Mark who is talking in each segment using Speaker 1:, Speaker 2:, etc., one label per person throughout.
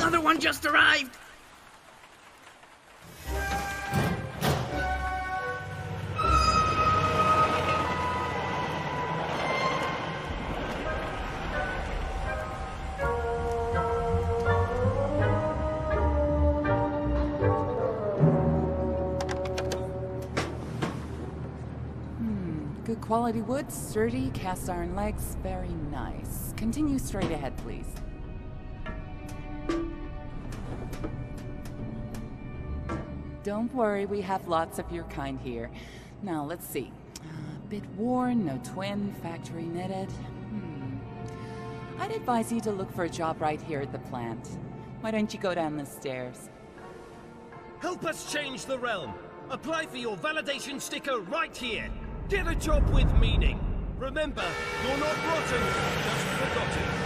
Speaker 1: Another one just arrived!
Speaker 2: Good quality wood, sturdy, cast iron legs, very nice. Continue straight ahead, please. Don't worry, we have lots of your kind here. Now, let's see. A bit worn, no twin, factory knitted. I'd advise you to look for a job right here at the plant. Why don't you go down the stairs?
Speaker 3: Help us change the realm. Apply for your validation sticker right here. Get a job with meaning. Remember, you're not rotten, just forgotten.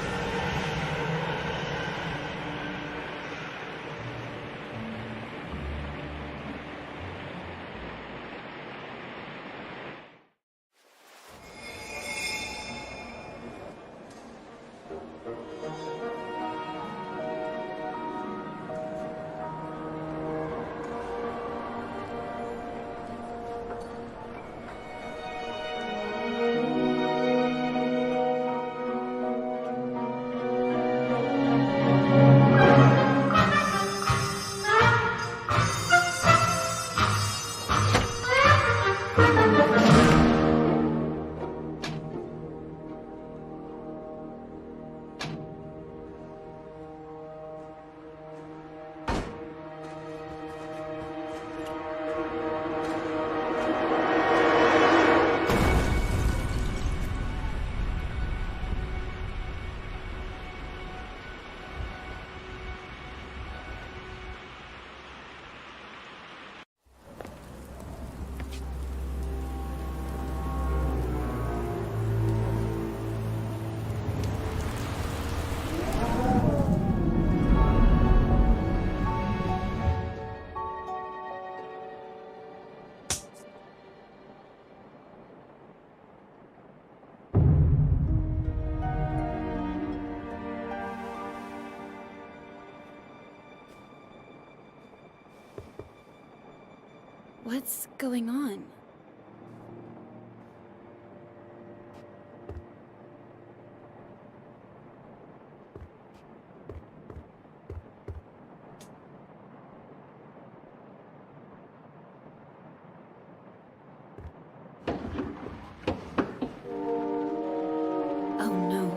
Speaker 4: What's going on? Oh no.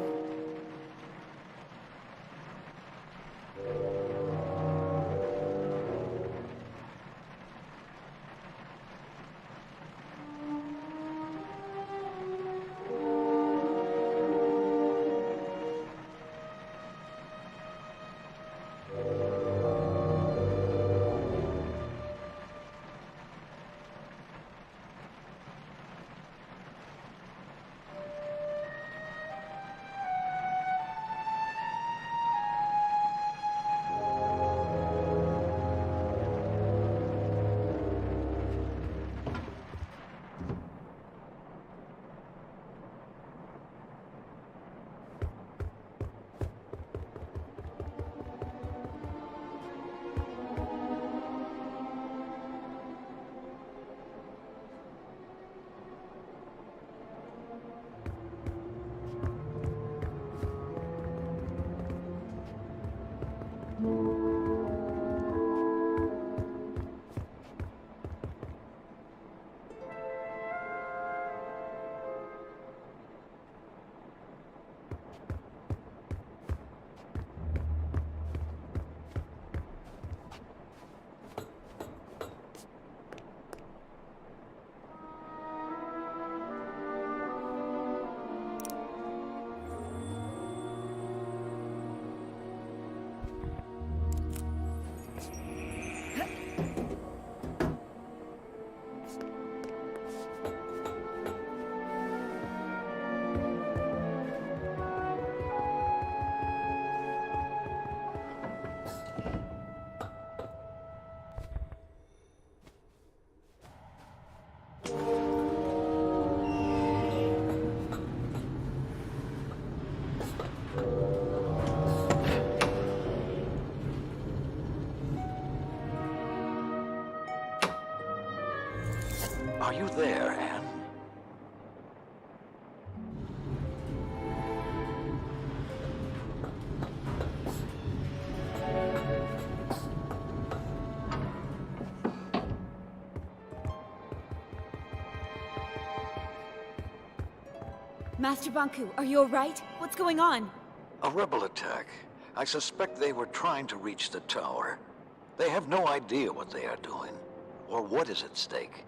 Speaker 4: Master Banku, are you alright? What's going on?
Speaker 1: A rebel attack. I suspect they were trying to reach the tower. They have no idea what they are doing, or what is at stake.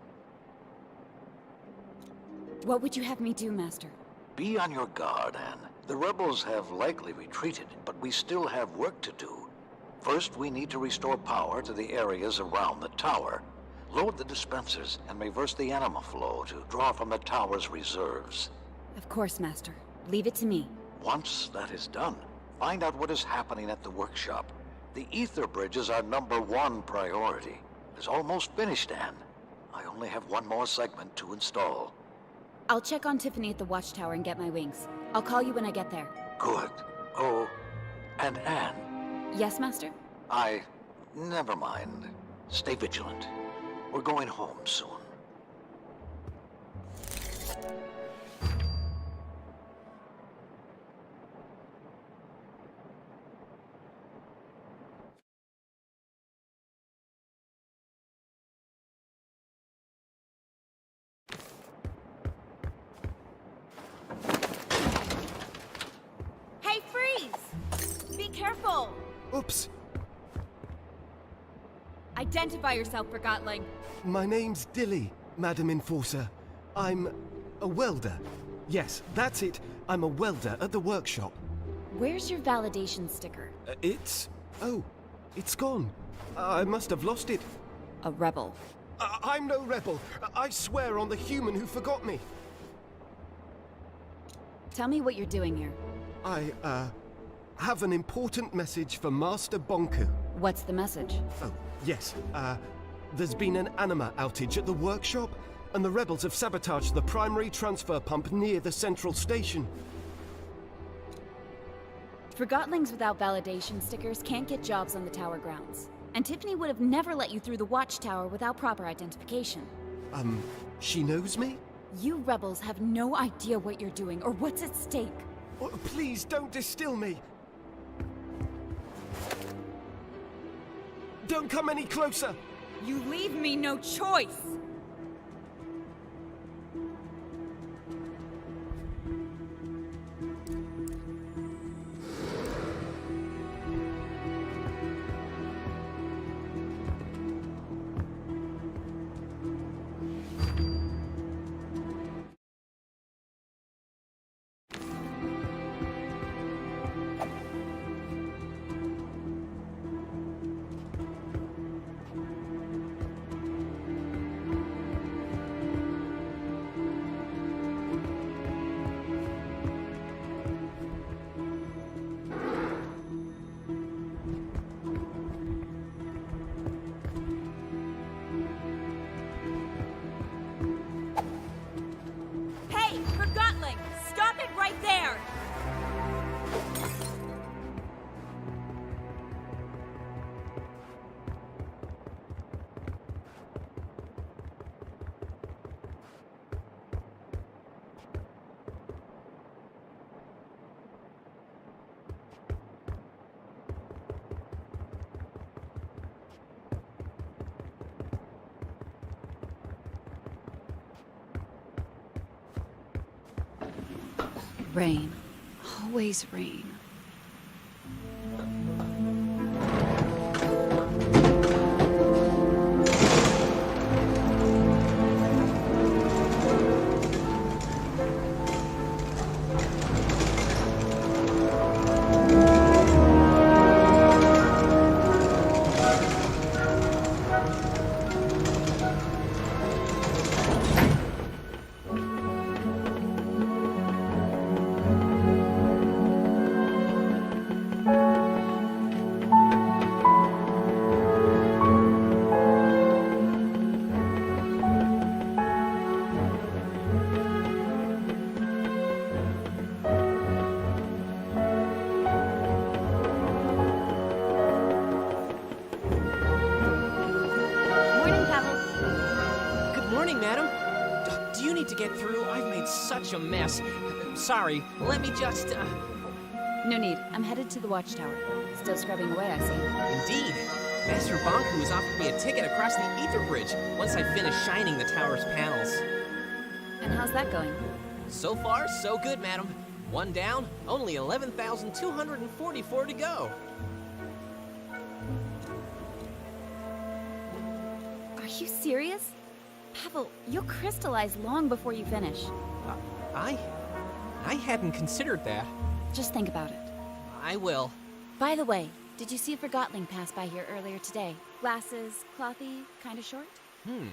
Speaker 4: What would you have me do, Master?
Speaker 1: Be on your guard, Anne. The rebels have likely retreated, but we still have work to do. First, we need to restore power to the areas around the tower. Load the dispensers and reverse the anima flow to draw from the tower's reserves.
Speaker 4: Of course, Master. Leave it to me.
Speaker 1: Once that is done, find out what is happening at the workshop. The ether bridge is our #1 priority. It's almost finished, Anne. I only have one more segment to install.
Speaker 4: I'll check on Tiffany at the watchtower and get my wings. I'll call you when I get there.
Speaker 1: Good. Oh, and Anne,
Speaker 4: Yes, Master?
Speaker 1: never mind. Stay vigilant. We're going home soon.
Speaker 4: Hey, freeze! Be careful!
Speaker 3: Oops.
Speaker 4: Identify yourself, Forgotling.
Speaker 3: My name's Dilly, Madam Enforcer. I'm a welder. Yes, that's it. I'm a welder at the workshop.
Speaker 4: Where's your validation sticker?
Speaker 3: Oh, it's gone. I must have lost it.
Speaker 4: A rebel.
Speaker 3: I'm no rebel. I swear on the human who forgot me.
Speaker 4: Tell me what you're doing here.
Speaker 3: I have an important message for Master Bonku.
Speaker 4: What's the message?
Speaker 3: Oh, yes. There's been an anima outage at the workshop, and the rebels have sabotaged the primary transfer pump near the central station.
Speaker 4: Forgotlings without validation stickers can't get jobs on the tower grounds. And Tiffany would have never let you through the watchtower without proper identification.
Speaker 3: She knows me?
Speaker 4: You rebels have no idea what you're doing or what's at stake.
Speaker 3: Oh, please don't distill me. Don't come any closer.
Speaker 4: You leave me no choice! Hey, Forgotling! Stop it right there! Rain. Always rain.
Speaker 5: To get through, I've made such a mess. Sorry, let me just,
Speaker 4: No need. I'm headed to the watchtower. Still scrubbing away, I see.
Speaker 5: Indeed. Master Bonku has offered me a ticket across the ether bridge once I finish shining the tower's panels.
Speaker 4: And how's that going?
Speaker 5: So far, so good, madam. One down, only 11,244 to go.
Speaker 4: Are you serious? Pavel, you'll crystallize long before you finish.
Speaker 5: I hadn't considered that.
Speaker 4: Just think about it.
Speaker 5: I will.
Speaker 4: By the way, did you see a Forgotling pass by here earlier today? Glasses, clothy, kinda short?
Speaker 5: I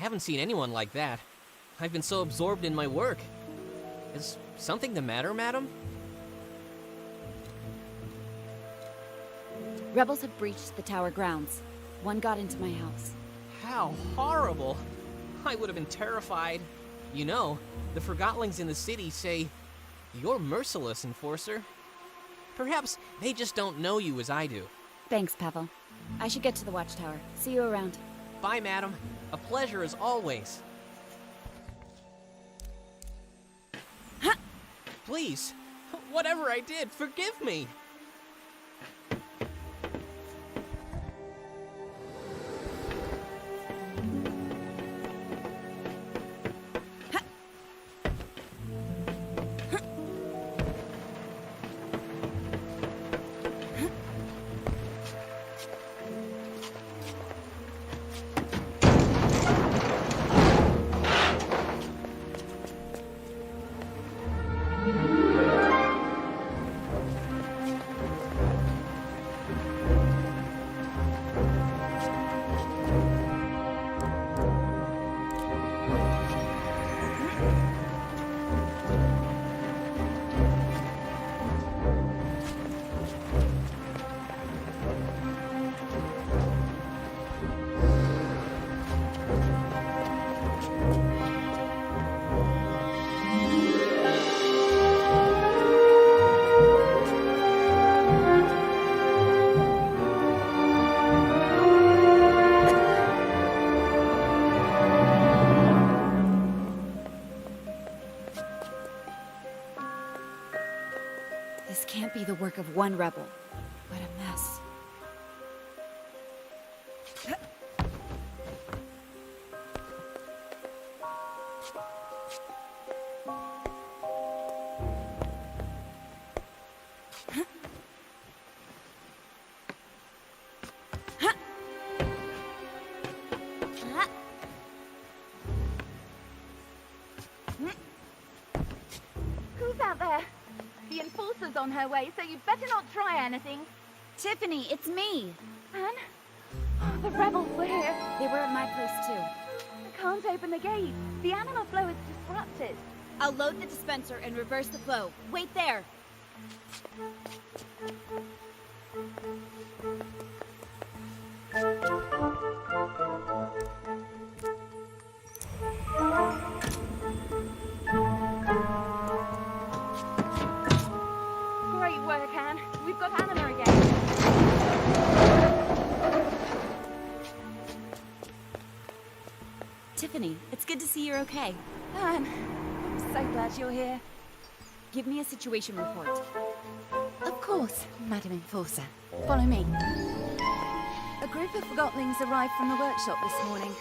Speaker 5: haven't seen anyone like that. I've been so absorbed in my work. Is something the matter, madam?
Speaker 4: Rebels have breached the tower grounds. One got into my house.
Speaker 5: How horrible! I would have been terrified. You know, the Forgotlings in the city say, "You're merciless, Enforcer." Perhaps they just don't know you as I do.
Speaker 4: Thanks, Pavel. I should get to the watchtower. See you around.
Speaker 5: Bye, madam. A pleasure as always.
Speaker 4: Huh?
Speaker 5: Please, whatever I did, forgive me.
Speaker 4: This can't be the work of one rebel. What a mess.
Speaker 6: Who's out there? The Enforcer's on her way, so you'd better not try anything.
Speaker 4: Tiffany, it's me!
Speaker 6: Anne? Oh, the rebels were here.
Speaker 4: They were at my place too.
Speaker 6: I can't open the gate. The anima flow is disrupted.
Speaker 4: I'll load the dispenser and reverse the flow. Wait there!
Speaker 6: Great work, Anne. We've got anima again.
Speaker 4: Tiffany, it's good to see you're okay.
Speaker 6: Anne, I'm so glad you're here.
Speaker 4: Give me a situation report.
Speaker 6: Of course, Madam Enforcer. Follow me. A group of Forgotlings arrived from the workshop this morning.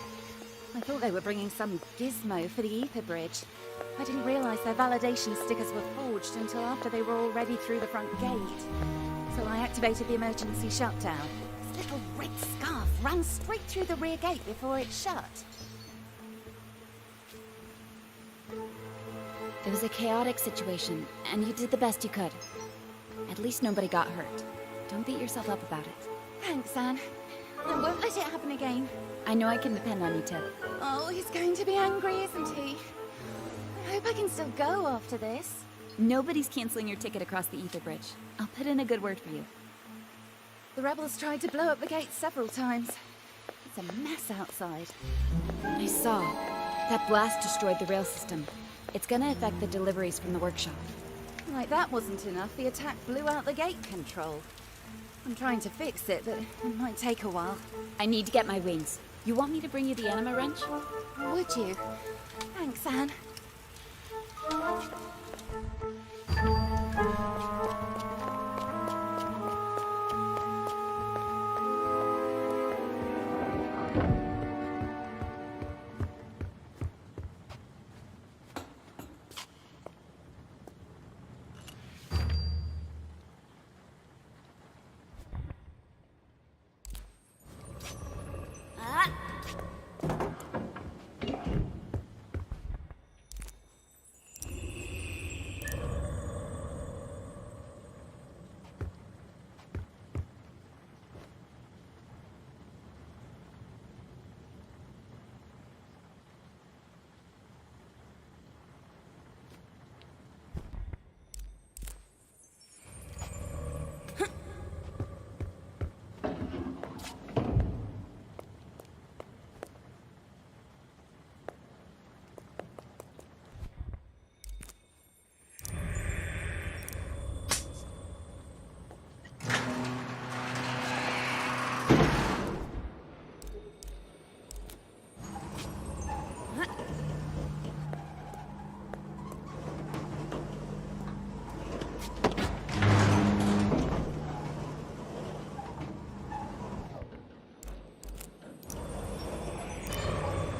Speaker 6: I thought they were bringing some gizmo for the ether bridge. I didn't realize their validation stickers were forged until after they were already through the front gate. So I activated the emergency shutdown. This little red scarf ran straight through the rear gate before it shut.
Speaker 4: It was a chaotic situation, and you did the best you could. At least nobody got hurt. Don't beat yourself up about it.
Speaker 6: Thanks, Anne. I won't let it happen again.
Speaker 4: I know I can depend on you, Tip.
Speaker 6: Oh, he's going to be angry, isn't he? I hope I can still go after this.
Speaker 4: Nobody's canceling your ticket across the ether bridge. I'll put in a good word for you.
Speaker 6: The rebels tried to blow up the gate several times. It's a mess outside.
Speaker 4: I saw. That blast destroyed the rail system. It's gonna affect the deliveries from the workshop.
Speaker 6: Like that wasn't enough, the attack blew out the gate control. I'm trying to fix it, but it might take a while.
Speaker 4: I need to get my wings. You want me to bring you the anima wrench?
Speaker 6: Would you? Thanks, Anne.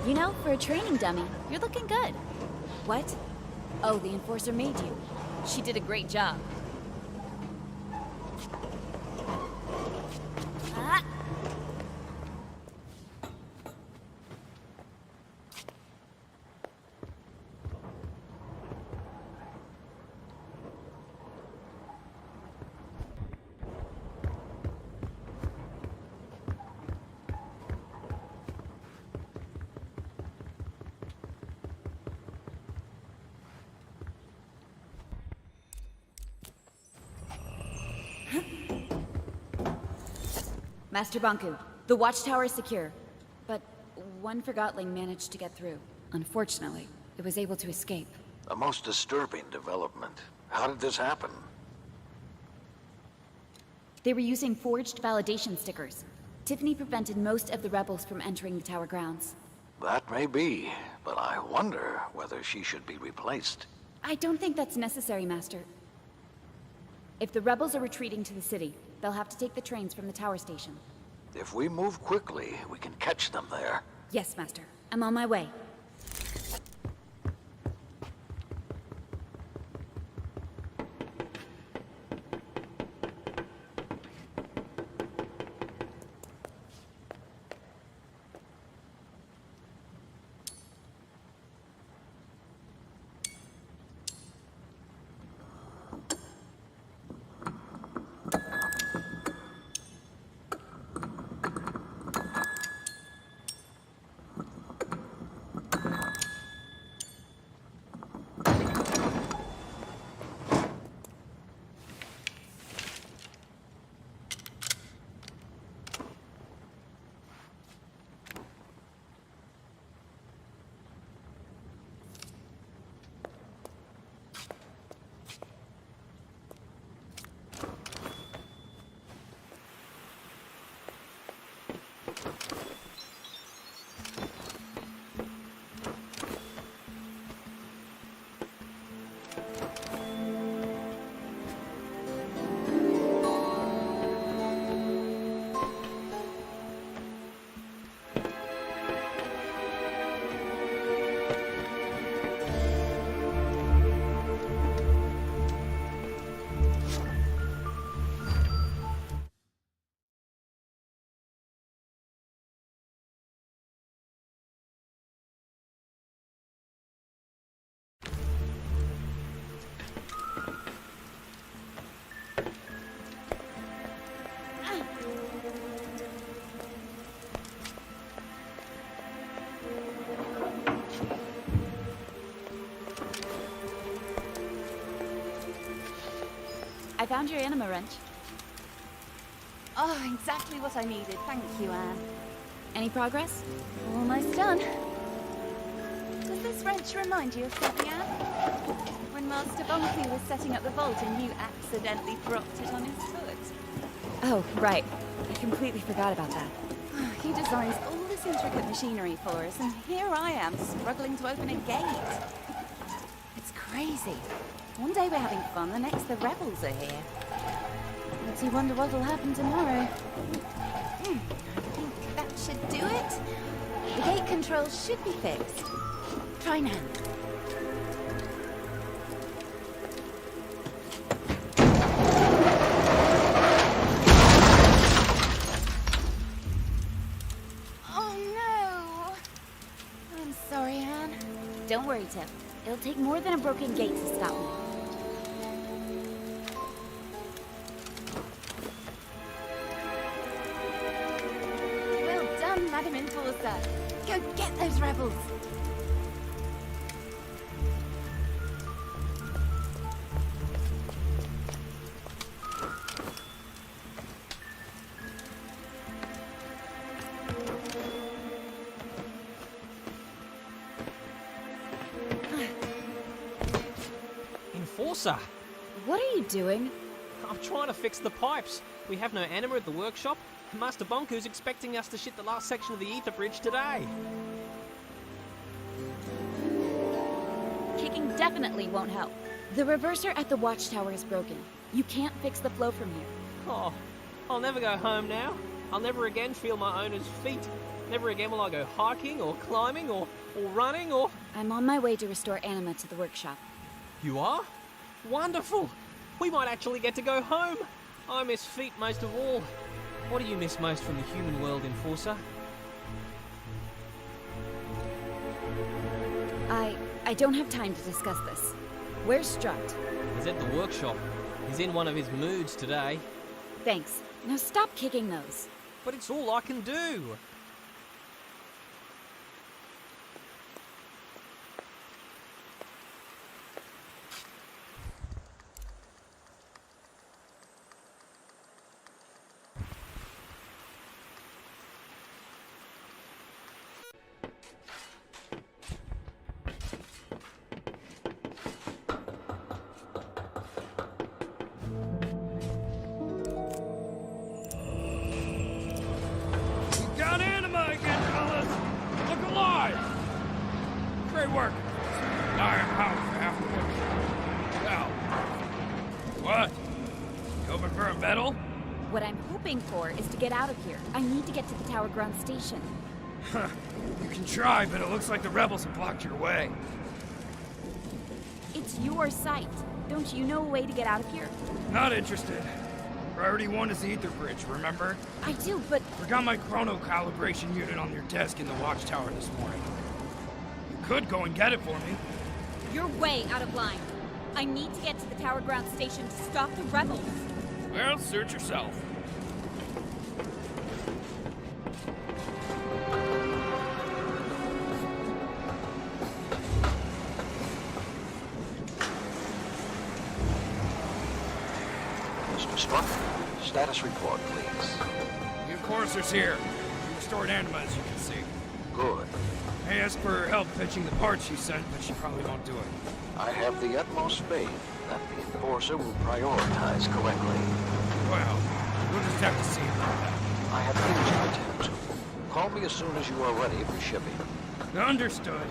Speaker 4: You know, for a training dummy, you're looking good. What? Oh, the Enforcer made you. She did a great job. Ah! Master Banku, the watchtower is secure. But one Forgotling managed to get through. Unfortunately, it was able to escape.
Speaker 1: A most disturbing development. How did this happen?
Speaker 4: They were using forged validation stickers. Tiffany prevented most of the rebels from entering the tower grounds.
Speaker 1: That may be, but I wonder whether she should be replaced.
Speaker 4: I don't think that's necessary, Master. If the rebels are retreating to the city, they'll have to take the trains from the tower station.
Speaker 1: If we move quickly, we can catch them there.
Speaker 4: Yes, Master. I'm on my way. I found your anima wrench.
Speaker 6: Oh, exactly what I needed. Thank you, Anne.
Speaker 4: Any progress?
Speaker 6: Almost done. Does this wrench remind you of something, Anne? When Master Bunky was setting up the vault and you accidentally dropped it on his foot.
Speaker 4: Oh, right. I completely forgot about that.
Speaker 6: He designs all this intricate machinery for us, and here I am struggling to open a gate. It's crazy. One day we're having fun, the next the rebels are here. Makes you wonder what'll happen tomorrow. I think that should do it. The gate controls should be fixed. Try now. Oh no! I'm sorry, Anne.
Speaker 4: Don't worry, Tim. It'll take more than a broken gate to stop me.
Speaker 6: Well done, Madam Enforcer. Go get those rebels.
Speaker 5: Enforcer!
Speaker 4: What are you doing?
Speaker 5: I'm trying to fix the pipes. We have no anima at the workshop. Master Bonku's expecting us to ship the last section of the ether bridge today.
Speaker 4: Kicking definitely won't help. The reverser at the watchtower is broken. You can't fix the flow from here.
Speaker 5: Oh, I'll never go home now. I'll never again feel my owner's feet. Never again will I go hiking or climbing or running or...
Speaker 4: I'm on my way to restore anima to the workshop.
Speaker 5: You are? Wonderful! We might actually get to go home! I miss feet most of all. What do you miss most from the human world, Enforcer?
Speaker 4: I don't have time to discuss this. Where's Strut?
Speaker 5: He's at the workshop. He's in one of his moods today.
Speaker 4: Thanks. Now stop kicking those.
Speaker 5: But it's all I can do.
Speaker 7: Great work. Iron power for half the work. Now, what? You hoping for a medal?
Speaker 4: What I'm hoping for is to get out of here. I need to get to the Tower Ground station.
Speaker 7: Huh. You can try, but it looks like the rebels have blocked your way.
Speaker 4: It's your site. Don't you know a way to get out of here?
Speaker 7: Not interested. Priority 1 is the Ether Bridge, remember?
Speaker 4: I do, but...
Speaker 7: Forgot my chrono calibration unit on your desk in the watchtower this morning. You could go and get it for me.
Speaker 4: You're way out of line. I need to get to the Tower Ground station to stop the rebels.
Speaker 7: Well, suit yourself.
Speaker 1: Mr. Struck, status report, please.
Speaker 7: New courser's here. We restored anima, as you can see.
Speaker 1: Good.
Speaker 7: I asked for her help fetching the parts she sent, but she probably won't do it.
Speaker 1: I have the utmost faith that the Enforcer will prioritize correctly.
Speaker 7: Well, we'll just have to see about that.
Speaker 1: I have things to attend to. Call me as soon as you are ready for shipping.
Speaker 7: Understood.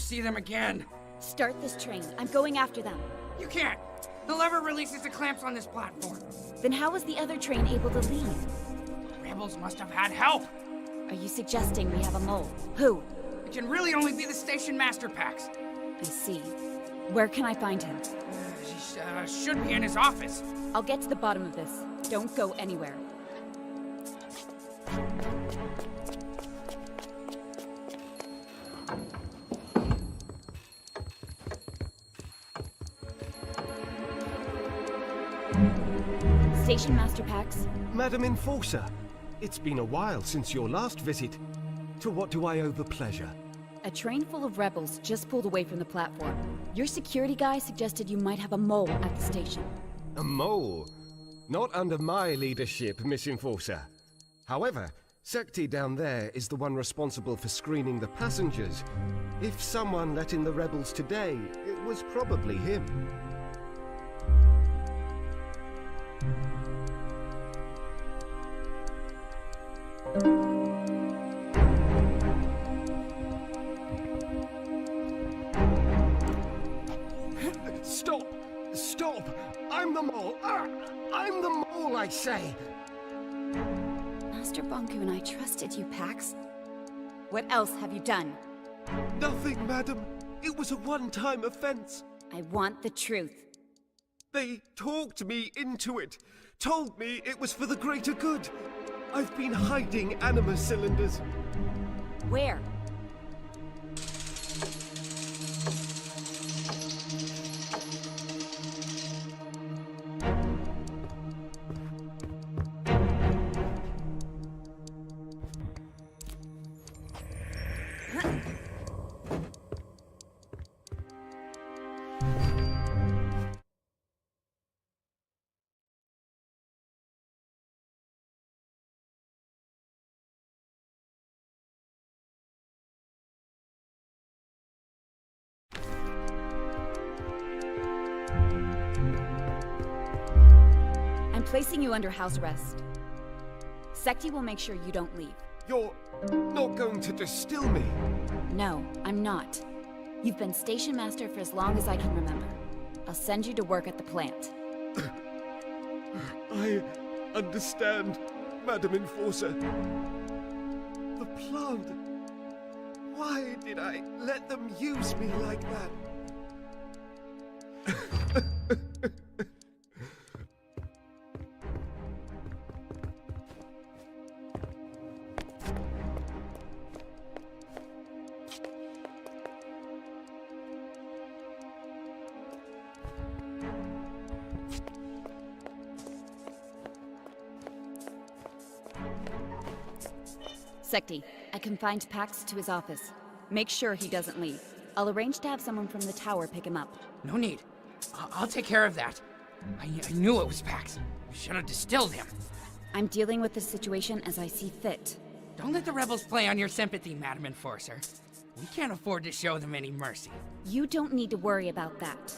Speaker 8: see them again.
Speaker 4: Start this train. I'm going after them.
Speaker 8: You can't. The lever releases the clamps on this platform.
Speaker 4: Then how was the other train able to leave?
Speaker 8: Rebels must have had help.
Speaker 4: Are you suggesting we have a mole? Who?
Speaker 8: It can really only be the station master Pax.
Speaker 4: I see. Where can I find him?
Speaker 8: He should be in his office.
Speaker 4: I'll get to the bottom of this. Don't go anywhere. Station Master Pax.
Speaker 9: Madam Enforcer, it's been a while since your last visit. To what do I owe the pleasure?
Speaker 4: A train full of rebels just pulled away from the platform. Your security guy suggested you might have a mole at the station.
Speaker 9: A mole? Not under my leadership, Miss Enforcer. However, Sekti down there is the one responsible for screening the passengers. If someone let in the rebels today, it was probably him. Stop! Stop! I'm the mole! I'm the mole, I say!
Speaker 4: Master Bonku and I trusted you, Pax. What else have you done?
Speaker 9: Nothing, madam. It was a one-time offense.
Speaker 4: I want the truth.
Speaker 9: They talked me into it. Told me it was for the greater good. I've been hiding anima cylinders.
Speaker 4: Where? I'm placing you under house arrest. Sekti will make sure you don't leave.
Speaker 9: You're not going to distill me?
Speaker 4: No, I'm not. You've been station master for as long as I can remember. I'll send you to work at the plant.
Speaker 9: I understand, Madam Enforcer. The plant. Why did I let them use me like that?
Speaker 4: Sekti, I confined Pax to his office. Make sure he doesn't leave. I'll arrange to have someone from the tower pick him up.
Speaker 8: No need. I'll take care of that. I knew it was Pax. We should have distilled him.
Speaker 4: I'm dealing with the situation as I see fit.
Speaker 8: Don't let the rebels play on your sympathy, Madam Enforcer. We can't afford to show them any mercy.
Speaker 4: You don't need to worry about that.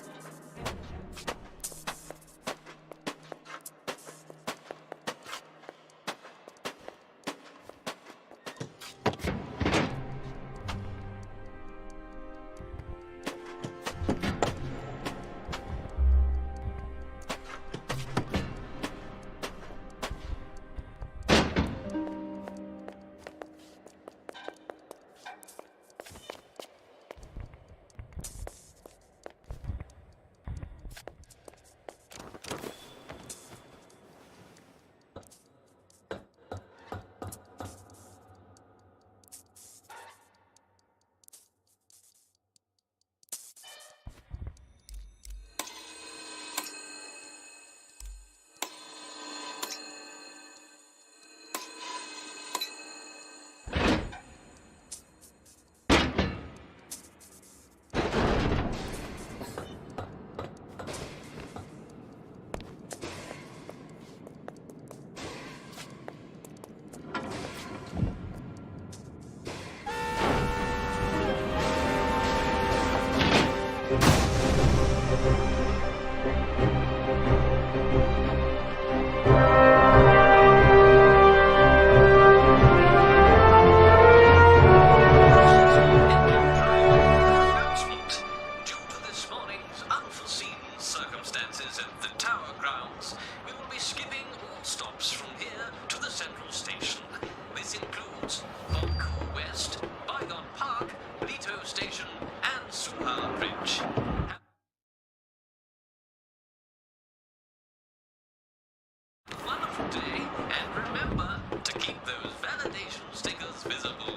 Speaker 10: validation stickers visible.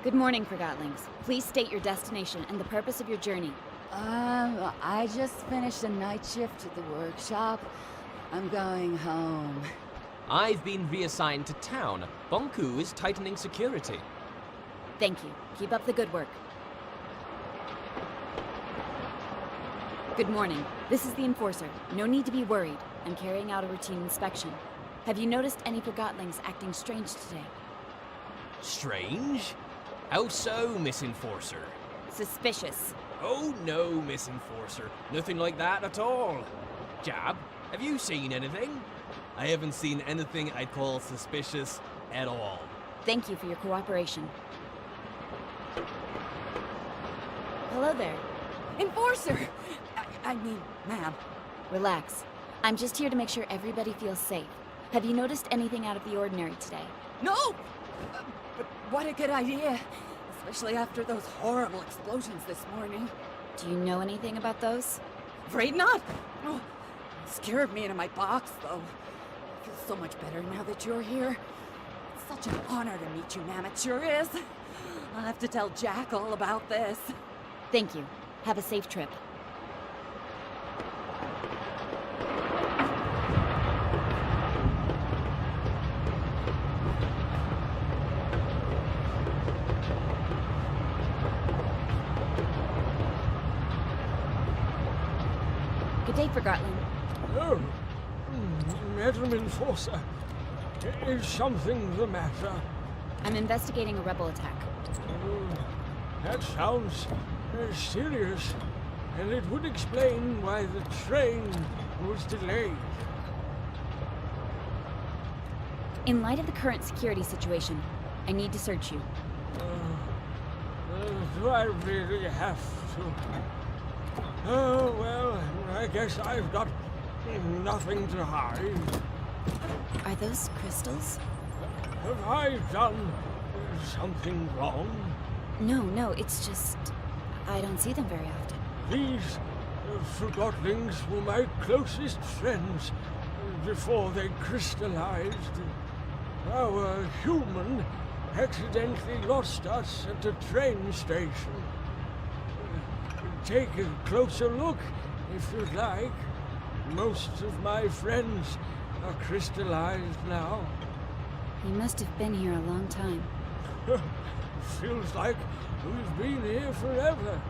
Speaker 4: Good morning, Forgotlings. Please state your destination and the purpose of your journey.
Speaker 2: I just finished a night shift at the workshop. I'm going home.
Speaker 5: I've been reassigned to town. Bonku is tightening security.
Speaker 4: Thank you. Keep up the good work. Good morning. This is the Enforcer. No need to be worried. I'm carrying out a routine inspection. Have you noticed any Forgotlings acting strange today?
Speaker 5: Strange? How so, Miss Enforcer?
Speaker 4: Suspicious.
Speaker 5: Oh no, Miss Enforcer. Nothing like that at all. Jab, have you seen anything? I haven't seen anything I'd call suspicious at all.
Speaker 4: Thank you for your cooperation. Hello there.
Speaker 2: Enforcer! I mean, ma'am.
Speaker 4: Relax. I'm just here to make sure everybody feels safe. Have you noticed anything out of the ordinary today?
Speaker 2: No! But what a good idea. Especially after those horrible explosions this morning.
Speaker 4: Do you know anything about those?
Speaker 2: Afraid not. Oh, scared me into my box, though. I feel so much better now that you're here. It's such an honor to meet you, ma'am. It sure is. I'll have to tell Jack all about this.
Speaker 4: Thank you. Have a safe trip. Good day, Forgotten.
Speaker 7: Oh, Madam Enforcer, is something the matter?
Speaker 4: I'm investigating a rebel attack.
Speaker 7: That sounds serious, and it would explain why the train was delayed.
Speaker 4: In light of the current security situation, I need to search you.
Speaker 7: Do I really have to? Oh, well, I guess I've got nothing to hide.
Speaker 4: Are those crystals?
Speaker 7: Have I done something wrong?
Speaker 4: No, it's just... I don't see them very often.
Speaker 7: These Forgottlings were my closest friends before they crystallized. Our human accidentally lost us at the train station. Take a closer look, if you'd like. Most of my friends are crystallized now.
Speaker 4: You must have been here a long time.
Speaker 7: Feels like we've been here forever.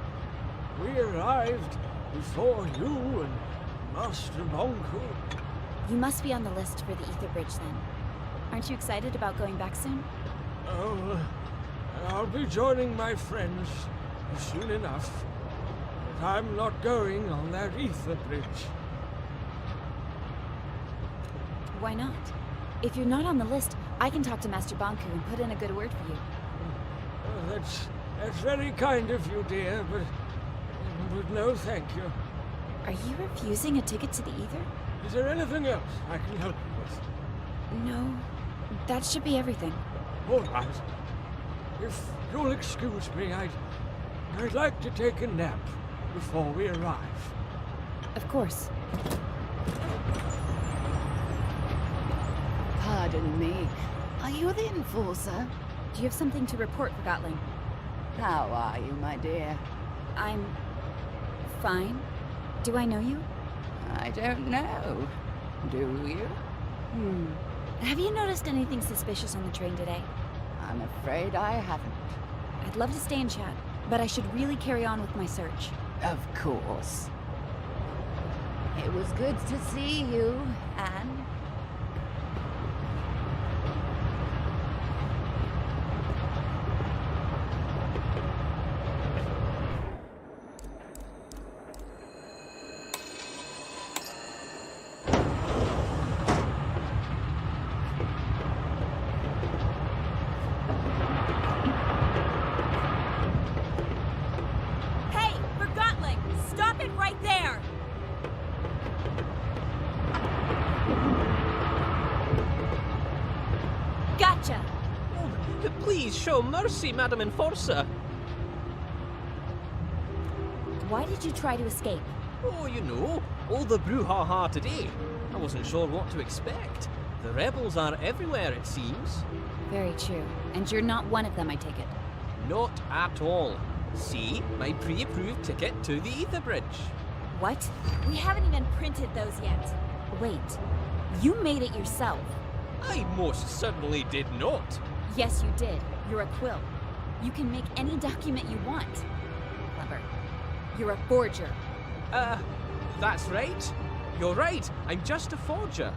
Speaker 7: We arrived before you and Master Bonku.
Speaker 4: You must be on the list for the Ether Bridge then. Aren't you excited about going back soon?
Speaker 7: Oh, I'll be joining my friends soon enough. But I'm not going on that Ether Bridge.
Speaker 4: Why not? If you're not on the list, I can talk to Master Bonku and put in a good word for you.
Speaker 7: That's very kind of you, dear, but no thank you.
Speaker 4: Are you refusing a ticket to the Ether?
Speaker 7: Is there anything else I can help you with?
Speaker 4: No, that should be everything.
Speaker 7: All right. If you'll excuse me, I'd like to take a nap before we arrive.
Speaker 4: Of course.
Speaker 2: Pardon me. Are you the Enforcer?
Speaker 4: Do you have something to report, Forgotling?
Speaker 2: How are you, my dear?
Speaker 4: I'm... fine. Do I know you?
Speaker 2: I don't know. Do you?
Speaker 4: Have you noticed anything suspicious on the train today?
Speaker 2: I'm afraid I haven't.
Speaker 4: I'd love to stay and chat, but I should really carry on with my search.
Speaker 2: Of course. It was good to see you, Anne.
Speaker 5: Please show mercy, Madam Enforcer.
Speaker 4: Why did you try to escape?
Speaker 5: Oh, you know, all the brouhaha today. I wasn't sure what to expect. The rebels are everywhere, it seems.
Speaker 4: Very true. And you're not one of them, I take it.
Speaker 5: Not at all. See, my pre-approved ticket to the Ether Bridge.
Speaker 4: What? We haven't even printed those yet. Wait, you made it yourself.
Speaker 5: I most certainly did not.
Speaker 4: Yes, you did. You're a quill. You can make any document you want. Clever. You're a forger.
Speaker 5: That's right. You're right. I'm just a forger.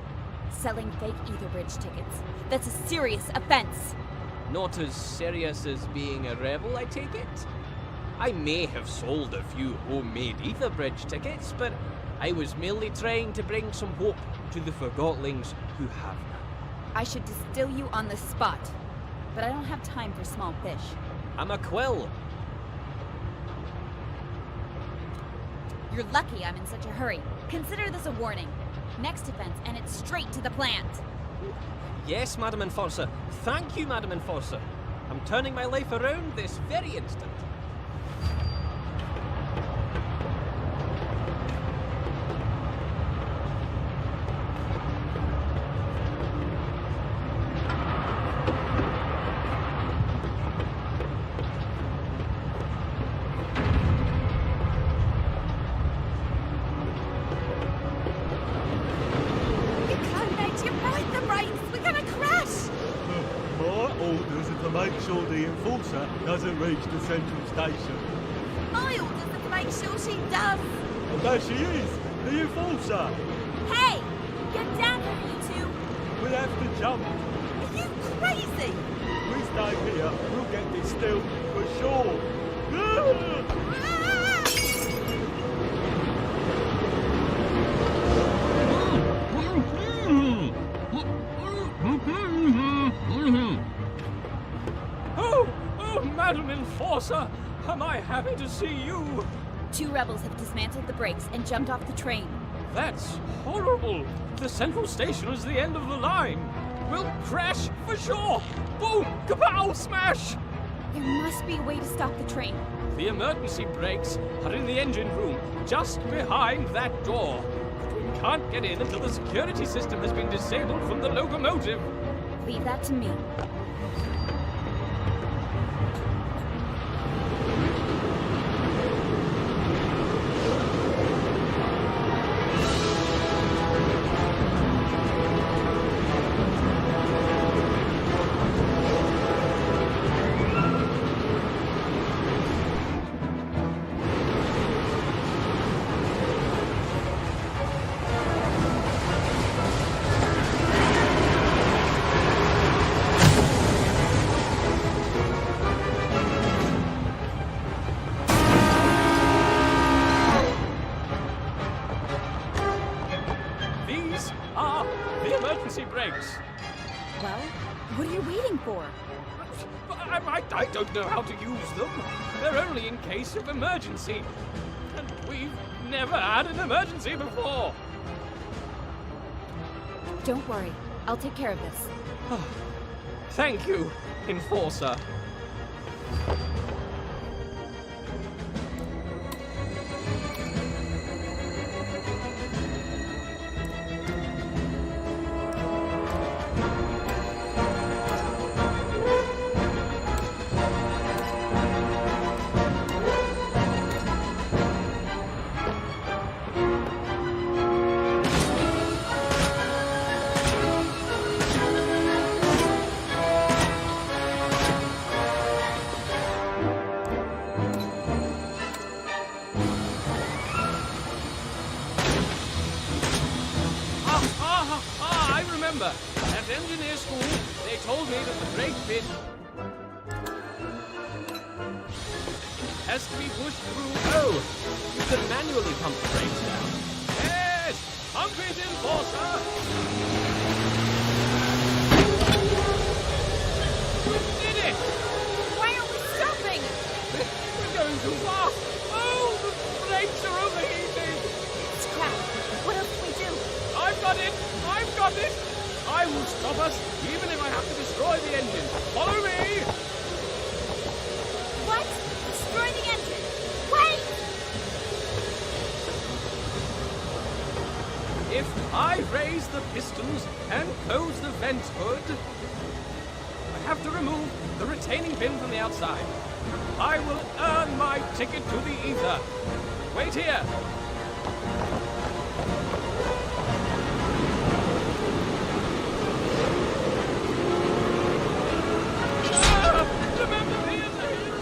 Speaker 4: Selling fake Ether Bridge tickets. That's a serious offense.
Speaker 5: Not as serious as being a rebel, I take it? I may have sold a few homemade Ether Bridge tickets, but I was merely trying to bring some hope to the Forgottlings who have none.
Speaker 4: I should distill you on the spot, but I don't have time for small fish.
Speaker 5: I'm a quill.
Speaker 4: You're lucky I'm in such a hurry. Consider this a warning. Next offense, and it's straight to the plant.
Speaker 5: Yes, Madam Enforcer. Thank you, Madam Enforcer. I'm turning my life around this very instant.
Speaker 11: Doesn't reach the central station.
Speaker 6: My orders are to make sure she does.
Speaker 11: And there she is, the enforcer.
Speaker 6: Hey, get down here, you two.
Speaker 11: We have to jump.
Speaker 6: Are you crazy?
Speaker 11: We stay here, we'll get this still for sure.
Speaker 7: Madam Enforcer, am I happy to see you?
Speaker 4: 2 rebels have dismantled the brakes and jumped off the train.
Speaker 7: That's horrible. The central station is the end of the line. We'll crash for sure. Boom! Kapow! Smash!
Speaker 4: There must be a way to stop the train.
Speaker 7: The emergency brakes are in the engine room, just behind that door. But we can't get in until the security system has been disabled from the locomotive.
Speaker 4: Leave that to me. Well, what are you waiting for?
Speaker 7: I don't know how to use them. They're only in case of emergency. And we've never had an emergency before.
Speaker 4: Don't worry. I'll take care of this.
Speaker 7: Thank you, Enforcer. At engineer school, they told me that the brake pin has to be pushed through.
Speaker 5: Oh, you can manually pump the brakes down.
Speaker 7: Yes! Pump it, Enforcer! We did it!
Speaker 6: Why are we stopping?
Speaker 7: We're going too fast! Oh, the brakes are overheating!
Speaker 6: It's crap. What else do we do?
Speaker 7: I've got it! I've got it! I will stop us, even if I have to destroy the engine. Follow me!
Speaker 6: What? Destroy the engine? Wait!
Speaker 7: If I raise the pistons and close the vent hood, I have to remove the retaining bin from the outside. I will earn my ticket to the ether. Wait here. Remember me as a hero.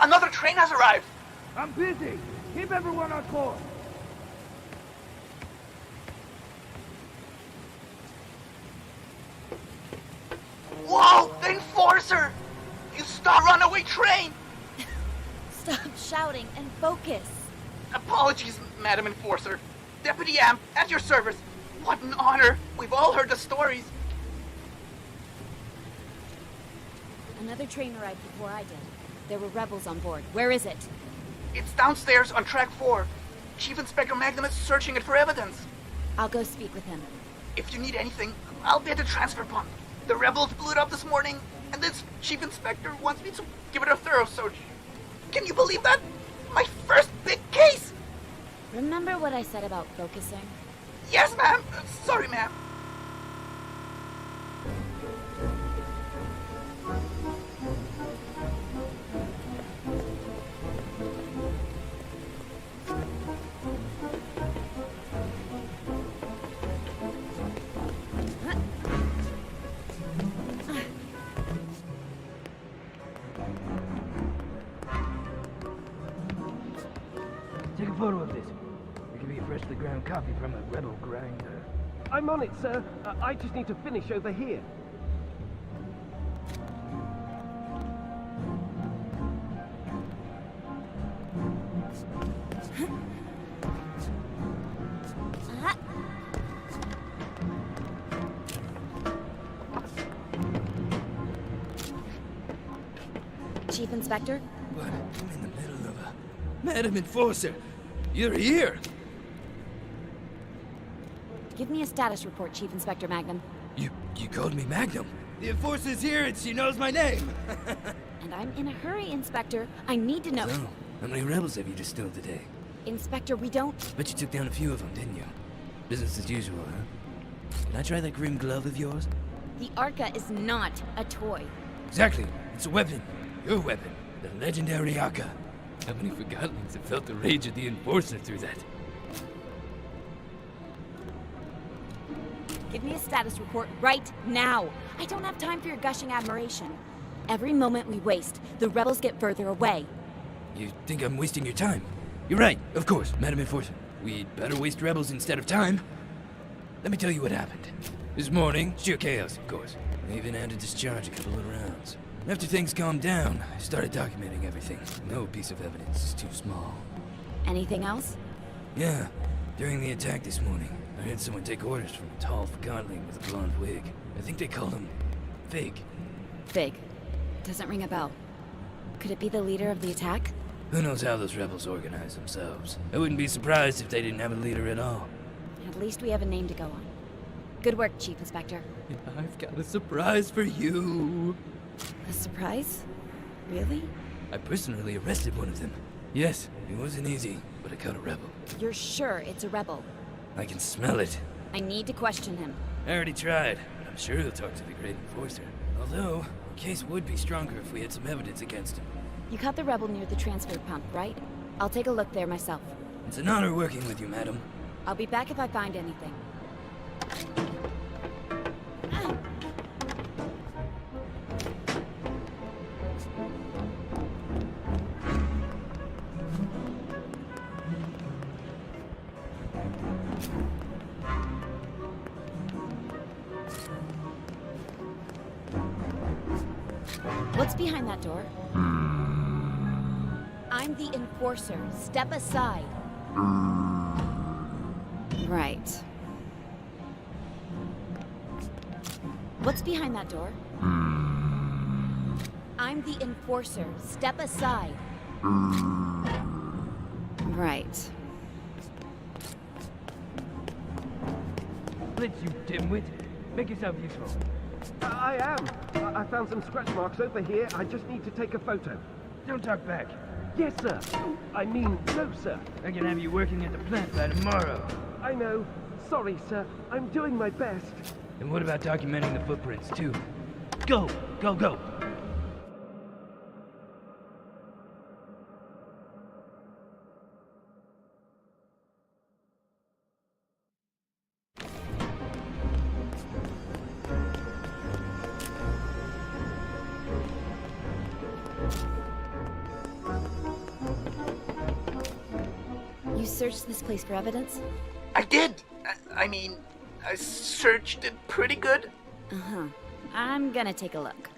Speaker 12: Another train has arrived!
Speaker 11: I'm busy! Keep everyone on course!
Speaker 12: Whoa! The Enforcer! You stop runaway train!
Speaker 6: Stop shouting and focus.
Speaker 12: Apologies, Madam Enforcer. Deputy Am, at your service. What an honor! We've all heard the stories.
Speaker 4: Another train arrived before I did. There were rebels on board. Where is it?
Speaker 12: It's downstairs on track 4. Chief Inspector Magnum is searching it for evidence.
Speaker 4: I'll go speak with him.
Speaker 12: If you need anything, I'll be at the transfer pump. The rebels blew it up this morning, and this Chief Inspector wants me to give it a thorough search. Can you believe that? My first big case!
Speaker 4: Remember what I said about focusing?
Speaker 12: Yes, ma'am. Sorry, ma'am.
Speaker 11: Take a photo of this. It can be a freshly ground copy from a rebel grinder.
Speaker 3: I'm on it, sir. I just need to finish over here.
Speaker 4: Chief Inspector?
Speaker 11: But I'm in the middle of a... Madam Enforcer! You're here!
Speaker 4: Give me a status report, Chief Inspector Magnum.
Speaker 11: You called me Magnum? The Enforcer's here and she knows my name!
Speaker 4: And I'm in a hurry, Inspector. I need to know...
Speaker 11: So, how many rebels have you distilled today?
Speaker 4: Inspector, we don't...
Speaker 11: Bet you took down a few of them, didn't you? Business as usual, huh? Can I try that grim glove of yours?
Speaker 4: The Arca is not a toy.
Speaker 11: Exactly. It's a weapon. Your weapon. The legendary Arca. How many Forgottlings have felt the rage of the Enforcer through that?
Speaker 4: Give me a status report right now. I don't have time for your gushing admiration. Every moment we waste, the rebels get further away.
Speaker 11: You think I'm wasting your time? You're right, of course, Madam Enforcer. We'd better waste rebels instead of time. Let me tell you what happened. This morning, sheer chaos, of course. I even had to discharge a couple of rounds. After things calmed down, I started documenting everything. No piece of evidence is too small.
Speaker 4: Anything else?
Speaker 11: Yeah. During the attack this morning, I had someone take orders from a tall Forgottling with a blonde wig. I think they called him Fig.
Speaker 4: Fig. Doesn't ring a bell. Could it be the leader of the attack?
Speaker 11: Who knows how those rebels organize themselves? I wouldn't be surprised if they didn't have a leader at all.
Speaker 4: At least we have a name to go on. Good work, Chief Inspector.
Speaker 11: I've got a surprise for you.
Speaker 4: A surprise? Really?
Speaker 11: I personally arrested one of them. Yes, it wasn't easy, but I caught a rebel.
Speaker 4: You're sure it's a rebel?
Speaker 11: I can smell it.
Speaker 4: I need to question him.
Speaker 11: I already tried, but I'm sure he'll talk to the Great Enforcer. Although, the case would be stronger if we had some evidence against him.
Speaker 4: You caught the rebel near the transfer pump, right? I'll take a look there myself.
Speaker 11: It's an honor working with you, madam.
Speaker 4: I'll be back if I find anything. What's behind that door? I'm the Enforcer. Step aside. Right. What's behind that door? I'm the Enforcer. Step aside. Right.
Speaker 11: Blitz, you dimwit. Make yourself useful.
Speaker 9: I am. I found some scratch marks over here. I just need to take a photo.
Speaker 11: Don't talk back.
Speaker 9: Yes, sir. I mean, no, sir.
Speaker 11: I can have you working at the plant by tomorrow.
Speaker 9: I know. Sorry, sir. I'm doing my best.
Speaker 11: And what about documenting the footprints, too? Go! Go, go!
Speaker 4: You searched this place for evidence?
Speaker 12: I did! I mean, I searched it pretty good.
Speaker 4: Uh-huh. I'm gonna take a look.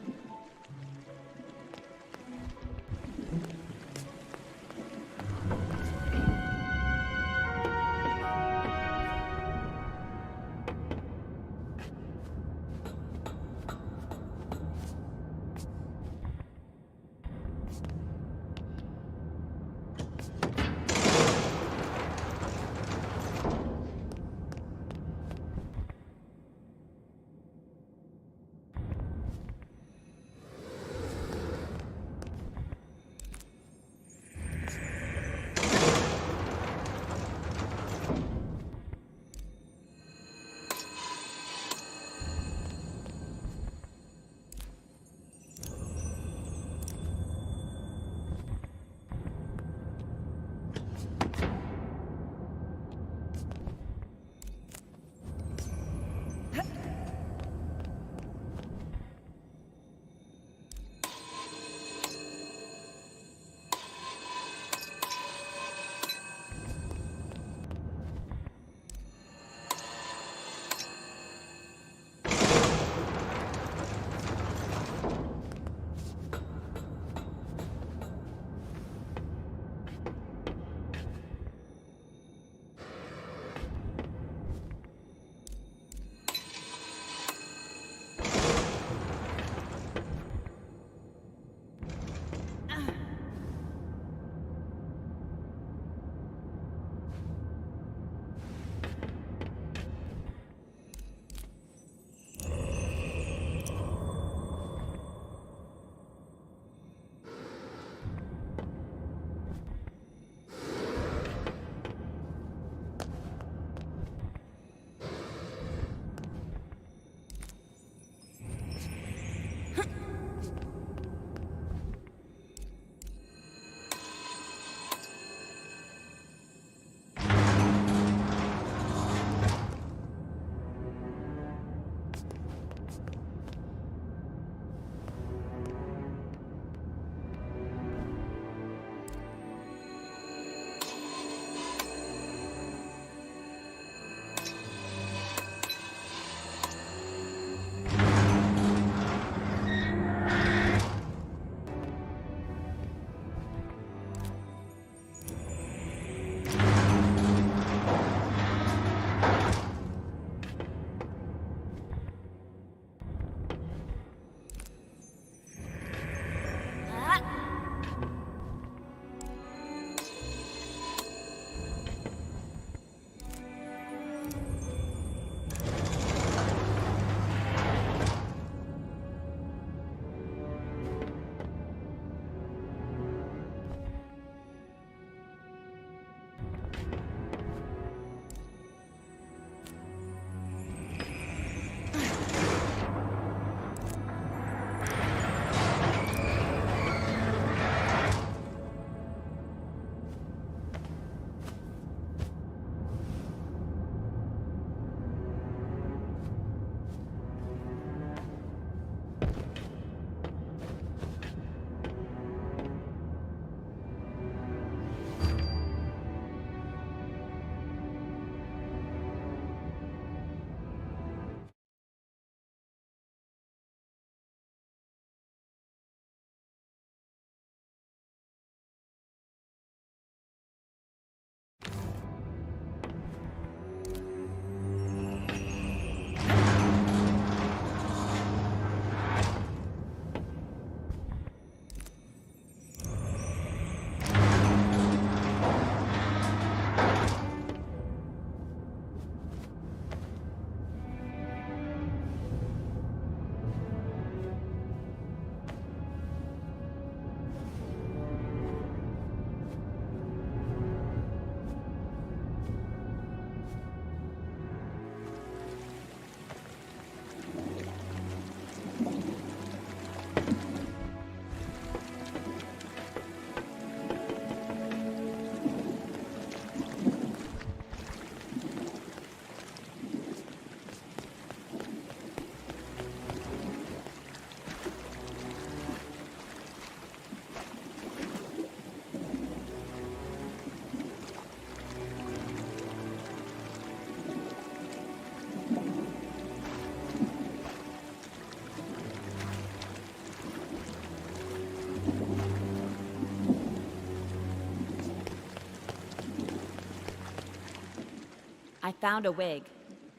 Speaker 4: I found a wig.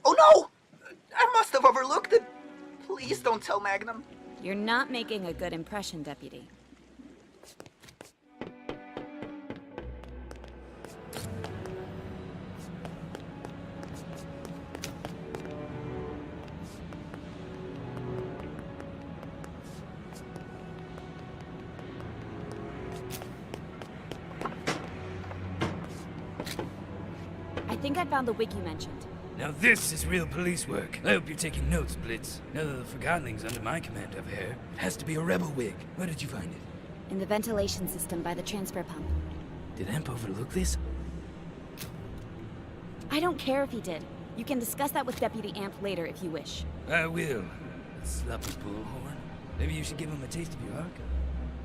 Speaker 12: Oh no! I must have overlooked it. Please don't tell Magnum.
Speaker 4: You're not making a good impression, Deputy. I think I found the wig you mentioned.
Speaker 11: Now this is real police work. I hope you're taking notes, Blitz. Now that the Forgottenlings under my command have hair, it has to be a rebel wig. Where did you find it?
Speaker 4: In the ventilation system by the transfer pump.
Speaker 11: Did Amp overlook this?
Speaker 4: I don't care if he did. You can discuss that with Deputy Amp later if you wish.
Speaker 11: I will. That sloppy bullhorn. Maybe you should give him a taste of your arc.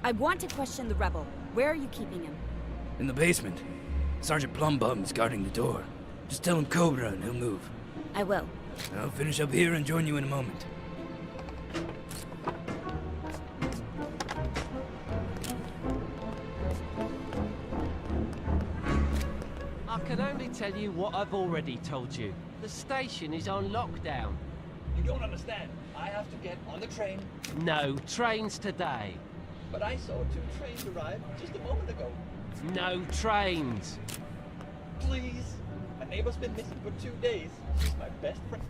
Speaker 4: I want to question the rebel. Where are you keeping him?
Speaker 11: In the basement. Sergeant Plumbum's guarding the door. Just tell him Cobra and he'll move.
Speaker 4: I will.
Speaker 11: I'll finish up here and join you in a moment.
Speaker 3: I can only tell you what I've already told you. The station is on lockdown.
Speaker 13: You don't understand. I have to get on the train.
Speaker 3: No trains today.
Speaker 13: But I saw 2 trains arrive just a moment ago.
Speaker 3: No trains.
Speaker 13: Please. My neighbor's been missing for 2 days. She's my best friend.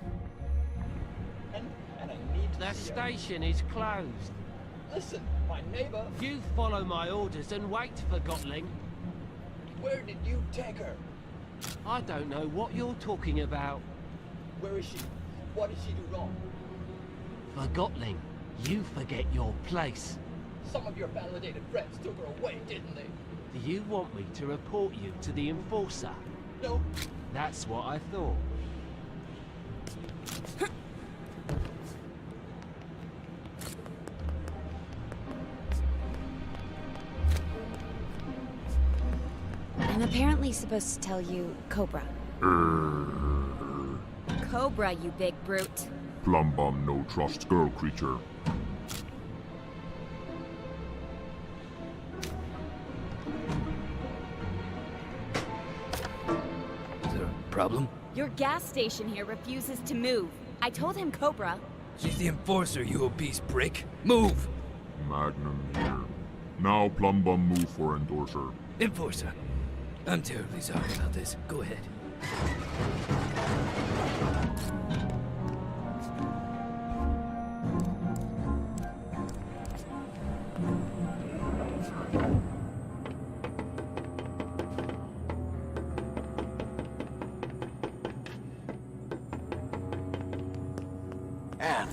Speaker 13: And I need to
Speaker 3: The
Speaker 13: see her.
Speaker 3: station is closed.
Speaker 13: Listen, my neighbor.
Speaker 3: You follow my orders and wait, Forgotling.
Speaker 13: Where did you take her?
Speaker 3: I don't know what you're talking about.
Speaker 13: Where is she? What did she do wrong?
Speaker 3: Forgotling, you forget your place.
Speaker 13: Some of your validated friends took her away, didn't they?
Speaker 3: Do you want me to report you to the Enforcer?
Speaker 13: No.
Speaker 3: That's what I thought.
Speaker 4: I'm apparently supposed to tell you Cobra. Cobra, you big brute.
Speaker 14: Plumbum no trust girl creature.
Speaker 11: Is there a problem?
Speaker 4: Your gas station here refuses to move. I told him Cobra.
Speaker 11: She's the Enforcer, you obese prick. Move!
Speaker 14: Magnum here. Now Plumbum move for endorser.
Speaker 11: Enforcer. I'm terribly sorry about this. Go ahead.
Speaker 1: Anne,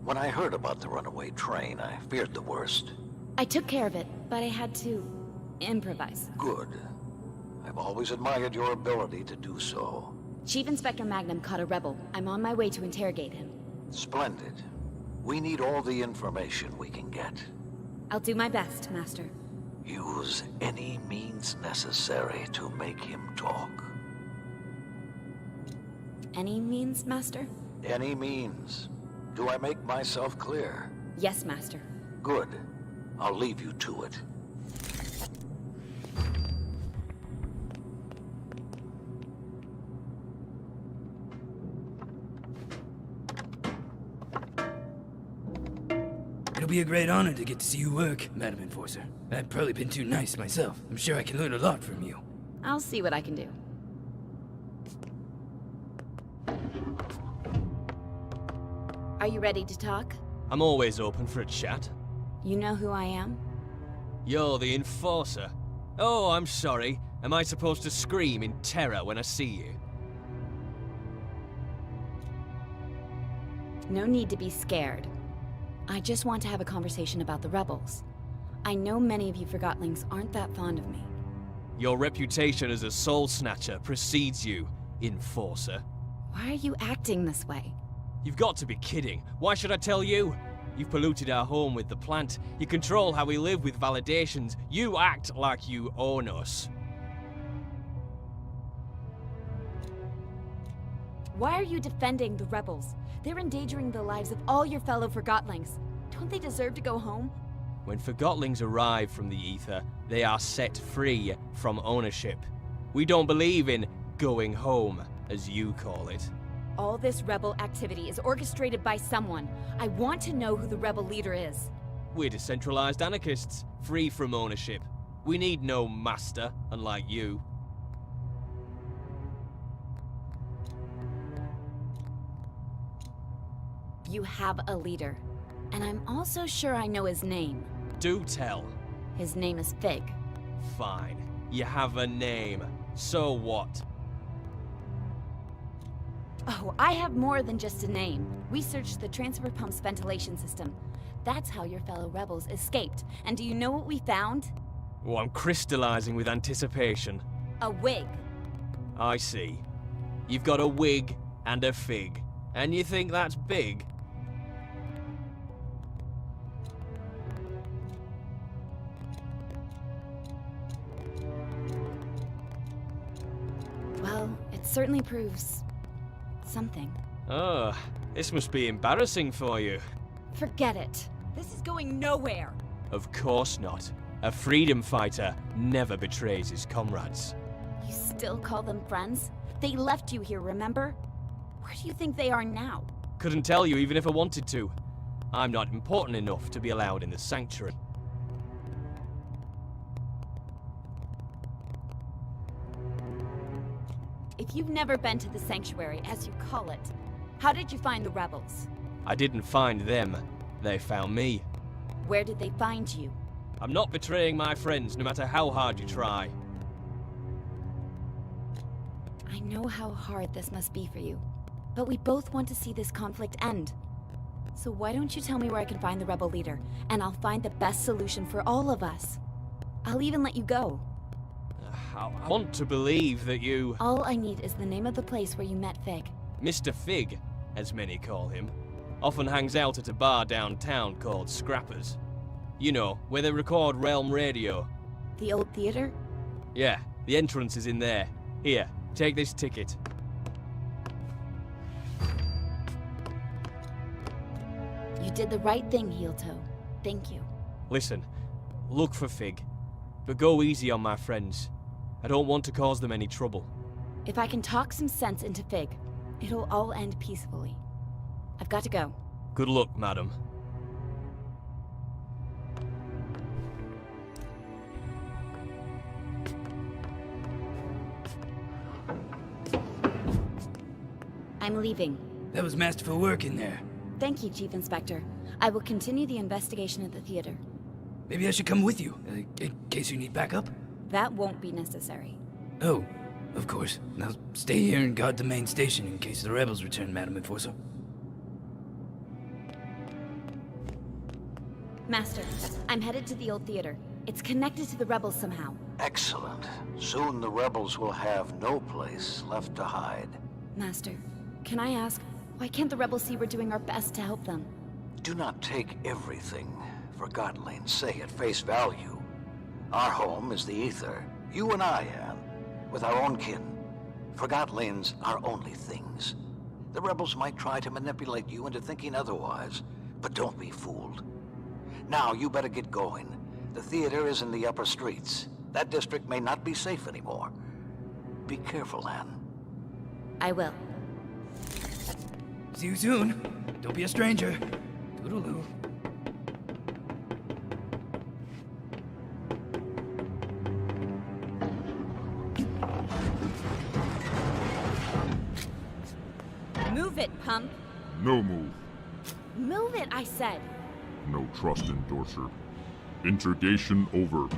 Speaker 1: when I heard about the runaway train, I feared the worst.
Speaker 4: I took care of it, but I had to improvise.
Speaker 1: Good. I've always admired your ability to do so.
Speaker 4: Chief Inspector Magnum caught a rebel. I'm on my way to interrogate him.
Speaker 1: Splendid. We need all the information we can get.
Speaker 4: I'll do my best, Master.
Speaker 1: Use any means necessary to make him talk.
Speaker 4: Any means, Master?
Speaker 1: Any means. Do I make myself clear?
Speaker 4: Yes, Master.
Speaker 1: Good. I'll leave you to it.
Speaker 11: It'll be a great honor to get to see you work, Madam Enforcer. I've probably been too nice myself. I'm sure I can learn a lot from you.
Speaker 4: I'll see what I can do. Are you ready to talk?
Speaker 5: I'm always open for a chat.
Speaker 4: You know who I am?
Speaker 5: You're the Enforcer. Oh, I'm sorry. Am I supposed to scream in terror when I see you?
Speaker 4: No need to be scared. I just want to have a conversation about the rebels. I know many of you Forgottlings aren't that fond of me.
Speaker 5: Your reputation as a soul snatcher precedes you, Enforcer.
Speaker 4: Why are you acting this way?
Speaker 5: You've got to be kidding. Why should I tell you? You've polluted our home with the plant. You control how we live with validations. You act like you own us.
Speaker 4: Why are you defending the rebels? They're endangering the lives of all your fellow Forgottlings. Don't they deserve to go home?
Speaker 5: When Forgottlings arrive from the ether, they are set free from ownership. We don't believe in going home. as you call it.
Speaker 4: All this rebel activity is orchestrated by someone. I want to know who the rebel leader is.
Speaker 5: We're decentralized anarchists, free from ownership. We need no master, unlike you.
Speaker 4: You have a leader. And I'm also sure I know his name.
Speaker 5: Do tell.
Speaker 4: His name is Fig.
Speaker 5: Fine. You have a name. So what?
Speaker 4: Oh, I have more than just a name. We searched the transfer pump's ventilation system. That's how your fellow rebels escaped. And do you know what we found?
Speaker 5: Oh, I'm crystallizing with anticipation.
Speaker 4: A wig.
Speaker 5: I see. You've got a wig and a fig. And you think that's big?
Speaker 4: Well, it certainly proves something.
Speaker 5: Oh, this must be embarrassing for you.
Speaker 4: Forget it. This is going nowhere.
Speaker 5: Of course not. A freedom fighter never betrays his comrades.
Speaker 4: You still call them friends? They left you here, remember? Where do you think they are now?
Speaker 5: Couldn't tell you even if I wanted to. I'm not important enough to be allowed in the sanctuary.
Speaker 4: If you've never been to the sanctuary, as you call it, how did you find the rebels?
Speaker 5: I didn't find them. They found me.
Speaker 4: Where did they find you?
Speaker 5: I'm not betraying my friends, no matter how hard you try.
Speaker 4: I know how hard this must be for you, but we both want to see this conflict end. So why don't you tell me where I can find the rebel leader, and I'll find the best solution for all of us. I'll even let you go.
Speaker 5: I want to believe that you...
Speaker 4: All I need is the name of the place where you met Fig.
Speaker 5: Mr. Fig, as many call him, often hangs out at a bar downtown called Scrappers. You know, where they record Realm Radio.
Speaker 4: The old theater?
Speaker 5: Yeah, the entrance is in there. Here, take this ticket.
Speaker 4: You did the right thing, Heel Toe. Thank you.
Speaker 5: Listen, look for Fig, but go easy on my friends. I don't want to cause them any trouble.
Speaker 4: If I can talk some sense into Fig, it'll all end peacefully. I've got to go.
Speaker 5: Good luck, madam.
Speaker 4: I'm leaving.
Speaker 11: That was masterful work in there.
Speaker 4: Thank you, Chief Inspector. I will continue the investigation at the theater.
Speaker 11: Maybe I should come with you, in case you need backup?
Speaker 4: That won't be necessary.
Speaker 11: Oh, of course. Now stay here and guard the main station in case the rebels return, Madam Enforcer.
Speaker 4: Master, I'm headed to the old theater. It's connected to the rebels somehow.
Speaker 1: Excellent. Soon the rebels will have no place left to hide.
Speaker 4: Master, can I ask, why can't the rebels see we're doing our best to help them?
Speaker 1: Do not take everything Forgottonlings say at face value. Our home is the ether. You and I, Anne, with our own kin. Forgottonlings are only things. The rebels might try to manipulate you into thinking otherwise, but don't be fooled. Now, you better get going. The theater is in the upper streets. That district may not be safe anymore. Be careful, Anne.
Speaker 4: I will.
Speaker 11: See you soon. Don't be a stranger. Toodaloo.
Speaker 4: Move it, Pump.
Speaker 14: No move.
Speaker 4: Move it, I said.
Speaker 14: No trust endorser. Interrogation over.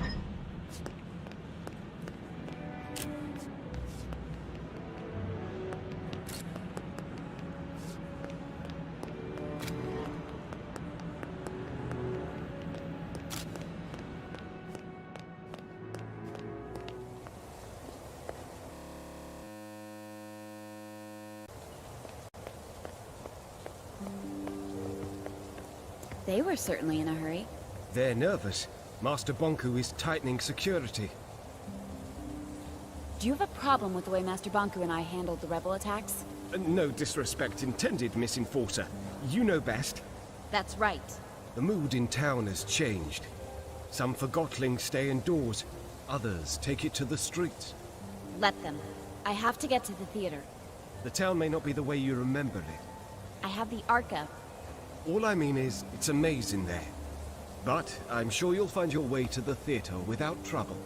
Speaker 4: They were certainly in a hurry.
Speaker 9: They're nervous. Master Bonku is tightening security.
Speaker 4: Do you have a problem with the way Master Bonku and I handled the rebel attacks?
Speaker 9: No disrespect intended, Miss Enforcer. You know best.
Speaker 4: That's right.
Speaker 9: The mood in town has changed. Some Forgottlings stay indoors. Others take it to the streets.
Speaker 4: Let them. I have to get to the theater.
Speaker 9: The town may not be the way you remember it.
Speaker 4: I have the Arca.
Speaker 9: All I mean is, it's amazing there. But I'm sure you'll find your way to the theater without trouble.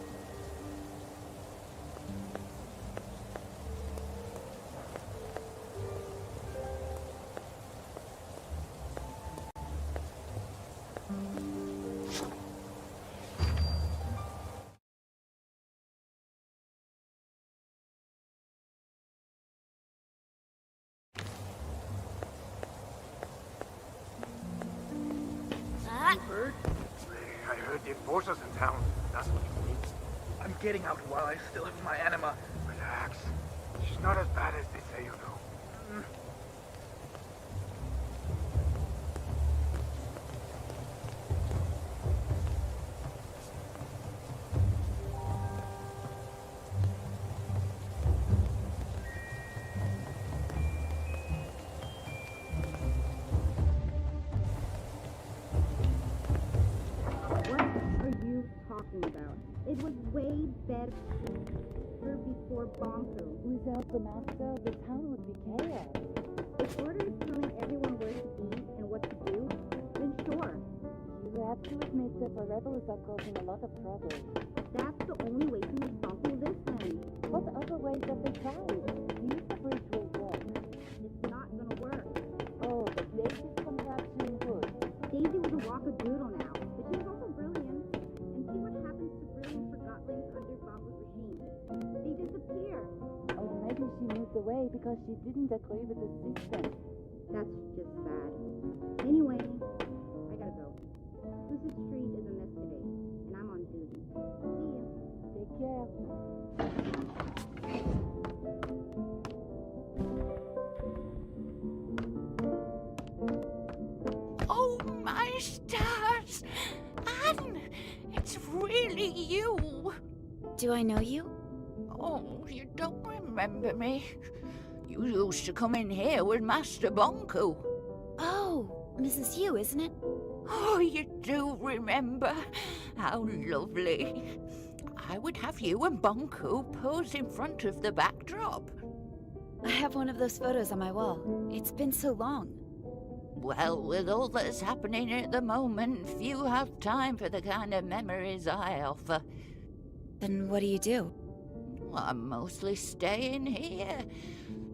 Speaker 12: I heard the enforcers in town. That's what you mean. I'm getting out while I still have my anima. Relax. She's not as bad as they say, you know.
Speaker 15: About. It was way better before Bonko.
Speaker 6: Without the master, the town would be chaos.
Speaker 15: If Order is telling everyone where to be and what to do, then sure.
Speaker 6: You have to admit that the rebels are causing a lot of trouble.
Speaker 15: That's the only way to make Bonko listen.
Speaker 6: What other ways have they tried? See if the bridge will work.
Speaker 15: It's not gonna work.
Speaker 6: Oh, but Daisy's contraption would.
Speaker 15: Daisy was a wackadoodle now, but she was also brilliant. See what happens to brilliant Forgottlings under Bonko's regime. They disappear.
Speaker 6: Or maybe she moved away because she didn't agree with the system.
Speaker 15: That's just sad. Anyway, I gotta go. Lucid Street is a mess today, and I'm on duty. See ya.
Speaker 6: Take care.
Speaker 16: Oh, my stars! Anne! It's really you!
Speaker 4: Do I know you?
Speaker 16: Oh, you don't remember me. You used to come in here with Master Bonko.
Speaker 4: Oh, Mrs. Yu, isn't it?
Speaker 16: Oh, you do remember? How lovely. I would have you and Bonko pose in front of the backdrop.
Speaker 4: I have one of those photos on my wall. It's been so long.
Speaker 16: Well, with all that's happening at the moment, few have time for the kind of memories I offer.
Speaker 4: Then what do you do?
Speaker 16: Well, I'm mostly staying here.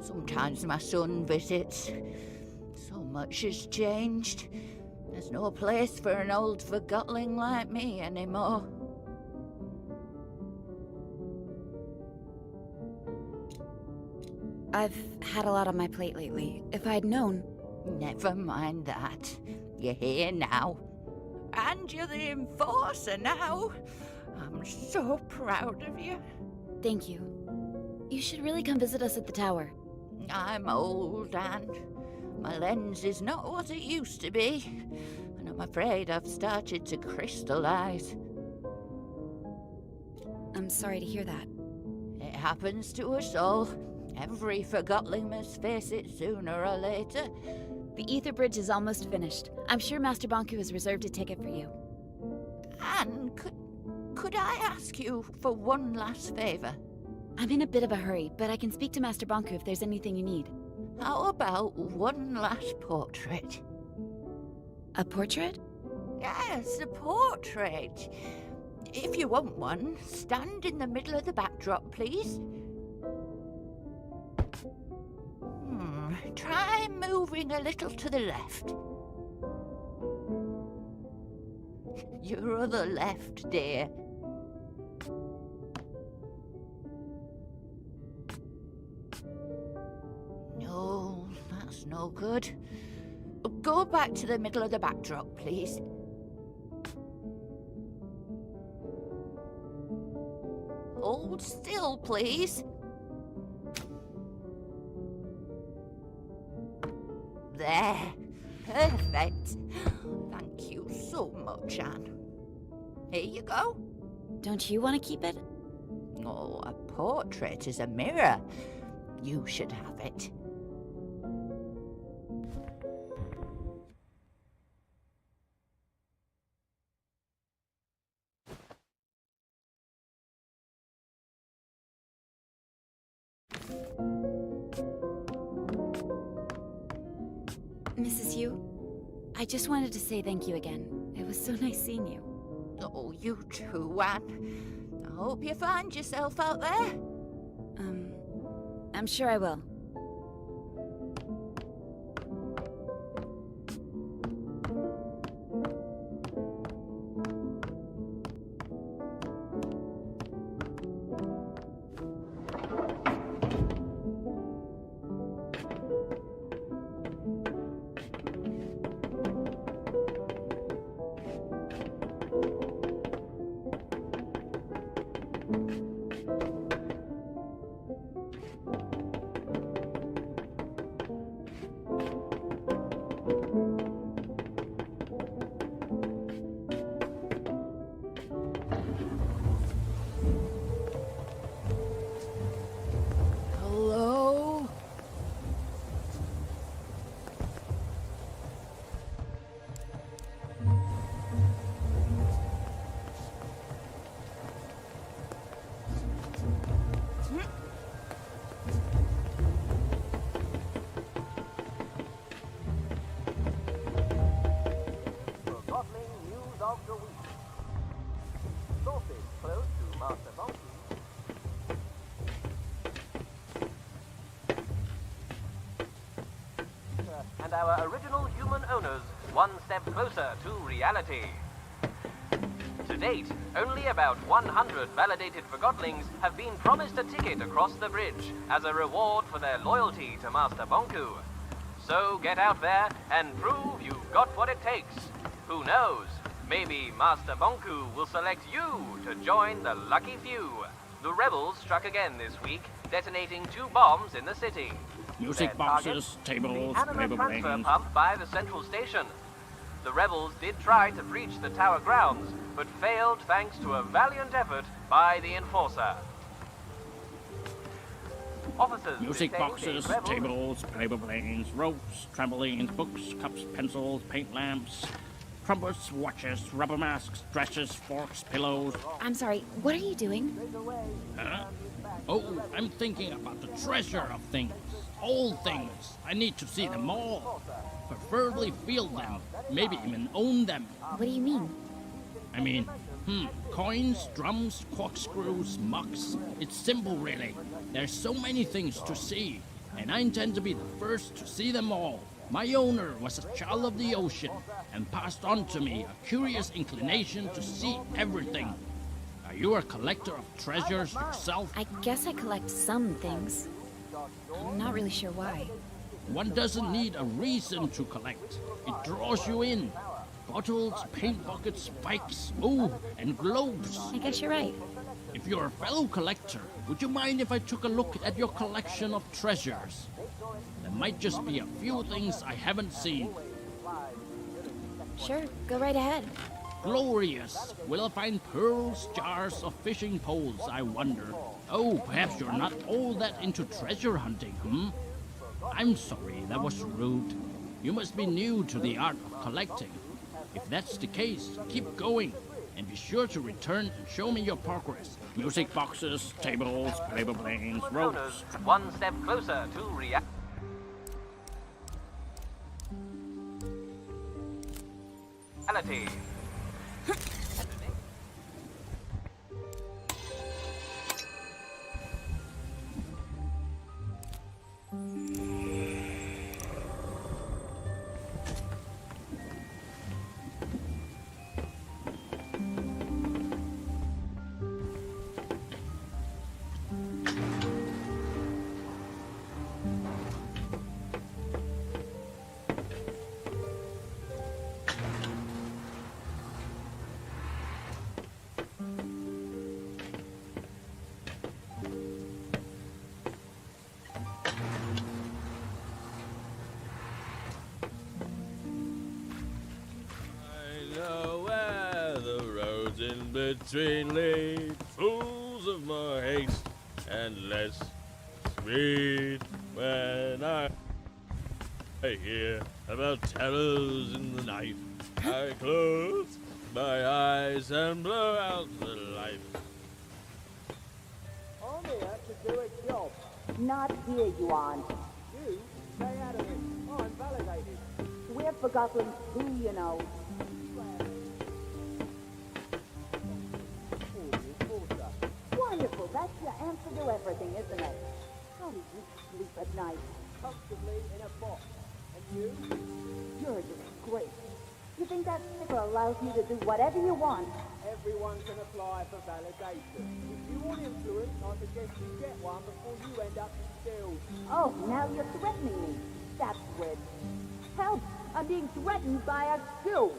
Speaker 16: Sometimes my son visits. So much has changed. There's no place for an old Forgottling like me anymore.
Speaker 4: I've had a lot on my plate lately. If I'd known...
Speaker 16: Never mind that. You're here now. And you're the enforcer now. I'm so proud of you.
Speaker 4: Thank you. You should really come visit us at the tower.
Speaker 16: I'm old, Anne. My lens is not what it used to be. And I'm afraid I've started to crystallize.
Speaker 4: I'm sorry to hear that.
Speaker 16: It happens to us all. Every Forgottling must face it sooner or later.
Speaker 4: The Ether Bridge is almost finished. I'm sure Master Bonko has reserved a ticket for you.
Speaker 16: Anne, could I ask you for one last favor?
Speaker 4: I'm in a bit of a hurry, but I can speak to Master Bonko if there's anything you need.
Speaker 16: How about one last portrait?
Speaker 4: A portrait?
Speaker 16: Yes, a portrait. If you want one, stand in the middle of the backdrop, please. Try moving a little to the left. Your other left, dear. No, that's no good. Go back to the middle of the backdrop, please. Hold still, please. There. Perfect. Thank you so much, Anne. Here you go.
Speaker 4: Don't you want to keep it?
Speaker 16: Oh, a portrait is a mirror. You should have it.
Speaker 4: Mrs. Yu, I just wanted to say thank you again. It was so nice seeing you.
Speaker 16: Oh, you too, Anne. I hope you find yourself out there.
Speaker 4: I'm sure I will.
Speaker 17: And our original human owners one step closer to reality. To date, only about 100 validated Forgottlings have been promised a ticket across the bridge as a reward for their loyalty to Master Bonku. So get out there and prove you've got what it takes. Who knows? Maybe Master Bonku will select you to join the lucky few. The rebels struck again this week, detonating 2 bombs in the city.
Speaker 7: Music boxes, tables,
Speaker 17: the animate
Speaker 7: paper
Speaker 17: transfer
Speaker 7: planes.
Speaker 17: pump by the central station. The rebels did try to breach the tower grounds, but failed thanks to a valiant effort by the enforcer. Officers
Speaker 7: Music
Speaker 17: detained
Speaker 7: boxes,
Speaker 17: a rebel-
Speaker 7: tables, paper planes, ropes, trampolines, books, cups, pencils, paint lamps, trumpets, watches, rubber masks, dresses, forks, pillows.
Speaker 4: I'm sorry, what are you doing?
Speaker 7: Huh? Oh, I'm thinking about the treasure of things. All things. I need to see them all. Preferably feel them. Maybe even own them.
Speaker 4: What do you mean?
Speaker 7: I mean, coins, drums, corkscrews, mugs. It's simple, really. There's so many things to see, and I intend to be the first to see them all. My owner was a child of the ocean and passed on to me a curious inclination to see everything. Are you a collector of treasures yourself?
Speaker 4: I guess I collect some things. I'm not really sure why.
Speaker 7: One doesn't need a reason to collect. It draws you in. Bottles, paint buckets, spikes, and globes.
Speaker 4: I guess you're right.
Speaker 7: If you're a fellow collector, would you mind if I took a look at your collection of treasures? There might just be a few things I haven't seen.
Speaker 4: Sure, go right ahead.
Speaker 7: Glorious! Will I find pearls, jars, or fishing poles, I wonder? Oh, perhaps you're not all that into treasure hunting, I'm sorry, that was rude. You must be new to the art of collecting. If that's the case, keep going, and be sure to return and show me your progress. Music boxes, tables, paper planes, ropes.
Speaker 17: One step closer to reality.
Speaker 3: In between lead, fools of more haste and less speed. When I hear about terrors in the night, I close my eyes and blow out the light.
Speaker 18: I'm here to do a job.
Speaker 15: Not here, you aren't.
Speaker 18: You stay out of it. I'm validated.
Speaker 15: Forgotton too, you know. Wonderful, that's your answer to everything, isn't it? How do you sleep at night?
Speaker 18: Comfortably in a box. And you?
Speaker 15: You're a disgrace. You think that sticker allows you to do whatever you want?
Speaker 18: Everyone can apply for validation. If you want influence, I suggest you get one before you end up distilled.
Speaker 15: Oh, now you're threatening me. That's weird. Help! I'm being threatened by a Jew!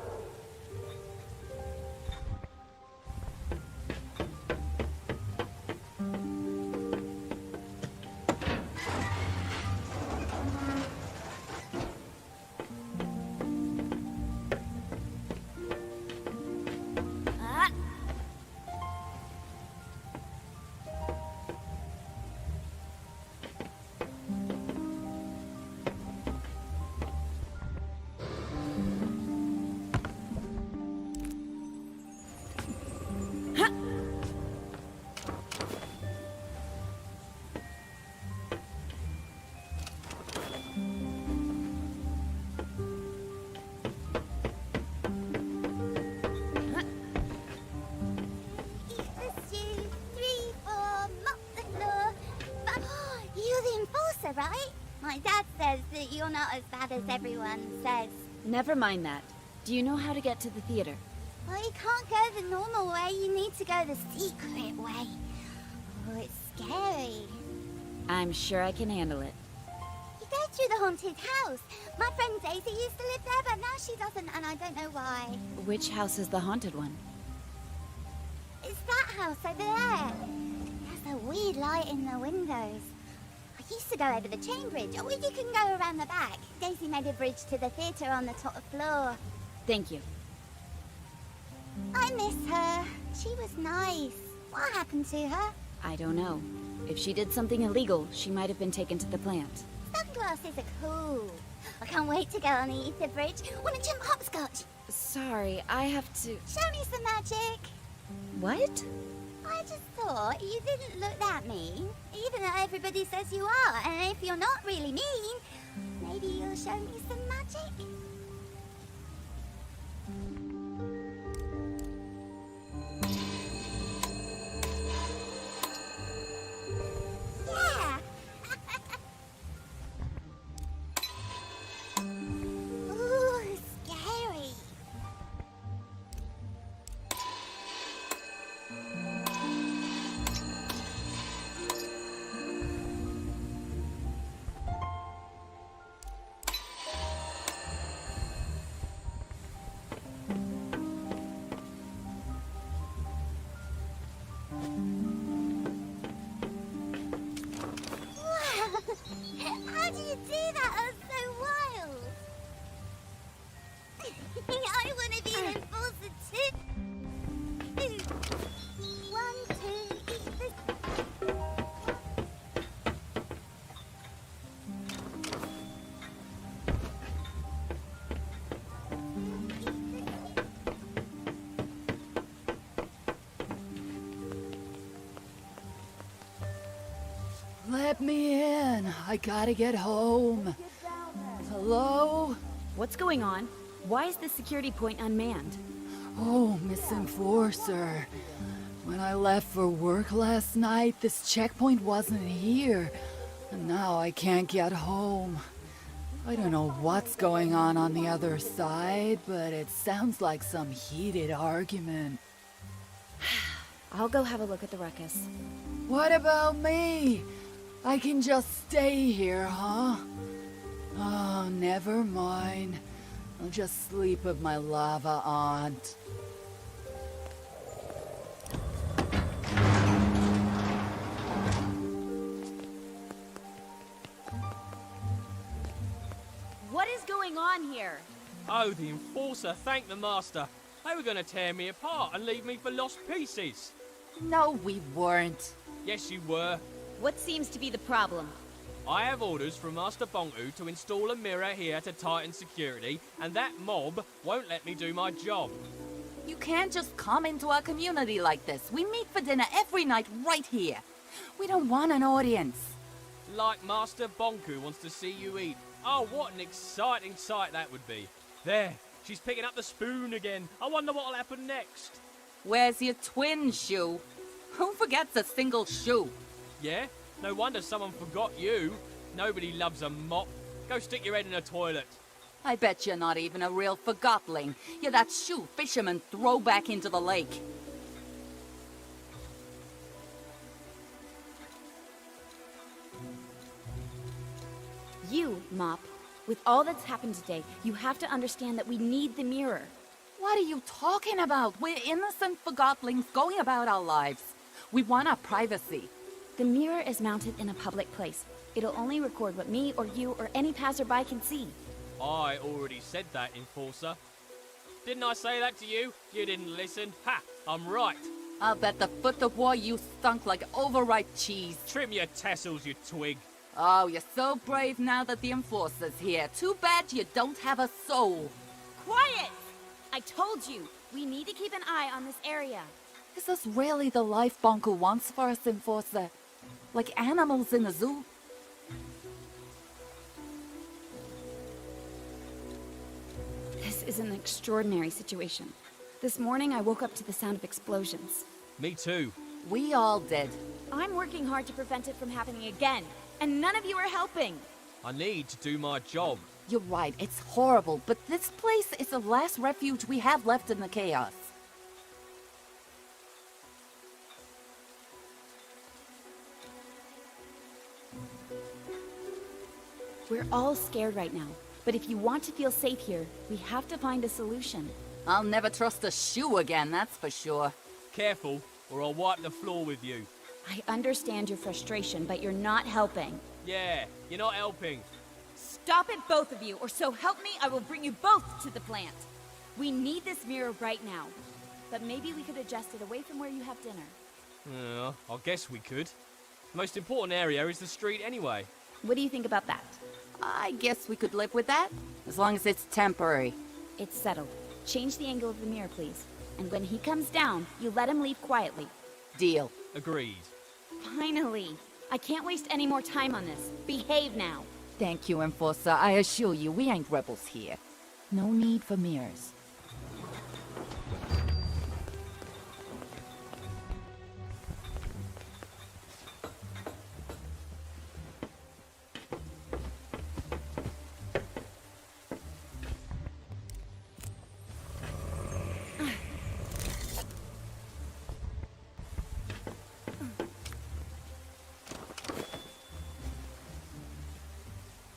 Speaker 19: Right? My dad says that you're not as bad as everyone says.
Speaker 4: Never mind that. Do you know how to get to the theater?
Speaker 19: Well, you can't go the normal way. You need to go the secret way. Oh, it's scary.
Speaker 4: I'm sure I can handle it.
Speaker 19: You go through the haunted house. My friend Daisy used to live there, but now she doesn't, and I don't know why.
Speaker 4: Which house is the haunted one?
Speaker 19: It's that house over there. There's a weird light in the windows. I used to go over the chain bridge, or you can go around the back. Daisy made a bridge to the theatre on the top floor.
Speaker 4: Thank you.
Speaker 19: I miss her. She was nice. What happened to her?
Speaker 4: I don't know. If she did something illegal, she might have been taken to the plant.
Speaker 19: Sunglasses are cool. I can't wait to go on the ether bridge. Want to jump hopscotch?
Speaker 4: Sorry, I have to...
Speaker 19: Show me some magic.
Speaker 4: What?
Speaker 19: I just thought you didn't look that mean, even though everybody says you are. And if you're not really mean, maybe you'll show me some magic. Yeah. Ooh, scary. How do you do that? That's so wild. I want to be an enforcer too. 1, 2, eat this.
Speaker 2: Let me in. I gotta get home. Hello?
Speaker 4: What's going on? Why is this security point unmanned?
Speaker 2: Oh, Miss Enforcer. When I left for work last night, this checkpoint wasn't here. And now I can't get home. I don't know what's going on the other side, but it sounds like some heated argument.
Speaker 4: I'll go have a look at the ruckus.
Speaker 2: What about me? I can just stay here, huh? Oh, never mind. I'll just sleep with my lava aunt.
Speaker 4: What is going on here?
Speaker 5: Oh, the Enforcer, thank the Master. They were going to tear me apart and leave me for lost pieces.
Speaker 2: No, we weren't.
Speaker 5: Yes, you were.
Speaker 4: What seems to be the problem?
Speaker 5: I have orders from Master Bonku to install a mirror here to tighten security, and that mob won't let me do my job.
Speaker 2: You can't just come into our community like this. We meet for dinner every night right here. We don't want an audience.
Speaker 5: Like Master Bonku wants to see you eat. Oh, what an exciting sight that would be. There, she's picking up the spoon again. I wonder what'll happen next.
Speaker 2: Where's your twin shoe? Who forgets a single shoe?
Speaker 5: Yeah? No wonder someone forgot you. Nobody loves a mop. Go stick your head in a toilet.
Speaker 2: I bet you're not even a real Forgotling. You're that shoe fishermen throw back into the lake.
Speaker 4: You, Mop, with all that's happened today, you have to understand that we need the mirror.
Speaker 2: What are you talking about? We're innocent Forgotlings going about our lives. We want our privacy.
Speaker 4: The mirror is mounted in a public place. It'll only record what me or you or any passerby can see.
Speaker 5: I already said that, Enforcer. Didn't I say that to you? You didn't listen. Ha! I'm right.
Speaker 2: I'll bet the foot of war you stunk like overripe cheese.
Speaker 5: Trim your tassels, you twig.
Speaker 2: Oh, you're so brave now that the Enforcer's here. Too bad you don't have a soul.
Speaker 4: Quiet! I told you, we need to keep an eye on this area.
Speaker 2: Is this really the life Bonko wants for us, Enforcer? Like animals in a zoo?
Speaker 4: This is an extraordinary situation. This morning I woke up to the sound of explosions.
Speaker 5: Me too.
Speaker 2: We all did.
Speaker 4: I'm working hard to prevent it from happening again, and none of you are helping.
Speaker 5: I need to do my job.
Speaker 2: You're right, it's horrible, but this place is the last refuge we have left in the chaos.
Speaker 4: We're all scared right now, but if you want to feel safe here, we have to find a solution.
Speaker 2: I'll never trust a shoe again, that's for sure.
Speaker 5: Careful, or I'll wipe the floor with you.
Speaker 4: I understand your frustration, but you're not helping.
Speaker 5: Yeah, you're not helping.
Speaker 4: Stop it, both of you, or so help me, I will bring you both to the plant. We need this mirror right now, but maybe we could adjust it away from where you have dinner.
Speaker 5: I guess we could. The most important area is the street anyway.
Speaker 4: What do you think about that?
Speaker 2: I guess we could live with that, as long as it's temporary.
Speaker 4: It's settled. Change the angle of the mirror, please. And when he comes down, you let him leave quietly.
Speaker 2: Deal.
Speaker 5: Agreed.
Speaker 4: Finally. I can't waste any more time on this. Behave now.
Speaker 2: Thank you, Enforcer. I assure you, we ain't rebels here. No need for mirrors.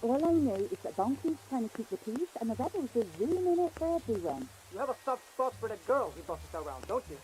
Speaker 15: All I know is that Bonky's trying to keep the peace, and the rebels are ruining it for everyone.
Speaker 18: You have a soft spot for the girl who bosses around, don't you?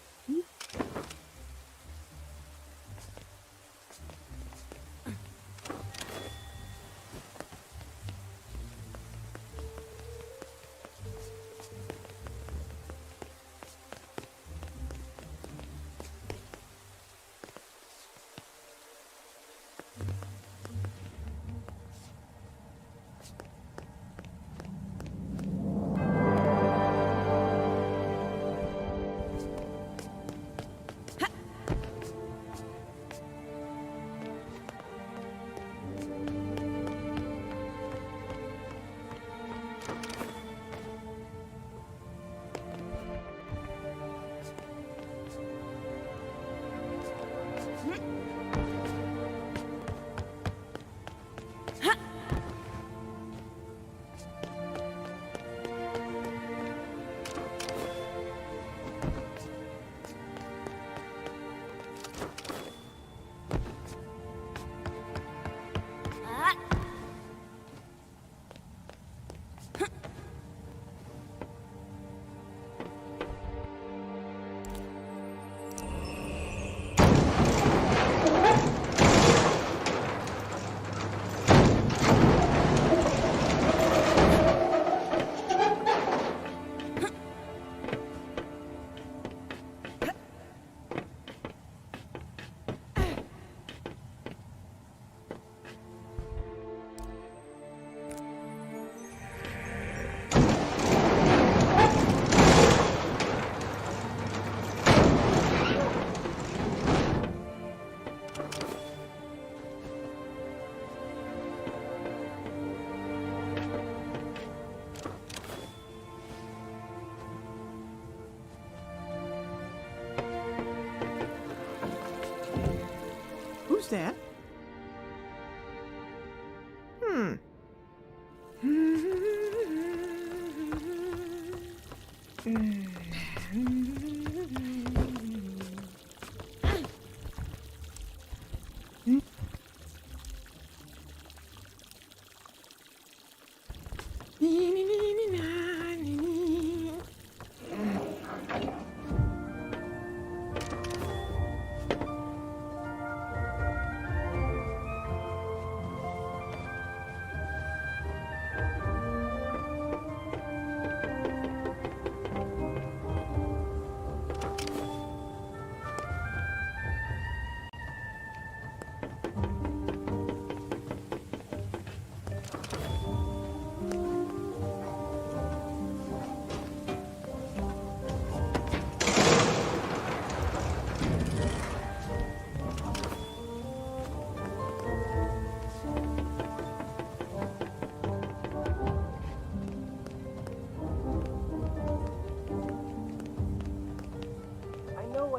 Speaker 20: that?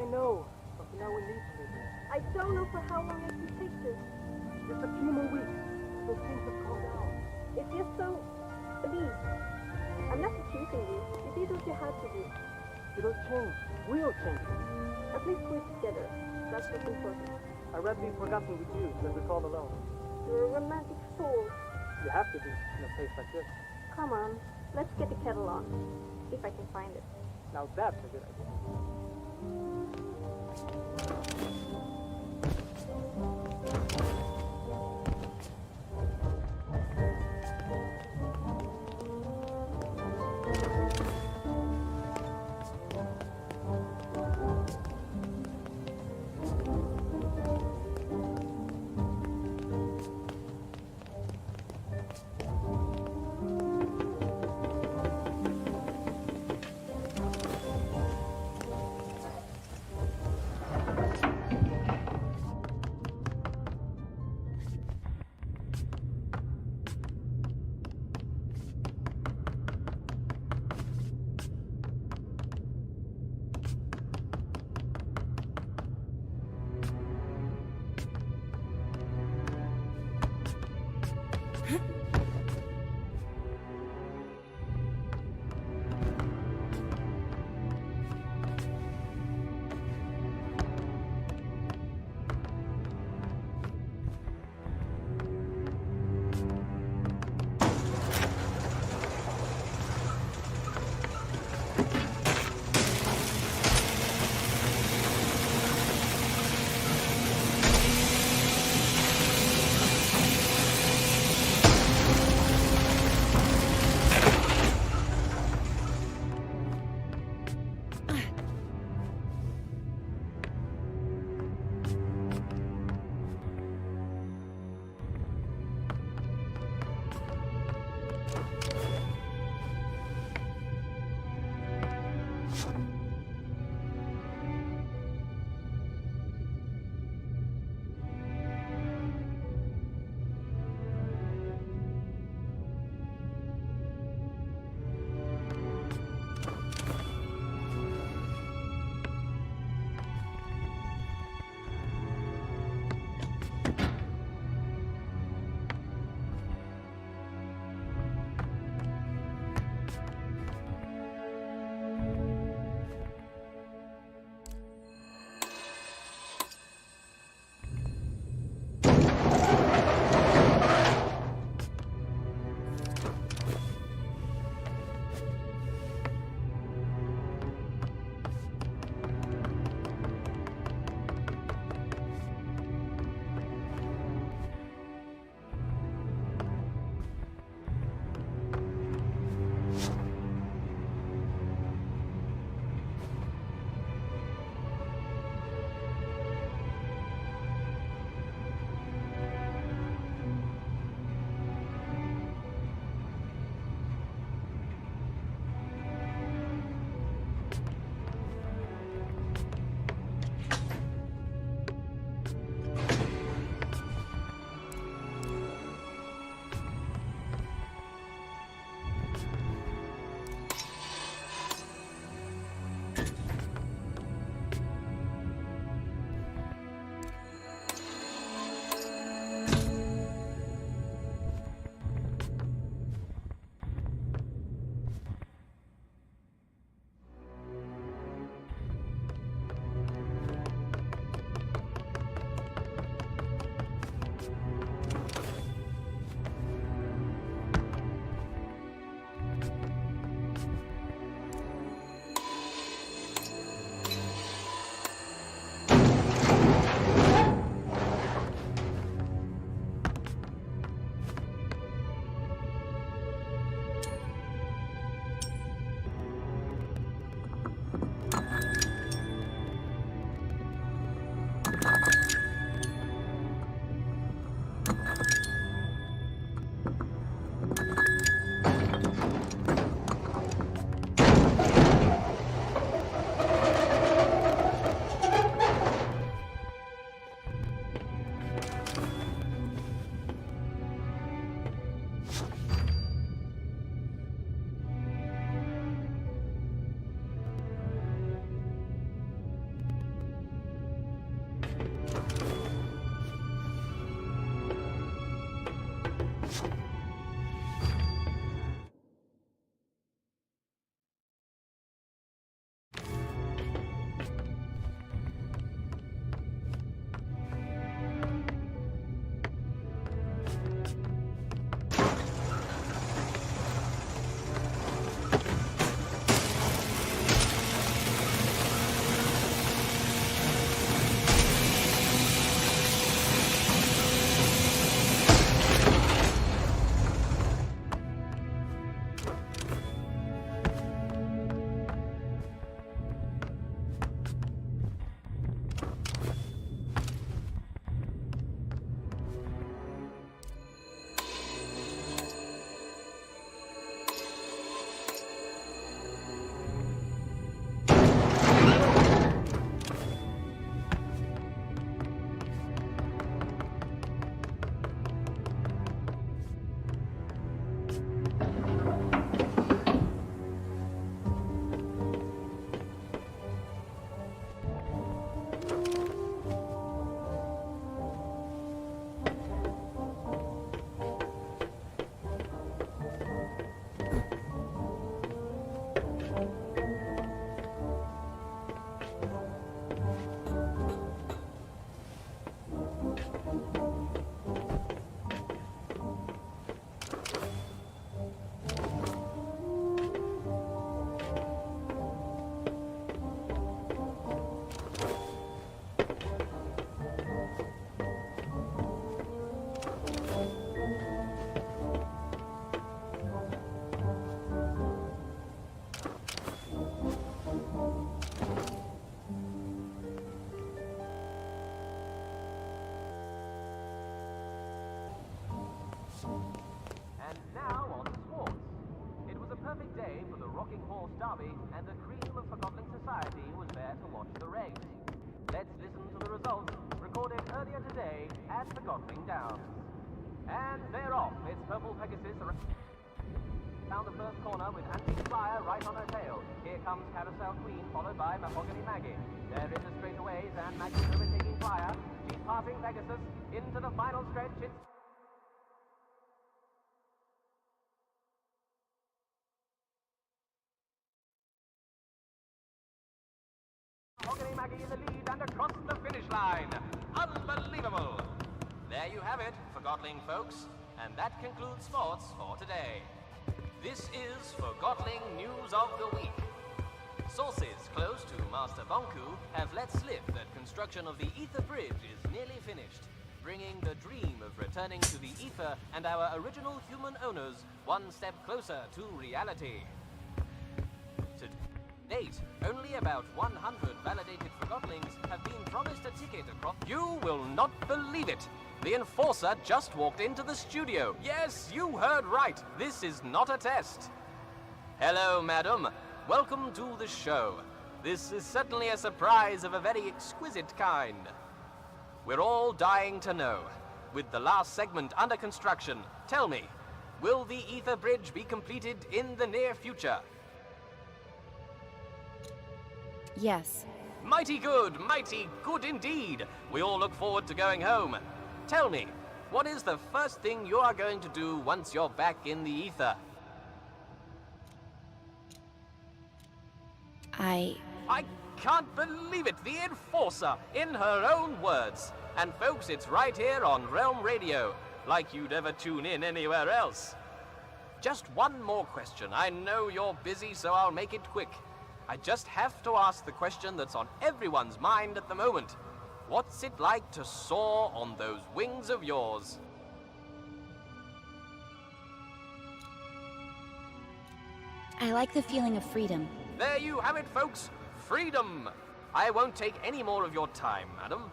Speaker 21: I know. But now we need to. I don't know for how long it can take this. Just a few more weeks. So things will calm down. If you're so... Please. I'm not accusing you. You did what you had to do. It'll change. We'll change. At least we're together. That's what's important. I'd rather be forgotten with you than recalled alone. You're a romantic fool. You have to be in a place like this. Come on. Let's get the kettle on. If I can find it. Now that's a good idea.
Speaker 17: rocking horse derby, and the cream of Forgotton society was there to watch the race. Let's listen to the results, recorded earlier today at Forgotton Downs. And they're off. It's Purple Pegasus down the first corner with Antique Flyer right on her tail. Here comes Carousel Queen, followed by Mahogany Maggie. They're in the straightaways, and Maggie's overtaking Flyer. She's passing Pegasus into the final stretch. It's Mahogany Maggie in the lead and across the finish line. Unbelievable! There you have it, Forgotling folks. And that concludes sports for today. This is Forgotling News of the Week. Sources close to Master Bonku have let slip that construction of the Ether Bridge is nearly finished, bringing the dream of returning to the Ether and our original human owners one step closer to reality. To date, only about 100 validated Forgotlings have been promised a ticket across. You will not believe it! The Enforcer just walked into the studio. Yes, you heard right. This is not a test. Hello, madam. Welcome to the show. This is certainly a surprise of a very exquisite kind. We're all dying to know. With the last segment under construction, tell me, will the Ether Bridge be completed in the near future?
Speaker 4: Yes.
Speaker 17: Mighty good indeed. We all look forward to going home. Tell me, what is the first thing you are going to do once you're back in the Ether?
Speaker 4: I
Speaker 17: can't believe it! The Enforcer, in her own words. And folks, it's right here on Realm Radio, like you'd ever tune in anywhere else. Just one more question. I know you're busy, so I'll make it quick. I just have to ask the question that's on everyone's mind at the moment. What's it like to soar on those wings of yours?
Speaker 4: I like the feeling of freedom.
Speaker 17: There you have it, folks. Freedom. I won't take any more of your time, madam.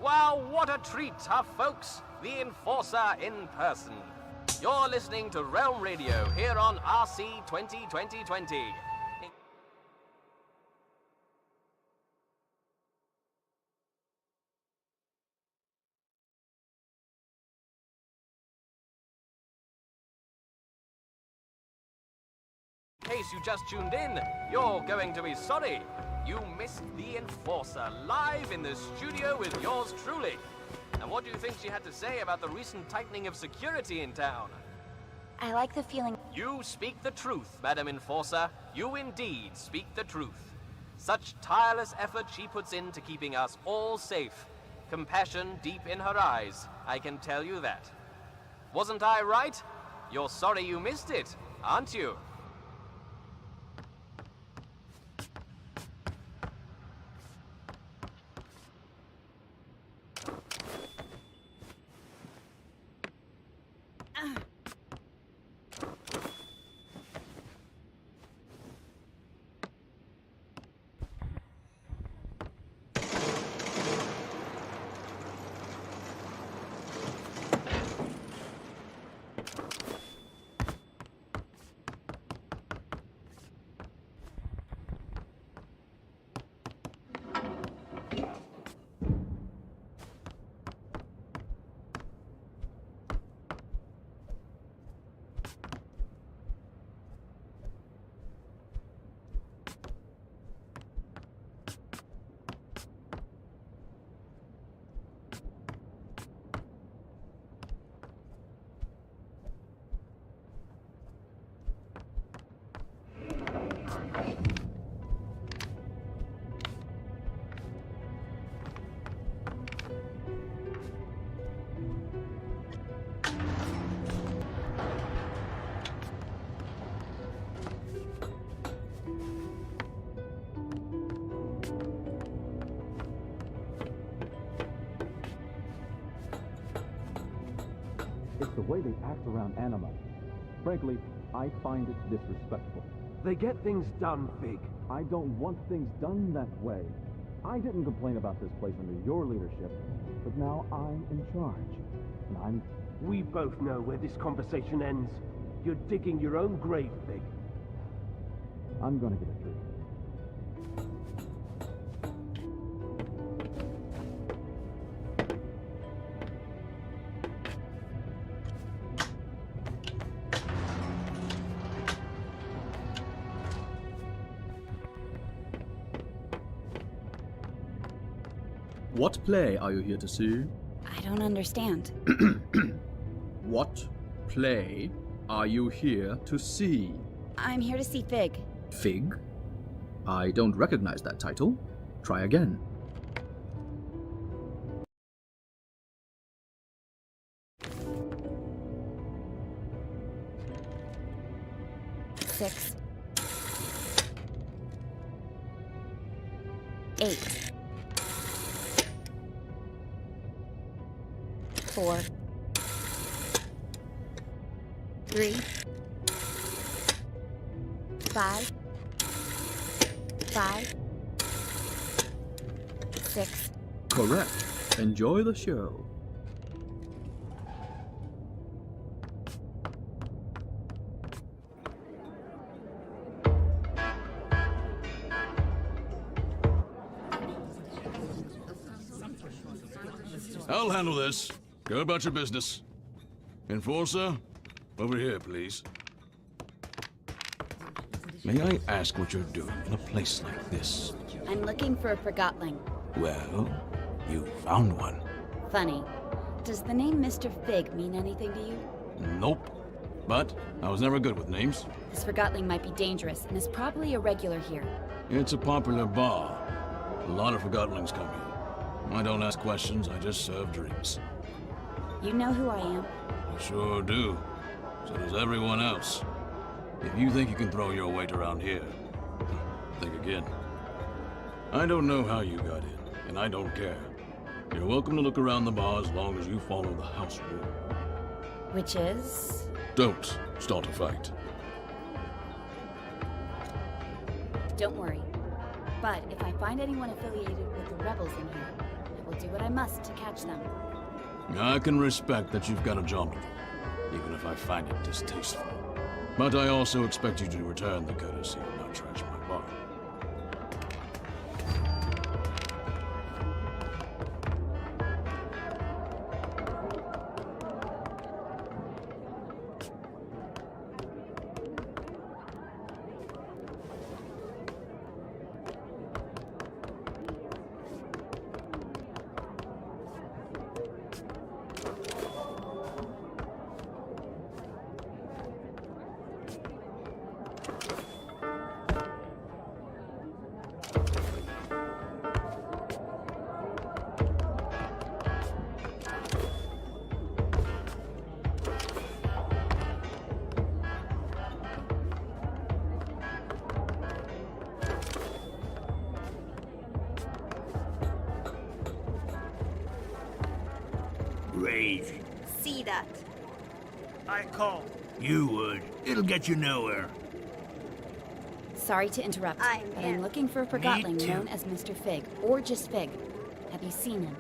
Speaker 17: Wow, what a treat, huh, folks? The Enforcer in person. You're listening to Realm Radio here on RC 2020. In case you just tuned in, you're going to be sorry. You missed the Enforcer live in the studio with yours truly. And what do you think she had to say about the recent tightening of security in town?
Speaker 4: I like the feeling.
Speaker 17: You speak the truth, Madam Enforcer. You indeed speak the truth. Such tireless effort she puts into keeping us all safe. Compassion deep in her eyes, I can tell you that. Wasn't I right? You're sorry you missed it, aren't you?
Speaker 20: It's the way they act around Anima. Frankly, I find it disrespectful.
Speaker 9: They get things done, Fig.
Speaker 20: I don't want things done that way. I didn't complain about this place under your leadership, but now I'm in charge. And
Speaker 9: We both know where this conversation ends. You're digging your own grave, Fig.
Speaker 20: I'm gonna get a treat.
Speaker 8: What play are you here to see?
Speaker 4: I don't understand.
Speaker 8: What play are you here to see?
Speaker 4: I'm here to see Fig.
Speaker 8: Fig? I don't recognize that title. Try again.
Speaker 4: Six. 8. 4. 3. 5. 5. 6.
Speaker 8: Correct. Enjoy the show.
Speaker 22: I'll handle this. Go about your business. Enforcer, over here, please. May I ask what you're doing in a place like this?
Speaker 4: I'm looking for a Forgotling.
Speaker 22: Well, you found one.
Speaker 4: Funny. Does the name Mr. Fig mean anything to you?
Speaker 22: Nope. But I was never good with names.
Speaker 4: This Forgotling might be dangerous and is probably a regular here.
Speaker 22: It's a popular bar. A lot of Forgottlings come here. I don't ask questions, I just serve drinks.
Speaker 4: You know who I am?
Speaker 22: I sure do. So does everyone else. If you think you can throw your weight around here, think again. I don't know how you got in, and I don't care. You're welcome to look around the bar as long as you follow the house rule.
Speaker 4: Which is?
Speaker 22: Don't start a fight.
Speaker 4: Don't worry. But if I find anyone affiliated with the rebels in here, I will do what I must to catch them.
Speaker 22: I can respect that you've got a job to do, even if I find it distasteful. But I also expect you to return the courtesy and not trash my bar.
Speaker 23: Raise.
Speaker 24: See that.
Speaker 23: I call. You would. It'll get you nowhere.
Speaker 4: Sorry to interrupt, but I'm looking for a Forgotling known as Mr. Fig, or just Fig. Have you seen him?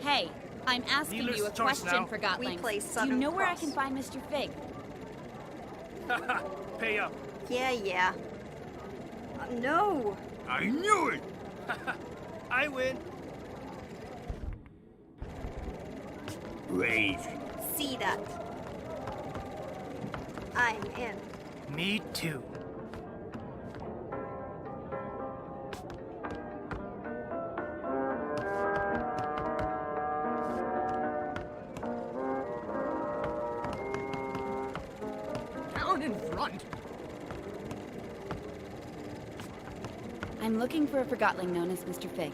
Speaker 4: Hey, I'm asking you a question, Forgotling.
Speaker 24: We play
Speaker 4: Do you
Speaker 24: Southern
Speaker 4: know where I
Speaker 24: Cross.
Speaker 4: can find Mr. Fig?
Speaker 23: Pay up.
Speaker 24: Yeah. No.
Speaker 23: I knew it! I win. Raise.
Speaker 24: See that. I'm in.
Speaker 23: Me too.
Speaker 7: Down in front.
Speaker 4: I'm looking for a Forgotling known as Mr. Fig.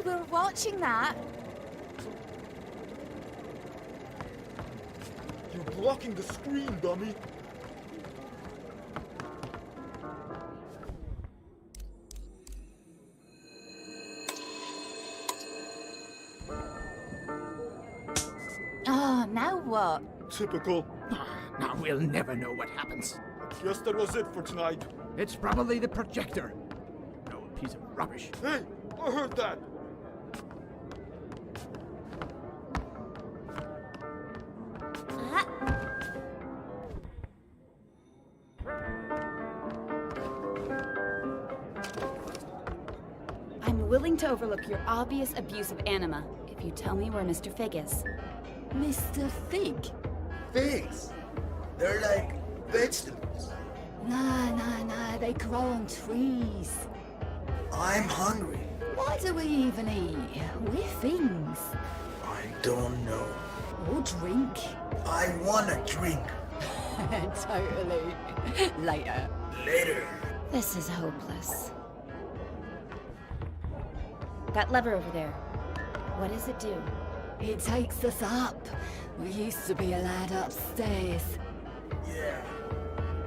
Speaker 6: were watching that.
Speaker 1: You're blocking the screen, dummy.
Speaker 6: Oh, now what?
Speaker 1: Typical.
Speaker 10: Now we'll never know what happens.
Speaker 1: Guess that was it for tonight.
Speaker 10: It's probably the projector. No piece of rubbish.
Speaker 1: Hey, I heard that.
Speaker 6: I'm willing to overlook your obvious abuse of anima if you tell me where Mr. Fig is.
Speaker 2: Mr. Fig?
Speaker 11: Figs? They're like vegetables.
Speaker 2: Nah, they grow on trees.
Speaker 11: I'm hungry.
Speaker 2: Why do we even eat? We're things.
Speaker 11: I don't know.
Speaker 2: Or drink.
Speaker 11: I want a drink.
Speaker 2: Totally. Later.
Speaker 11: Later.
Speaker 4: This is hopeless. That lever over there. What does it do?
Speaker 2: It takes us up. We used to be allowed upstairs.
Speaker 11: Yeah.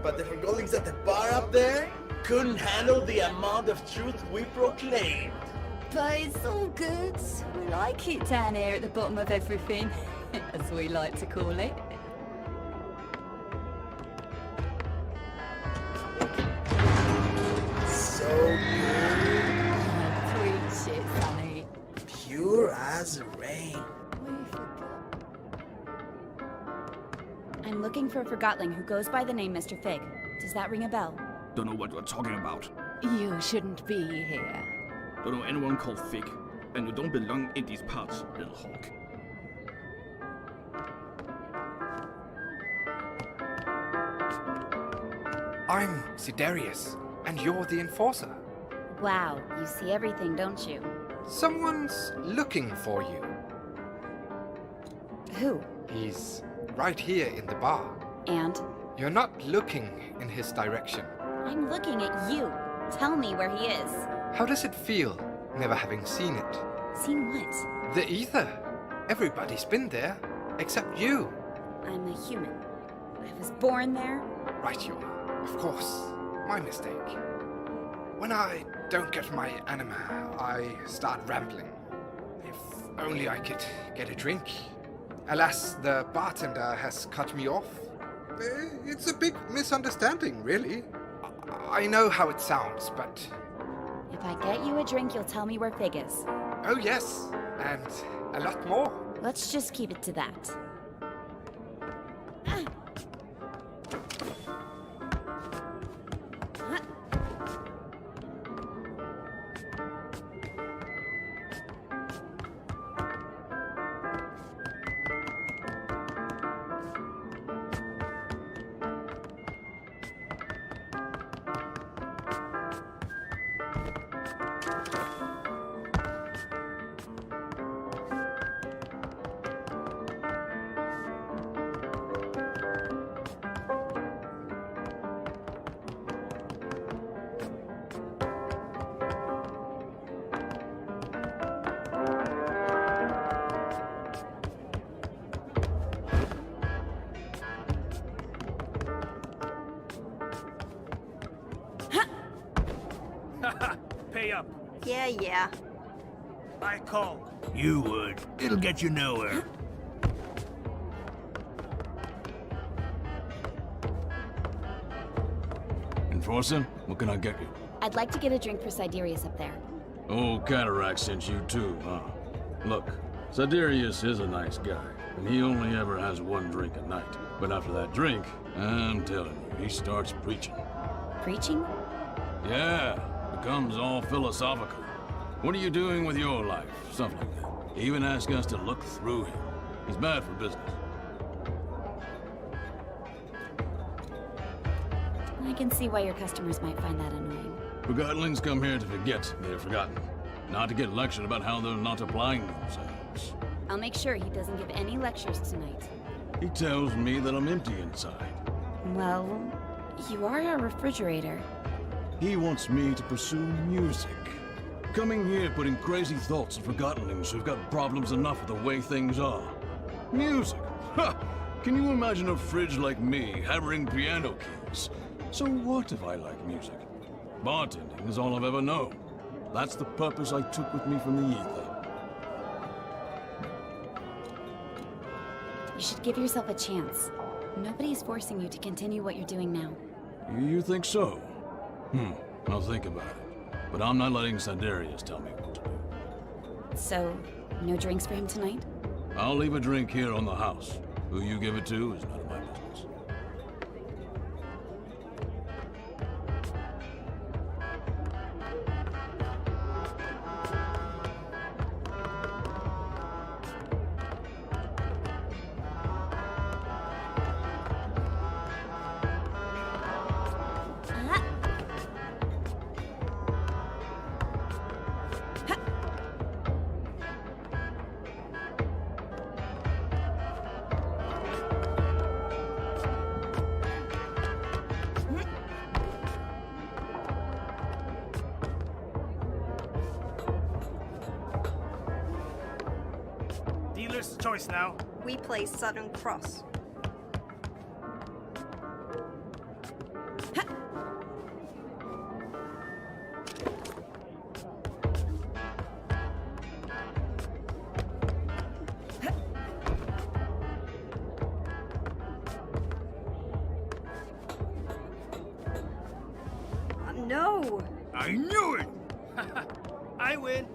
Speaker 11: But the Forgottlings at the bar up there couldn't handle the amount of truth we proclaimed.
Speaker 2: But it's all good. We like it down here at the bottom of everything, as we like to call it.
Speaker 11: So good.
Speaker 2: Preach it, Sonny.
Speaker 11: Pure as rain.
Speaker 4: I'm looking for a Forgottling who goes by the name Mr. Fig. Does that ring a bell?
Speaker 10: Don't know what you're talking about.
Speaker 2: You shouldn't be here.
Speaker 10: Don't know anyone called Fig. And you don't belong in these parts, little hawk.
Speaker 13: I'm Sidarius, and you're the Enforcer.
Speaker 4: Wow, you see everything, don't you?
Speaker 13: Someone's looking for you.
Speaker 4: Who?
Speaker 13: He's right here in the bar.
Speaker 4: And?
Speaker 13: You're not looking in his direction.
Speaker 4: I'm looking at you. Tell me where he is.
Speaker 13: How does it feel, never having seen it?
Speaker 4: Seen what?
Speaker 13: The ether. Everybody's been there, except you.
Speaker 4: I'm a human. I was born there.
Speaker 13: Right you are. Of course. My mistake. When I don't get my anima, I start rambling. If only I could get a drink. Alas, the bartender has cut me off. It's a big misunderstanding, really. I know how it sounds, but...
Speaker 4: If I get you a drink, you'll tell me where Fig is.
Speaker 13: Oh yes, and a lot more.
Speaker 4: Let's just keep it to that.
Speaker 18: Pay up.
Speaker 21: Yeah.
Speaker 18: I call.
Speaker 23: You would. It'll get you nowhere.
Speaker 22: Enforcer, what can I get you?
Speaker 4: I'd like to get a drink for Sidarius up there.
Speaker 22: Oh, Cataract sent you too, huh? Look, Sidarius is a nice guy, and he only ever has one drink a night. But after that drink, I'm telling you, he starts preaching.
Speaker 4: Preaching?
Speaker 22: Yeah, becomes all philosophical. What are you doing with your life? Stuff like that. He even asks us to look through him. He's bad for business.
Speaker 4: I can see why your customers might find that annoying.
Speaker 22: Forgottlings come here to forget they're forgotten. Not to get lectured about how they're not applying themselves.
Speaker 4: I'll make sure he doesn't give any lectures tonight.
Speaker 22: He tells me that I'm empty inside.
Speaker 4: Well, you are a refrigerator.
Speaker 22: He wants me to pursue music. Coming here putting crazy thoughts on Forgottonlings who've got problems enough with the way things are. Music? Ha! Can you imagine a fridge like me hammering piano keys? So what if I like music? Bartending is all I've ever known. That's the purpose I took with me from the ether.
Speaker 4: You should give yourself a chance. Nobody's forcing you to continue what you're doing now.
Speaker 22: You think so? I'll think about it. But I'm not letting Siderius tell me what to do.
Speaker 4: So, no drinks for him tonight?
Speaker 22: I'll leave a drink here on the house. Who you give it to is none of my business.
Speaker 3: Dealer's choice now.
Speaker 24: We play Southern Cross. No!
Speaker 3: I knew it! I win.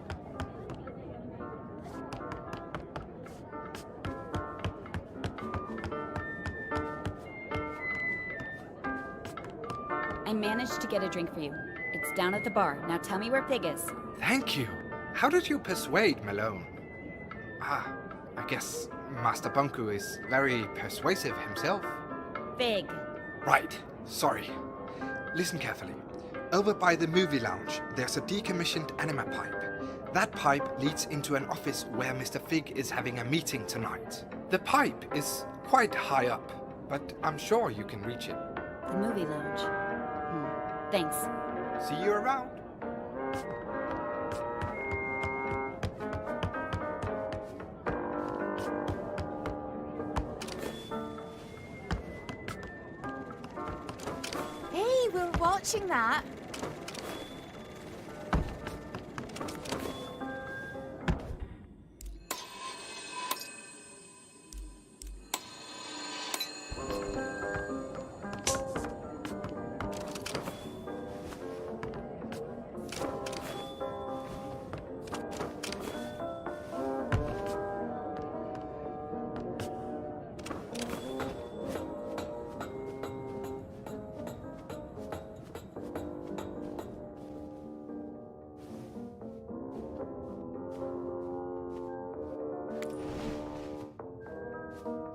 Speaker 4: I managed to get a drink for you. It's down at the bar. Now tell me where Fig is.
Speaker 13: Thank you. How did you persuade Malone? I guess Master Bunku is very persuasive himself.
Speaker 4: Fig.
Speaker 13: Right. Sorry. Listen carefully. Over by the movie lounge, there's a decommissioned anima pipe. That pipe leads into an office where Mr. Fig is having a meeting tonight. The pipe is quite high up, but I'm sure you can reach it.
Speaker 4: The movie lounge. Thanks.
Speaker 13: See you around.
Speaker 6: Hey, we're watching that.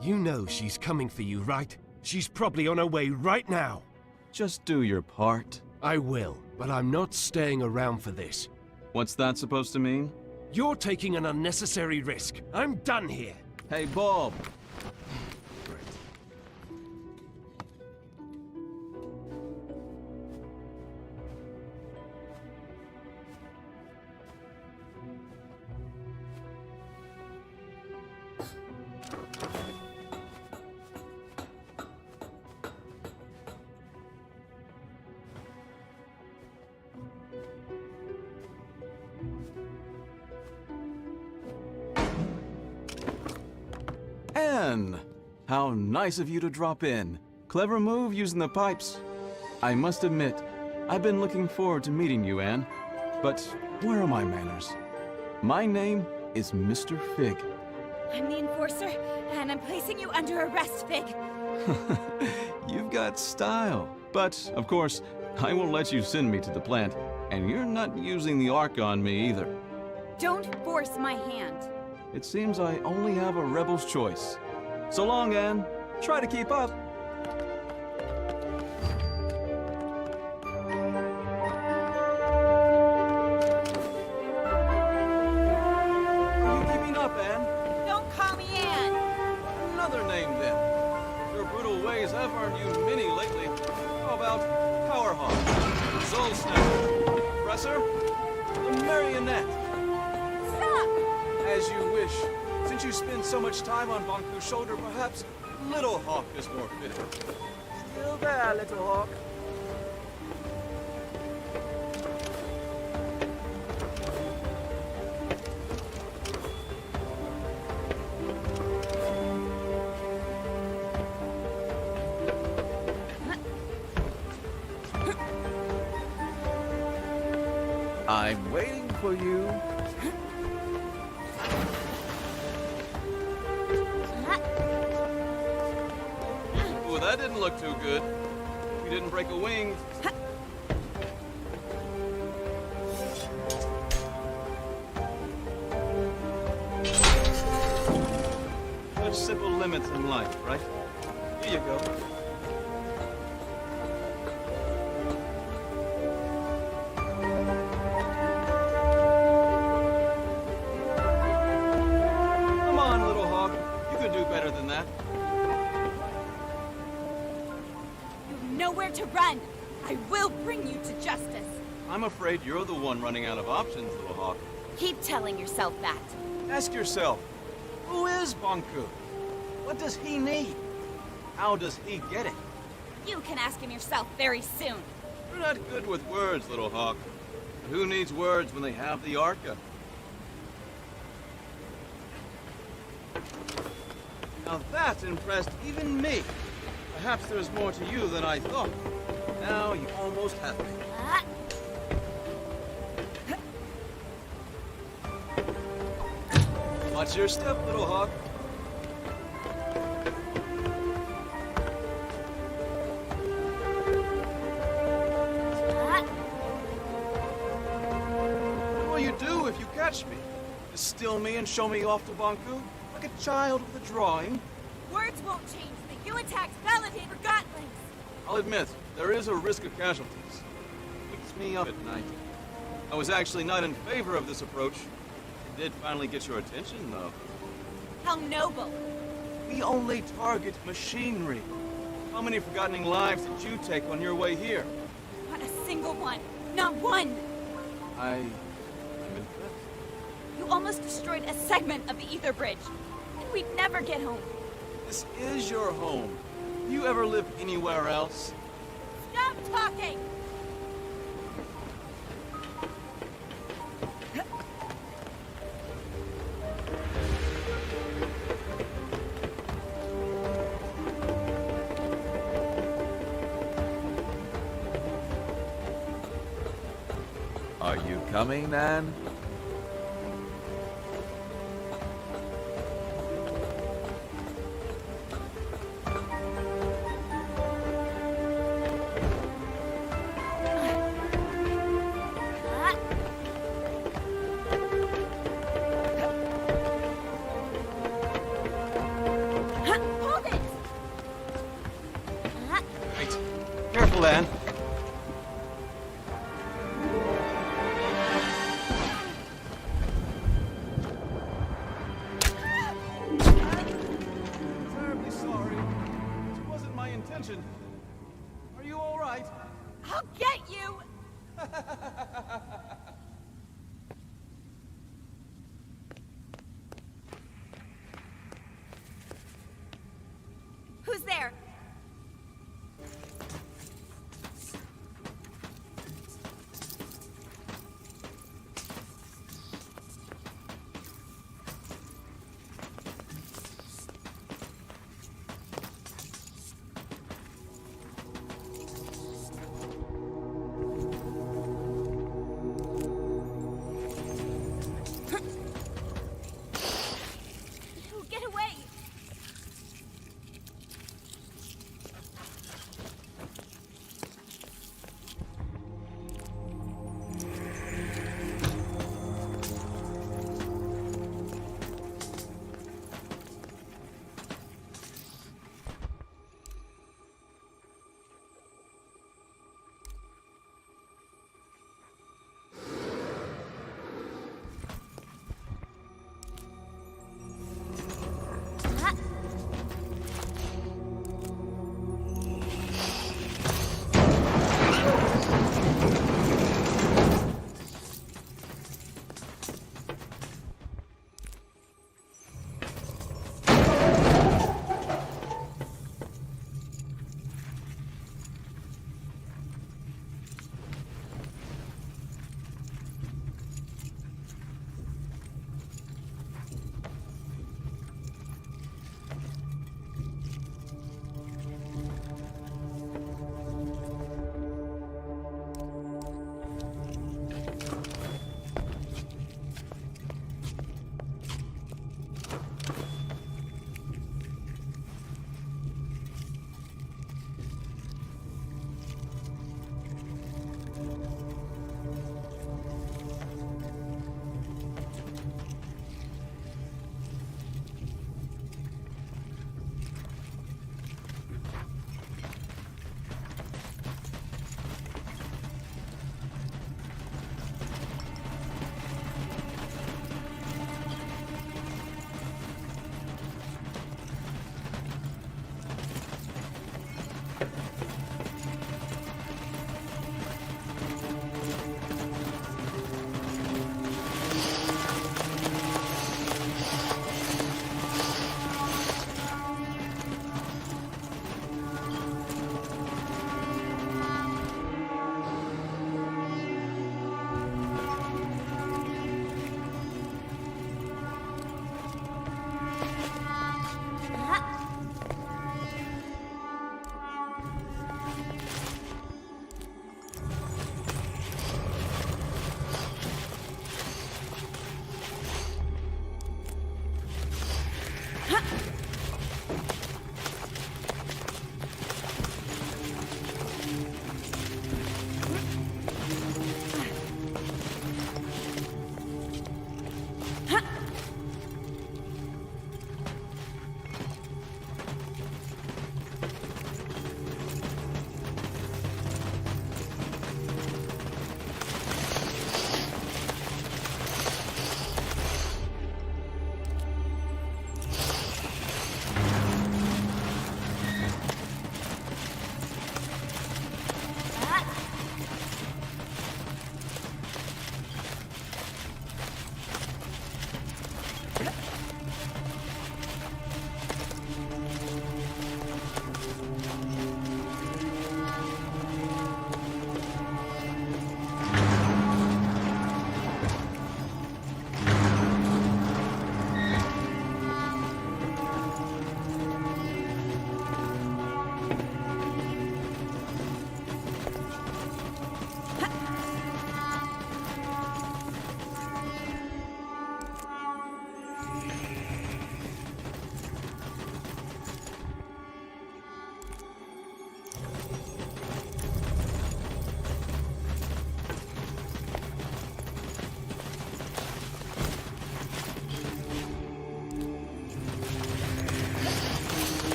Speaker 9: You know she's coming for you, right? She's probably on her way right now.
Speaker 20: Just do your part.
Speaker 9: I will, but I'm not staying around for this.
Speaker 20: What's that supposed to mean?
Speaker 9: You're taking an unnecessary risk. I'm done here.
Speaker 20: Hey, Bob. Anne! How nice of you to drop in. Clever move using the pipes. I must admit, I've been looking forward to meeting you, Anne. But where are my manners? My name is Mr. Fig.
Speaker 4: I'm the enforcer, and I'm placing you under arrest, Fig.
Speaker 20: You've got style. But, of course, I won't let you send me to the plant, and you're not using the arc on me either.
Speaker 4: Don't force my hand.
Speaker 20: It seems I only have a rebel's choice. So long, Anne. Try to keep up. Are you keeping up, Anne?
Speaker 4: Don't call me Anne.
Speaker 20: Another name, then. Your brutal ways have earned you many lately. How about Powerhawk, Soul Snapper, Presser? A marionette!
Speaker 6: Stop!
Speaker 20: As you wish. Since you spend so much time on Banku's shoulder, perhaps Little Hawk is more fitting.
Speaker 18: Still there, Little Hawk.
Speaker 20: I'm waiting for you. Ooh, that didn't look too good. You didn't break a wing. Such simple limits in life, right? Here you go. Come on, Little Hawk. You can do better than that.
Speaker 6: You've nowhere to run. I will bring you to justice.
Speaker 20: I'm afraid you're the one running out of options, Little Hawk.
Speaker 6: Keep telling yourself that.
Speaker 20: Ask yourself, who is Banku? What does he need? How does he get it?
Speaker 6: You can ask him yourself very soon.
Speaker 20: You're not good with words, Little Hawk. But who needs words when they have the Arca? Now that impressed even me. Perhaps there's more to you than I thought. Now you almost have me. Watch your step, Little Hawk. What will you do if you catch me? Just steal me and show me off to Banku? Like a child with a drawing?
Speaker 6: Words won't change that you attacked validated Forgottlings.
Speaker 20: I'll admit, there is a risk of casualties. Keeps me up at night. I was actually not in favor of this approach. It did finally get your attention, though.
Speaker 6: How noble.
Speaker 20: We only target machinery. How many Forgottening lives did you take on your way here?
Speaker 6: Not a single one. Not one.
Speaker 20: I'm impressed.
Speaker 6: You almost destroyed a segment of the ether bridge. And we'd never get home.
Speaker 20: This is your home. Have you ever lived anywhere else?
Speaker 6: Stop talking!
Speaker 12: Are you coming, Anne?
Speaker 6: Hold it!
Speaker 20: Wait. Careful, Anne. Terribly sorry. It wasn't my intention. Are you all right?
Speaker 6: I'll get you! Who's there? Oh, get away!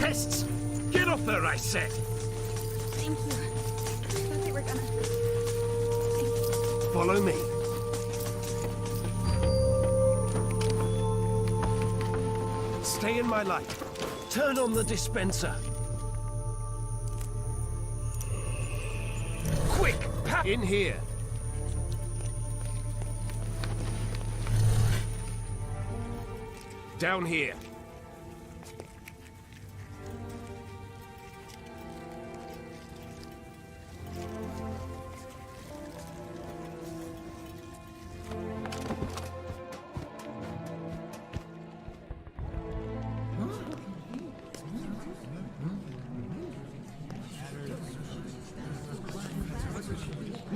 Speaker 3: pests! Get off her, I said!
Speaker 6: Thank you. I thought they were gonna...
Speaker 3: Follow me. Stay in my light. Turn on the dispenser. Quick! In here. Down here.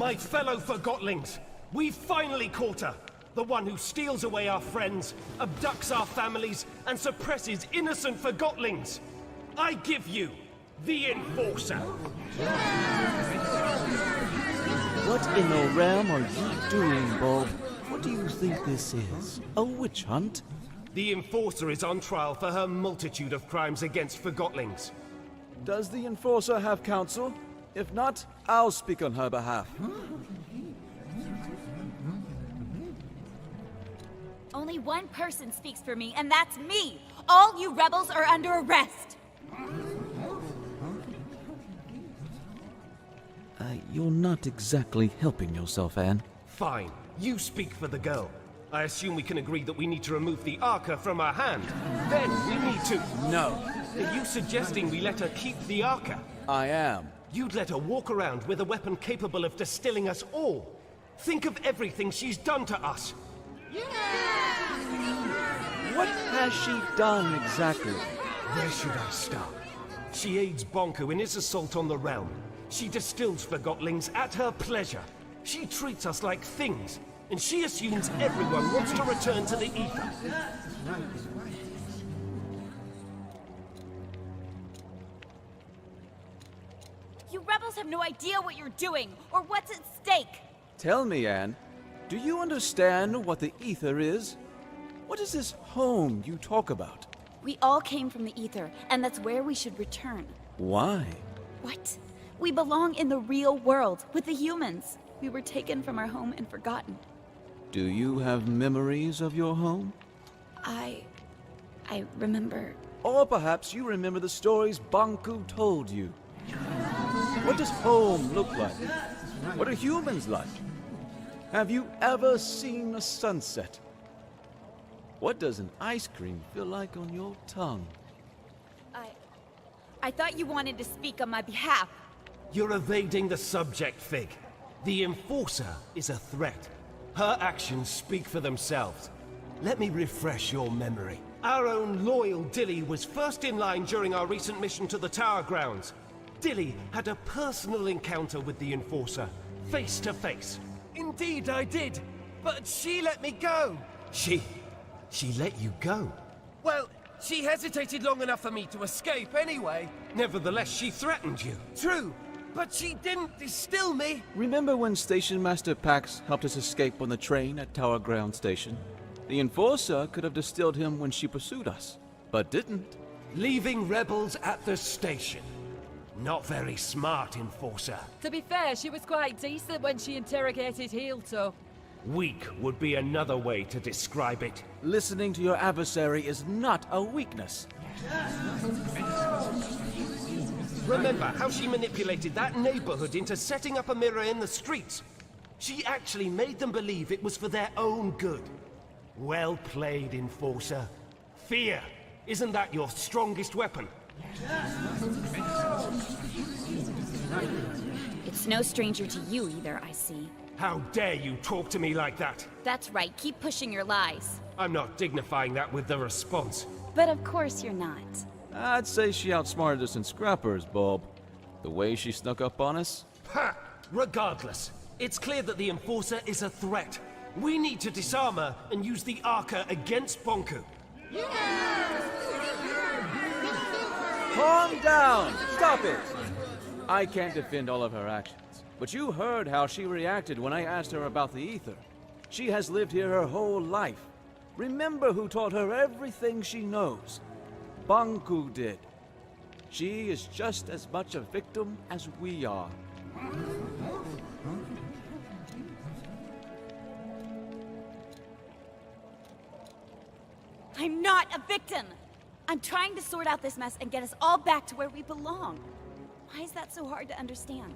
Speaker 3: My fellow Forgotlings, we've finally caught her. The one who steals away our friends, abducts our families, and suppresses innocent Forgotlings. I give you the Enforcer.
Speaker 5: What in the realm are you doing, Bob? What do you think this is? A witch hunt?
Speaker 3: The Enforcer is on trial for her multitude of crimes against Forgotlings.
Speaker 20: Does the Enforcer have counsel? If not, I'll speak on her behalf.
Speaker 4: Only one person speaks for me, and that's me! All you rebels are under arrest!
Speaker 5: You're not exactly helping yourself, Anne.
Speaker 3: Fine. You speak for the girl. I assume we can agree that we need to remove the Arca from her hand. Then we need to...
Speaker 20: No.
Speaker 3: Are you suggesting we let her keep the Arca?
Speaker 20: I am.
Speaker 3: You'd let her walk around with a weapon capable of distilling us all. Think of everything she's done to us.
Speaker 20: What has she done exactly?
Speaker 3: Where should I start? She aids Bonku in his assault on the realm. She distills Forgotlings at her pleasure. She treats us like things, and she assumes everyone wants to return to the ether.
Speaker 4: You rebels have no idea what you're doing, or what's at stake!
Speaker 20: Tell me, Anne, do you understand what the ether is? What is this home you talk about?
Speaker 4: We all came from the ether, and that's where we should return.
Speaker 20: Why?
Speaker 4: What? We belong in the real world, with the humans. We were taken from our home and forgotten.
Speaker 20: Do you have memories of your home?
Speaker 4: I remember...
Speaker 20: Or perhaps you remember the stories Bonku told you. What does home look like? What are humans like? Have you ever seen a sunset? What does an ice cream feel like on your tongue?
Speaker 4: I thought you wanted to speak on my behalf.
Speaker 3: You're evading the subject, Fig. The Enforcer is a threat. Her actions speak for themselves. Let me refresh your memory. Our own loyal Dilly was first in line during our recent mission to the Tower Grounds. Dilly had a personal encounter with the Enforcer, face to face.
Speaker 14: Indeed I did, but she let me go.
Speaker 3: She let you go?
Speaker 14: Well, she hesitated long enough for me to escape anyway.
Speaker 3: Nevertheless, she threatened you.
Speaker 14: True, but she didn't distill me.
Speaker 20: Remember when Station Master Pax helped us escape on the train at Tower Ground Station? The Enforcer could have distilled him when she pursued us, but didn't.
Speaker 3: Leaving rebels at the station. Not very smart, Enforcer.
Speaker 16: To be fair, she was quite decent when she interrogated Heel-Toe.
Speaker 3: Weak would be another way to describe it.
Speaker 20: Listening to your adversary is not a weakness.
Speaker 3: Remember how she manipulated that neighborhood into setting up a mirror in the streets? She actually made them believe it was for their own good. Well played, Enforcer. Fear, isn't that your strongest weapon?
Speaker 4: It's no stranger to you either, I see.
Speaker 3: How dare you talk to me like that?
Speaker 4: That's right, keep pushing your lies.
Speaker 3: I'm not dignifying that with the response.
Speaker 4: But of course you're not.
Speaker 20: I'd say she outsmarted us in scrappers, Bob. The way she snuck up on us.
Speaker 3: Ha! Regardless, it's clear that the Enforcer is a threat. We need to disarm her and use the Arca against Bonku.
Speaker 20: Calm down! Stop it! I can't defend all of her actions, but you heard how she reacted when I asked her about the ether. She has lived here her whole life. Remember who taught her everything she knows. Bonku did. She is just as much a victim as we are.
Speaker 4: I'm not a victim! I'm trying to sort out this mess and get us all back to where we belong. Why is that so hard to understand?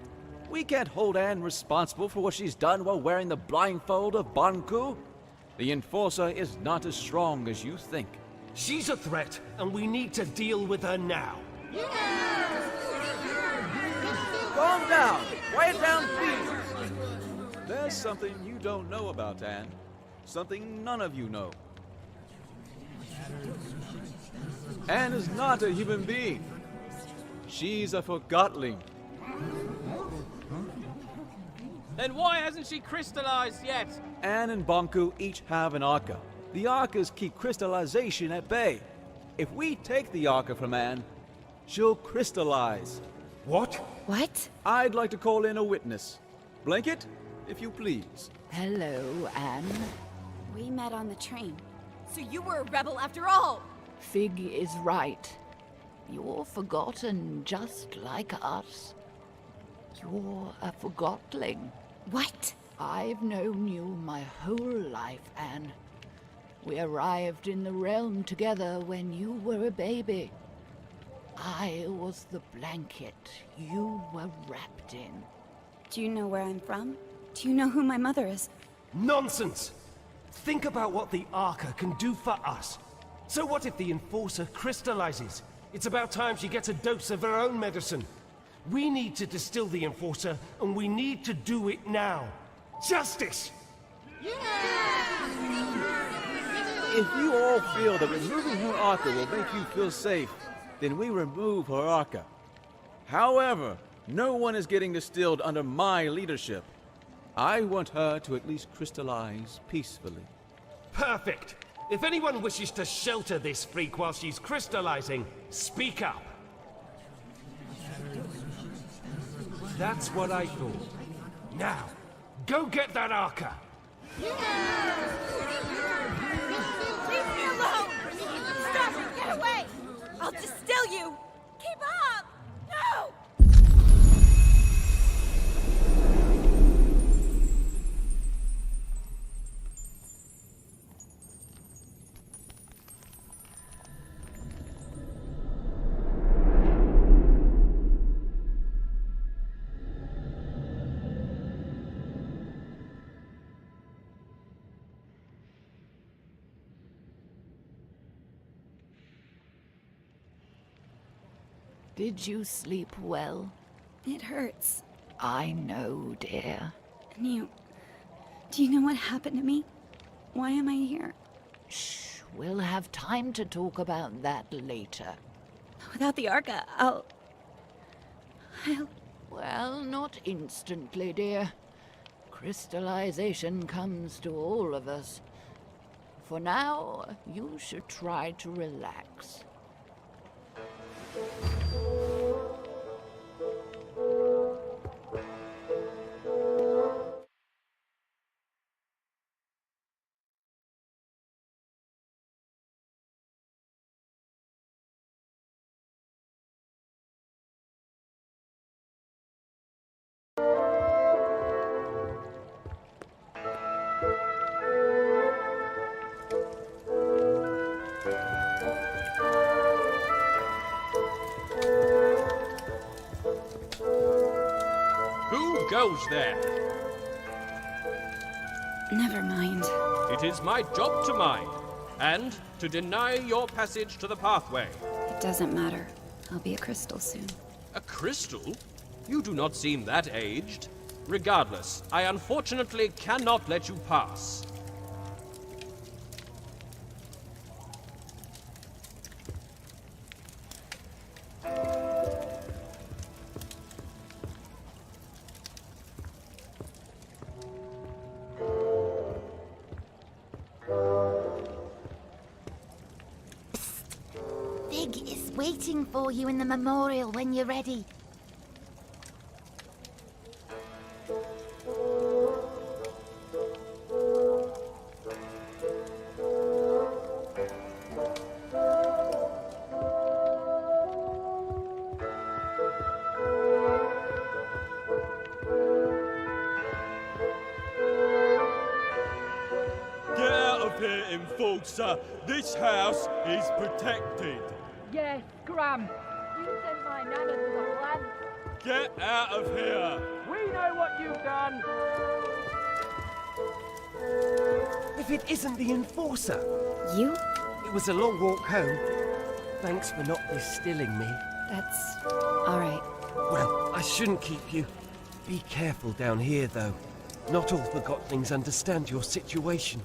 Speaker 20: We can't hold Anne responsible for what she's done while wearing the blindfold of Bonku. The Enforcer is not as strong as you think.
Speaker 3: She's a threat, and we need to deal with her now.
Speaker 20: Calm down! Quiet down, please! There's something you don't know about Anne. Something none of you know. Anne is not a human being. She's a Forgotling.
Speaker 14: Then why hasn't she crystallized yet?
Speaker 5: Anne and Bonku each have an Arca. The Arcas keep crystallization at bay. If we take the Arca from Anne, she'll crystallize.
Speaker 3: What?
Speaker 4: What?
Speaker 5: I'd like to call in a witness. Blanket, if you please.
Speaker 2: Hello, Anne.
Speaker 4: We met on the train.
Speaker 6: So you were a rebel after all!
Speaker 2: Fig is right. You're forgotten just like us. You're a forgotling.
Speaker 4: What?
Speaker 2: I've known you my whole life, Anne. We arrived in the realm together when you were a baby. I was the blanket you were wrapped in.
Speaker 4: Do you know where I'm from? Do you know who my mother is?
Speaker 3: Nonsense! Think about what the Arca can do for us. So what if the Enforcer crystallizes? It's about time she gets a dose of her own medicine. We need to distill the Enforcer, and we need to do it now. Justice!
Speaker 5: If you all feel that removing her Arca will make you feel safe, then we remove her Arca. However, no one is getting distilled under my leadership. I want her to at least crystallize peacefully.
Speaker 3: Perfect! If anyone wishes to shelter this freak while she's crystallizing, speak up. That's what I thought. Now, go get that Arca!
Speaker 6: Leave me alone! Stop! Get away! I'll distill you! Keep up! No!
Speaker 2: Did you sleep well?
Speaker 4: It hurts.
Speaker 2: I know, dear.
Speaker 4: And do you know what happened to me? Why am I here?
Speaker 2: Shh, we'll have time to talk about that later.
Speaker 4: Without the Arca, I'll...
Speaker 2: Well, not instantly, dear. Crystallization comes to all of us. For now, you should try to relax.
Speaker 14: Who goes there?
Speaker 4: Never mind.
Speaker 14: It is my job to mind, and to deny your passage to the pathway.
Speaker 4: It doesn't matter. I'll be a crystal soon.
Speaker 14: A crystal? You do not seem that aged. Regardless, I unfortunately cannot let you pass.
Speaker 8: Fig is waiting for you in the memorial when you're ready.
Speaker 15: Get out of here, Enforcer! This house is protected!
Speaker 16: Yes, Scram. You sent my nana to the plan.
Speaker 15: Get out of here!
Speaker 16: We know what you've done.
Speaker 3: If it isn't the Enforcer!
Speaker 4: You?
Speaker 3: It was a long walk home. Thanks for not distilling me.
Speaker 4: That's all right.
Speaker 3: Well, I shouldn't keep you. Be careful down here, though. Not all Forgottlings understand your situation.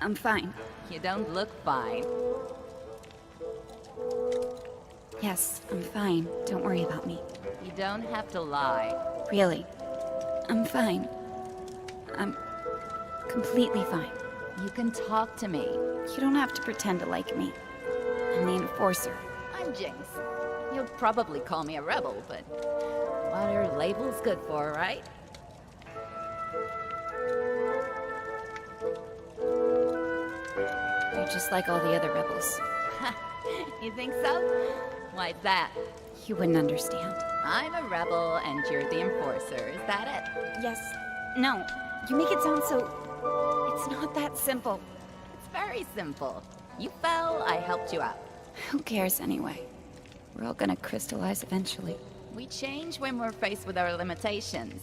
Speaker 6: I'm fine.
Speaker 2: You don't look fine.
Speaker 6: Yes, I'm fine. Don't worry about me.
Speaker 2: You don't have to lie.
Speaker 6: Really. I'm fine. I'm completely fine.
Speaker 2: You can talk to me.
Speaker 6: You don't have to pretend to like me. I'm the enforcer.
Speaker 2: I'm Jinx. You'll probably call me a rebel, but what are labels good for, right?
Speaker 6: You're just like all the other rebels.
Speaker 2: You think so? Why's that?
Speaker 6: You wouldn't understand.
Speaker 2: I'm a rebel and you're the enforcer, is that it?
Speaker 6: Yes. No. You make it sound so... It's not that simple.
Speaker 2: It's very simple. You fell, I helped you out.
Speaker 6: Who cares anyway? We're all gonna crystallize eventually.
Speaker 2: We change when we're faced with our limitations.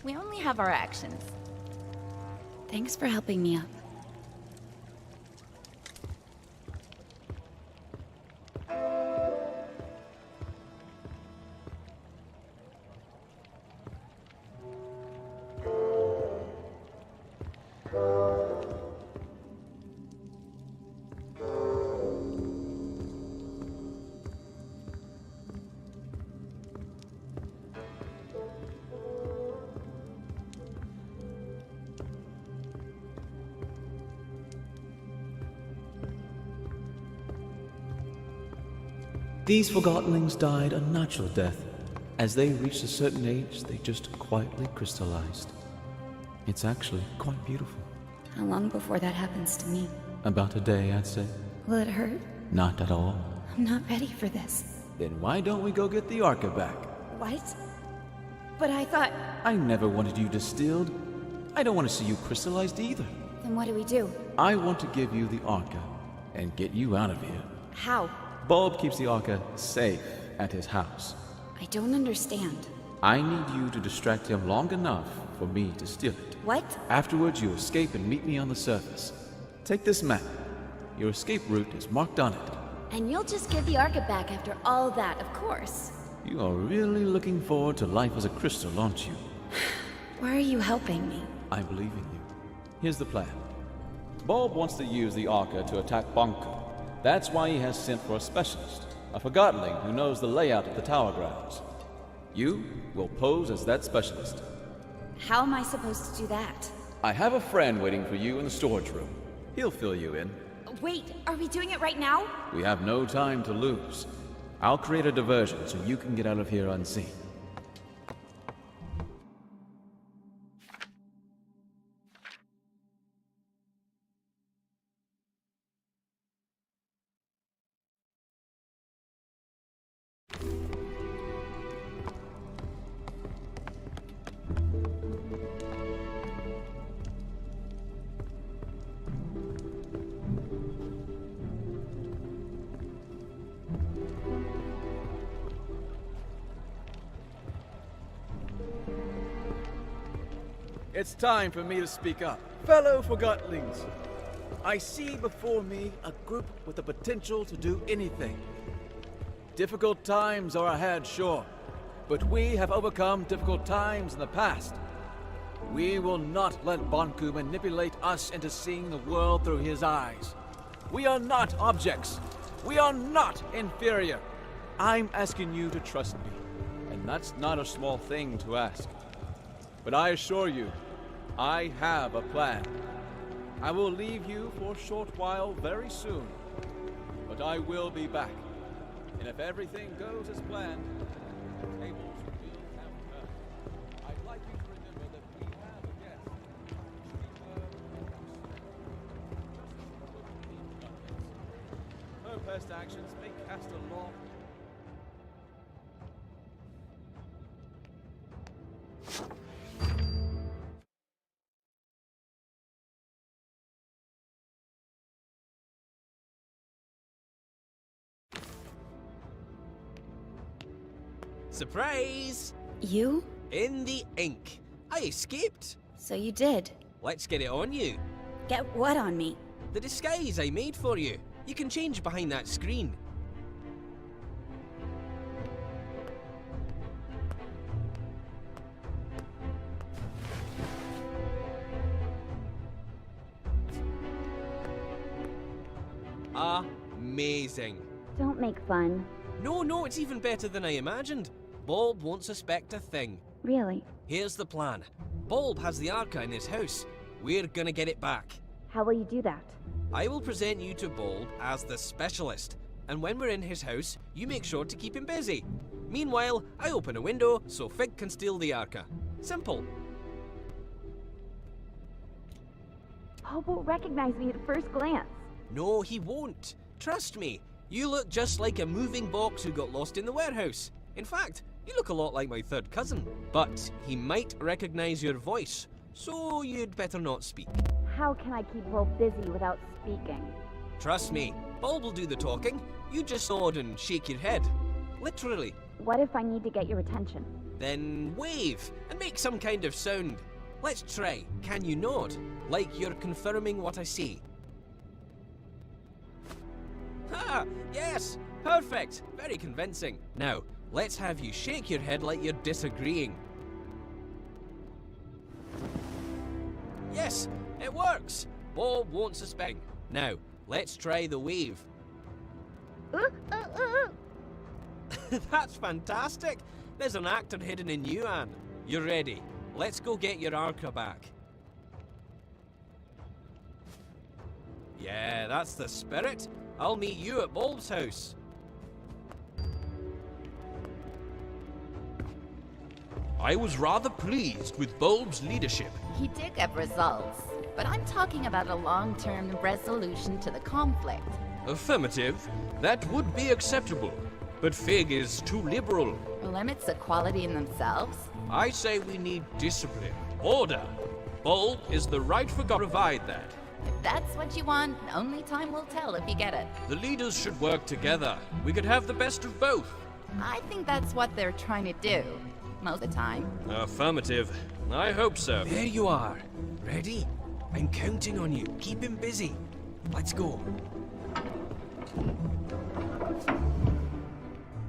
Speaker 2: We only have our actions.
Speaker 6: Thanks for helping me up.
Speaker 1: These Forgottonlings died a natural death. As they reached a certain age, they just quietly crystallized. It's actually quite beautiful.
Speaker 6: How long before that happens to me?
Speaker 1: About a day, I'd say.
Speaker 6: Will it hurt?
Speaker 1: Not at all.
Speaker 6: I'm not ready for this.
Speaker 1: Then why don't we go get the Arca back?
Speaker 6: What? But I thought...
Speaker 1: I never wanted you distilled. I don't want to see you crystallized either.
Speaker 6: Then what do we do?
Speaker 1: I want to give you the Arca and get you out of here.
Speaker 6: How?
Speaker 1: Bulb keeps the Arca safe at his house.
Speaker 6: I don't understand.
Speaker 1: I need you to distract him long enough for me to steal it.
Speaker 6: What?
Speaker 1: Afterwards, you escape and meet me on the surface. Take this map. Your escape route is marked on it.
Speaker 6: And you'll just give the Arca back after all that, of course.
Speaker 1: You are really looking forward to life as a crystal, aren't you?
Speaker 6: Why are you helping me?
Speaker 1: I believe in you. Here's the plan. Bulb wants to use the Arca to attack Banku. That's why he has sent for a specialist, a Forgottonling who knows the layout of the tower grounds. You will pose as that specialist.
Speaker 6: How am I supposed to do that?
Speaker 1: I have a friend waiting for you in the storage room. He'll fill you in.
Speaker 6: Wait, are we doing it right now?
Speaker 1: We have no time to lose. I'll create a diversion so you can get out of here unseen. It's time for me to speak up. Fellow Forgottonlings, I see before me a group with the potential to do anything. Difficult times are ahead, sure, but we have overcome difficult times in the past. We will not let Banku manipulate us into seeing the world through his eyes. We are not objects. We are not inferior. I'm asking you to trust me, and that's not a small thing to ask. But I assure you, I have a plan. I will leave you for a short while very soon, but I will be back. And if everything goes as planned, the tables will have turned. I'd like you to remember that we have a guest. Her past actions may cast a long...
Speaker 14: Surprise!
Speaker 6: You?
Speaker 14: In the ink. I escaped.
Speaker 6: So you did.
Speaker 14: Let's get it on you.
Speaker 6: Get what on me?
Speaker 14: The disguise I made for you. You can change behind that screen. amazing.
Speaker 4: Don't make fun.
Speaker 14: No, it's even better than I imagined. Bulb won't suspect a thing.
Speaker 4: Really?
Speaker 14: Here's the plan. Bulb has the Arca in his house. We're gonna get it back.
Speaker 4: How will you do that?
Speaker 14: I will present you to Bulb as the specialist, and when we're in his house, you make sure to keep him busy. Meanwhile, I open a window so Fig can steal the Arca. Simple.
Speaker 4: Bulb won't recognize me at first glance.
Speaker 14: No, he won't. Trust me. You look just like a moving box who got lost in the warehouse. In fact, you look a lot like my third cousin. But he might recognize your voice, so you'd better not speak.
Speaker 4: How can I keep Bulb busy without speaking?
Speaker 14: Trust me, Bulb will do the talking. You just nod and shake your head. Literally.
Speaker 4: What if I need to get your attention?
Speaker 14: Then wave and make some kind of sound. Let's try. Can you nod? Like you're confirming what I say. Ha! Yes! Perfect! Very convincing. Now, let's have you shake your head like you're disagreeing. Yes! It works! Bulb won't suspect. Now, let's try the wave. That's fantastic! There's an actor hidden in you, Anne. You're ready. Let's go get your Arca back. Yeah, that's the spirit. I'll meet you at Bulb's house.
Speaker 7: I was rather pleased with Bulb's leadership.
Speaker 6: He did get results, but I'm talking about a long-term resolution to the conflict.
Speaker 7: Affirmative. That would be acceptable. But Fig is too liberal.
Speaker 6: Limits equality in themselves?
Speaker 7: I say we need discipline, order. Bulb is the right Forgotton to provide that.
Speaker 6: If that's what you want, only time will tell if you get it.
Speaker 7: The leaders should work together. We could have the best of both.
Speaker 6: I think that's what they're trying to do, most of the time.
Speaker 7: Affirmative. I hope so.
Speaker 14: There you are. Ready? I'm counting on you. Keep him busy. Let's go.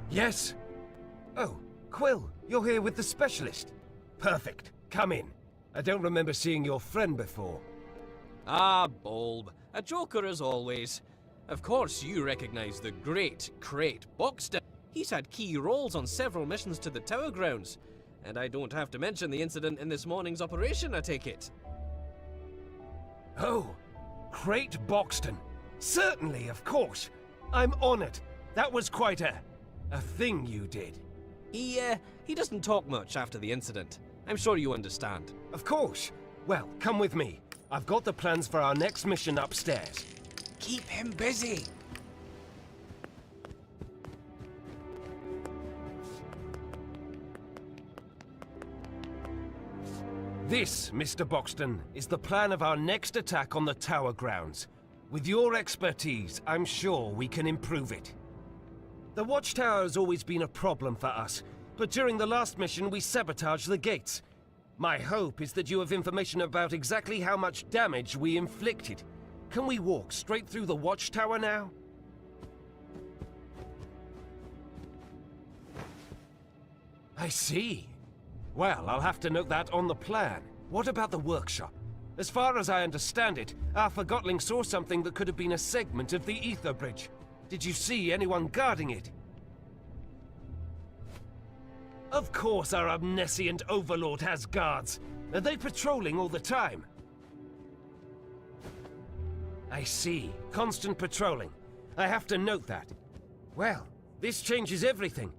Speaker 3: Yes? Oh, Quill, you're here with the specialist. Perfect. Come in. I don't remember seeing your friend before.
Speaker 14: Ah, Bulb. A joker as always. Of course you recognize the great Crate Boxton. He's had key roles on several missions to the Tower Grounds. And I don't have to mention the incident in this morning's operation, I take it.
Speaker 3: Oh, Crate Boxton. Certainly, of course. I'm honored. That was quite a thing you did.
Speaker 14: He doesn't talk much after the incident. I'm sure you understand.
Speaker 3: Of course. Well, come with me. I've got the plans for our next mission upstairs.
Speaker 14: Keep him busy.
Speaker 3: This, Mr. Boxton, is the plan of our next attack on the Tower Grounds. With your expertise, I'm sure we can improve it. The Watchtower has always been a problem for us, but during the last mission we sabotaged the gates. My hope is that you have information about exactly how much damage we inflicted. Can we walk straight through the Watchtower now? I see. Well, I'll have to note that on the plan. What about the workshop? As far as I understand it, our Forgotling saw something that could have been a segment of the Ether Bridge. Did you see anyone guarding it? Of course our omniscient overlord has guards. Are they patrolling all the time? I see. Constant patrolling. I have to note that. Well, this changes everything.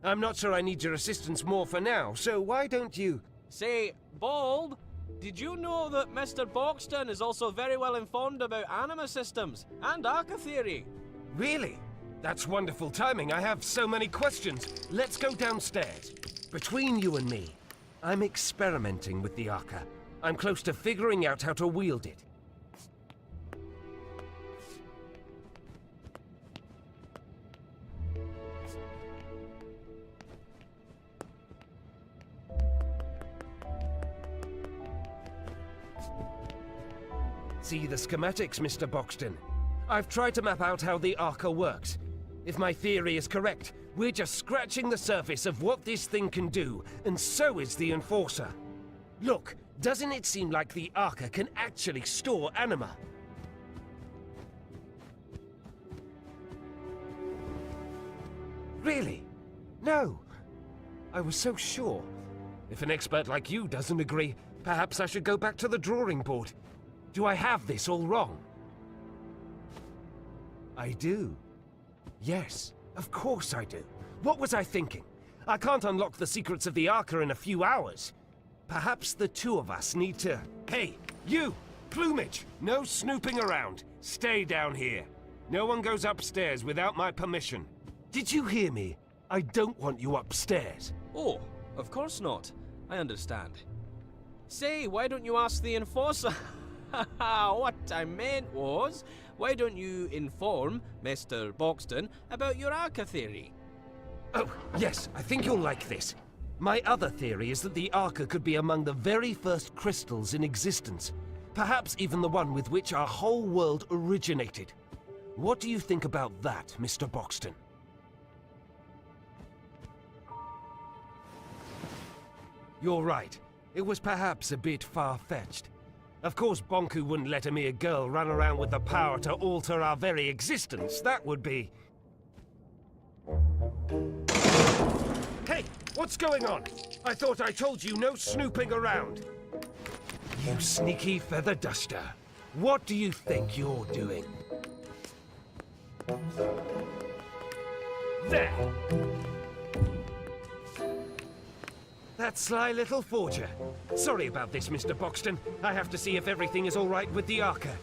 Speaker 3: I'm not sure I need your assistance more for now, so why don't you...
Speaker 14: Say, Bulb, did you know that Mr. Boxton is also very well informed about anima systems and Arca theory?
Speaker 3: Really? That's wonderful timing. I have so many questions. Let's go downstairs. Between you and me, I'm experimenting with the Arca. I'm close to figuring out how to wield it. See the schematics, Mr. Boxton. I've tried to map out how the Arca works. If my theory is correct, we're just scratching the surface of what this thing can do, and so is the Enforcer. Look, doesn't it seem like the Arca can actually store anima? Really? No. I was so sure. If an expert like you doesn't agree, perhaps I should go back to the drawing board. Do I have this all wrong? I do. Yes, of course I do. What was I thinking? I can't unlock the secrets of the Arca in a few hours. Perhaps the two of us need to... Hey, you! Plumage! No snooping around. Stay down here. No one goes upstairs without my permission. Did you hear me? I don't want you upstairs.
Speaker 14: Oh, of course not. I understand. Say, why don't you ask the enforcer? What I meant was, why don't you inform Mr. Boxton about your Arca theory?
Speaker 3: Oh, yes, I think you'll like this. My other theory is that the Arca could be among the very first crystals in existence. Perhaps even the one with which our whole world originated. What do you think about that, Mr. Boxton? You're right. It was perhaps a bit far-fetched. Of course, Bonku wouldn't let a mere girl run around with the power to alter our very existence. That would be... Hey, what's going on? I thought I told you no snooping around. You sneaky feather duster. What do you think you're doing? There! That sly little forger. Sorry about this, Mr. Boxton. I have to see if everything is all right with the Arca.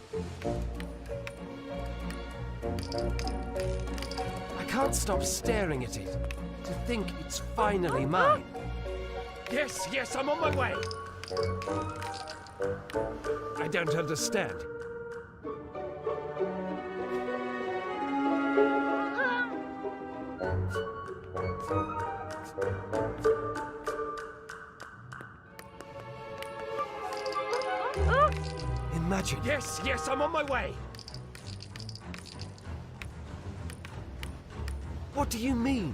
Speaker 3: I can't stop staring at it. To think it's finally mine. Yes, yes, I'm on my way. I don't understand. Imagine. Yes, yes, I'm on my way. What do you mean?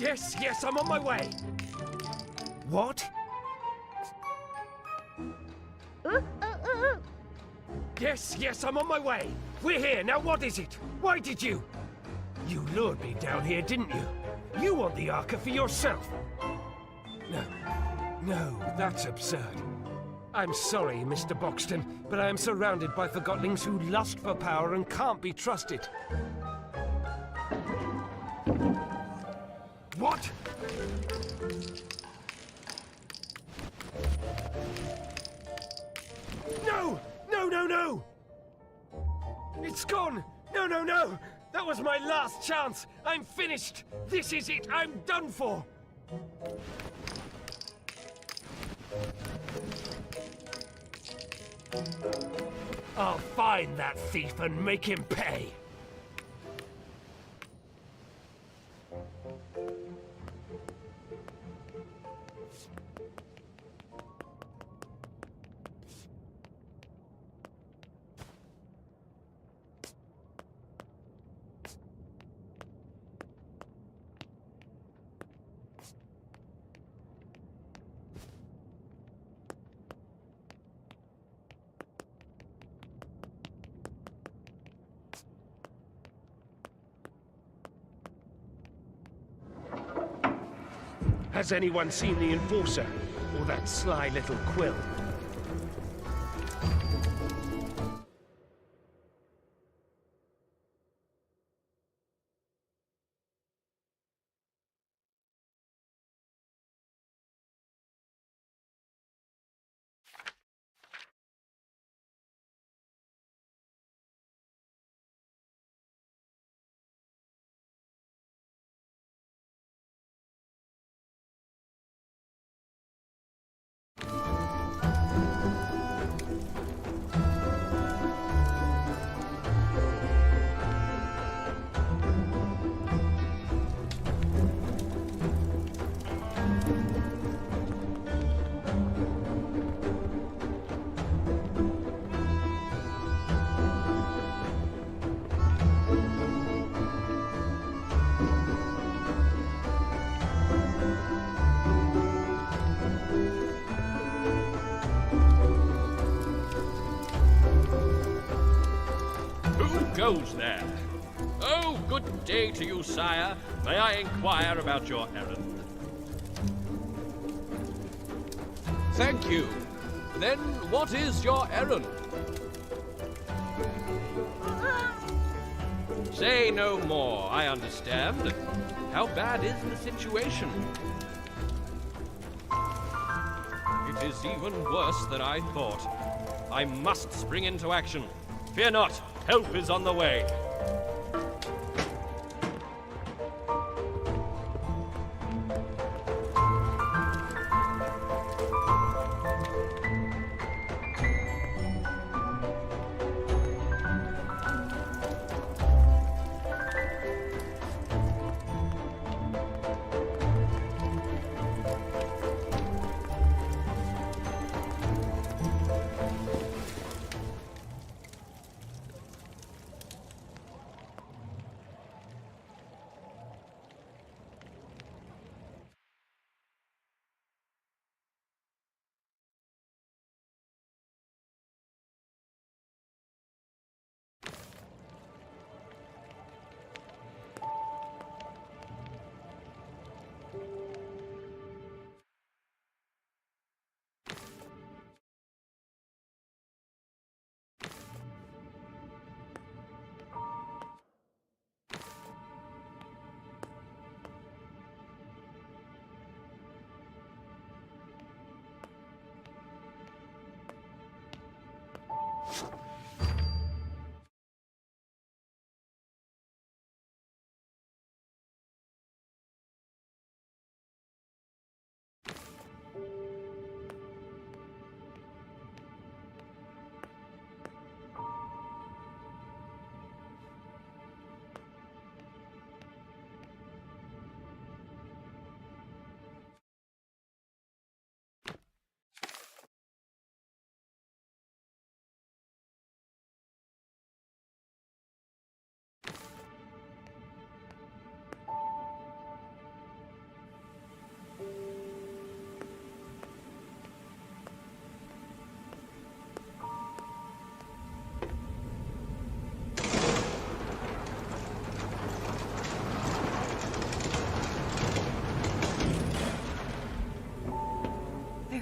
Speaker 3: Yes, yes, I'm on my way. What? Yes, yes, I'm on my way. We're here. Now what is it? Why did you? You lured me down here, didn't you? You want the Arca for yourself. No, that's absurd. I'm sorry, Mr. Boxton, but I am surrounded by Forgottlings who lust for power and can't be trusted. What? No! No, no, no! It's gone! No, no, no! That was my last chance! I'm finished! This is it! I'm done for! I'll find that thief and make him pay! Has anyone seen the Enforcer? Or that sly little quill?
Speaker 7: goes there? Oh, good day to you, sire. May I inquire about your errand? Thank you. Then what is your errand? Say no more, I understand. How bad is the situation? It is even worse than I thought. I must spring into action. Fear not, help is on the way.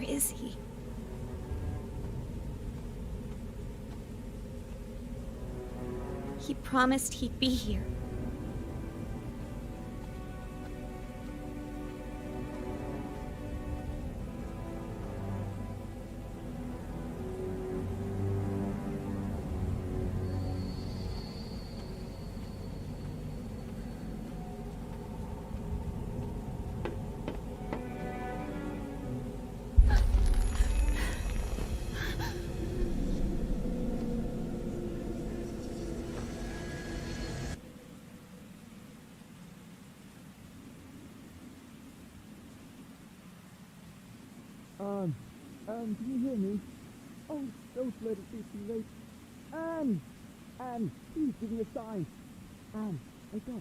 Speaker 4: Is he? He promised he'd be here.
Speaker 18: Can you hear me? Oh, don't let it be too late. Anne, please give me a sign. Anne, wake up.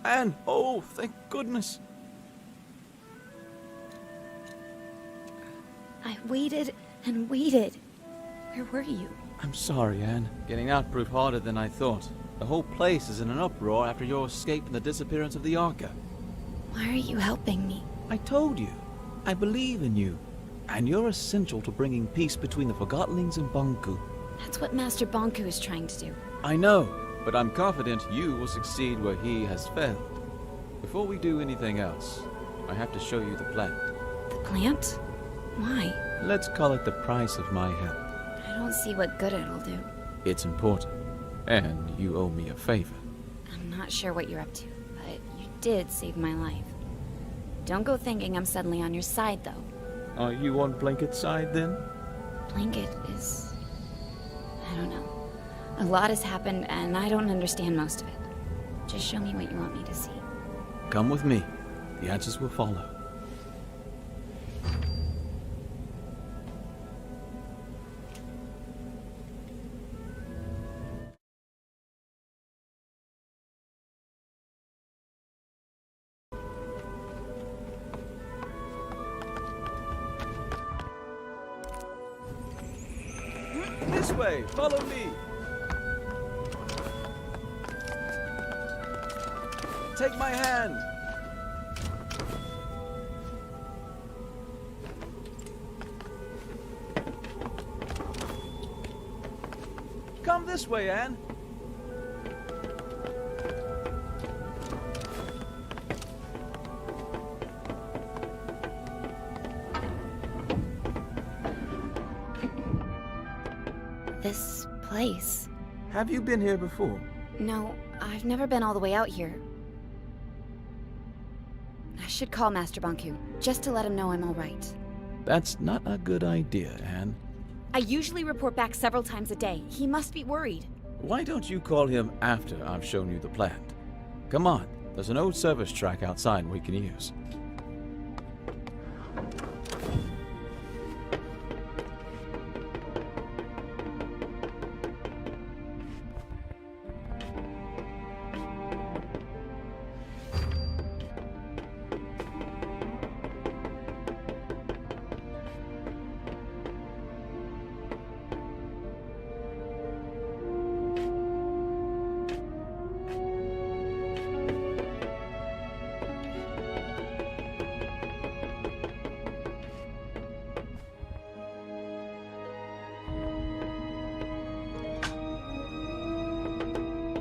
Speaker 5: Anne! Oh, thank goodness!
Speaker 4: I waited and waited. Where were you?
Speaker 5: I'm sorry, Anne. Getting out proved harder than I thought. The whole place is in an uproar after your escape and the disappearance of the Arca.
Speaker 4: Why are you helping me?
Speaker 5: I told you. I believe in you. And you're essential to bringing peace between the Forgottlings and Banku.
Speaker 4: That's what Master Banku is trying to do.
Speaker 5: I know, but I'm confident you will succeed where he has failed. Before we do anything else, I have to show you the plant.
Speaker 4: The plant? Why?
Speaker 5: Let's call it the price of my help.
Speaker 4: I don't see what good it'll do.
Speaker 5: It's important, and you owe me a favor.
Speaker 4: I'm not sure what you're up to, but you did save my life. Don't go thinking I'm suddenly on your side, though.
Speaker 5: Are you on Blanket's side, then?
Speaker 4: Blanket is... I don't know. A lot has happened, and I don't understand most of it. Just show me what you want me to see.
Speaker 5: Come with me. The answers will follow. This way, follow me. Take my hand. Come this way, Anne.
Speaker 4: This place.
Speaker 5: Have you been here before?
Speaker 4: No, I've never been all the way out here. I should call Master Banku, just to let him know I'm all right.
Speaker 5: That's not a good idea, Anne.
Speaker 4: I usually report back several times a day. He must be worried.
Speaker 5: Why don't you call him after I've shown you the plant? Come on, there's an old service track outside we can use.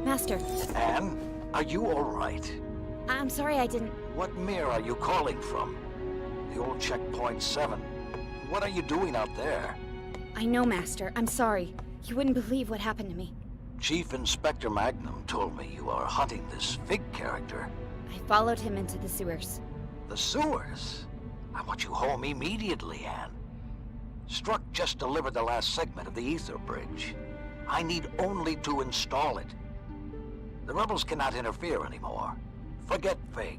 Speaker 4: Master.
Speaker 10: Anne, are you all right?
Speaker 4: I'm sorry I didn't...
Speaker 10: What mirror are you calling from? The old checkpoint 7. What are you doing out there?
Speaker 4: I know, Master. I'm sorry. You wouldn't believe what happened to me.
Speaker 10: Chief Inspector Magnum told me you are hunting this Fig character.
Speaker 4: I followed him into the sewers.
Speaker 10: The sewers? I want you home immediately, Anne. Struck just delivered the last segment of the ether bridge. I need only to install it. The rebels cannot interfere anymore. Forget Fig.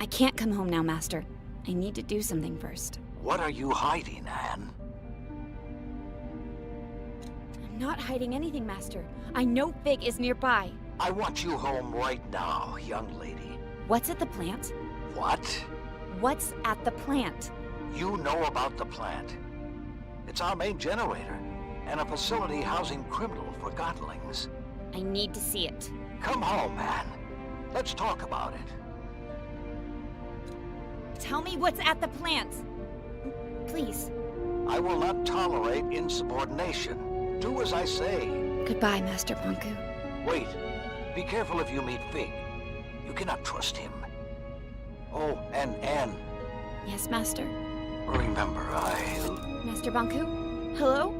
Speaker 4: I can't come home now, Master. I need to do something first.
Speaker 10: What are you hiding, Anne?
Speaker 4: I'm not hiding anything, Master. I know Fig is nearby.
Speaker 10: I want you home right now, young lady.
Speaker 4: What's at the plant?
Speaker 10: What?
Speaker 4: What's at the plant?
Speaker 10: You know about the plant. It's our main generator, and a facility housing criminal Forgottlings.
Speaker 4: I need to see it.
Speaker 10: Come home, Anne. Let's talk about it.
Speaker 4: Tell me what's at the plant. Please.
Speaker 10: I will not tolerate insubordination. Do as I say.
Speaker 4: Goodbye, Master Banku.
Speaker 10: Wait. Be careful if you meet Fig. You cannot trust him. Oh, and Anne.
Speaker 4: Yes, Master.
Speaker 10: Remember,
Speaker 4: Master Banku? Hello?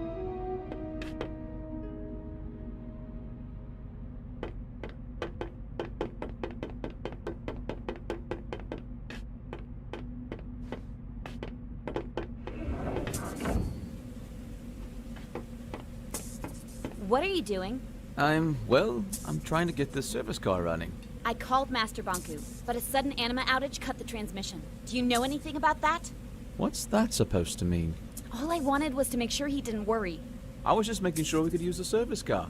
Speaker 4: What are you doing?
Speaker 5: I'm trying to get this service car running.
Speaker 4: I called Master Banku, but a sudden anima outage cut the transmission. Do you know anything about that?
Speaker 5: What's that supposed to mean?
Speaker 4: All I wanted was to make sure he didn't worry.
Speaker 5: I was just making sure we could use the service car.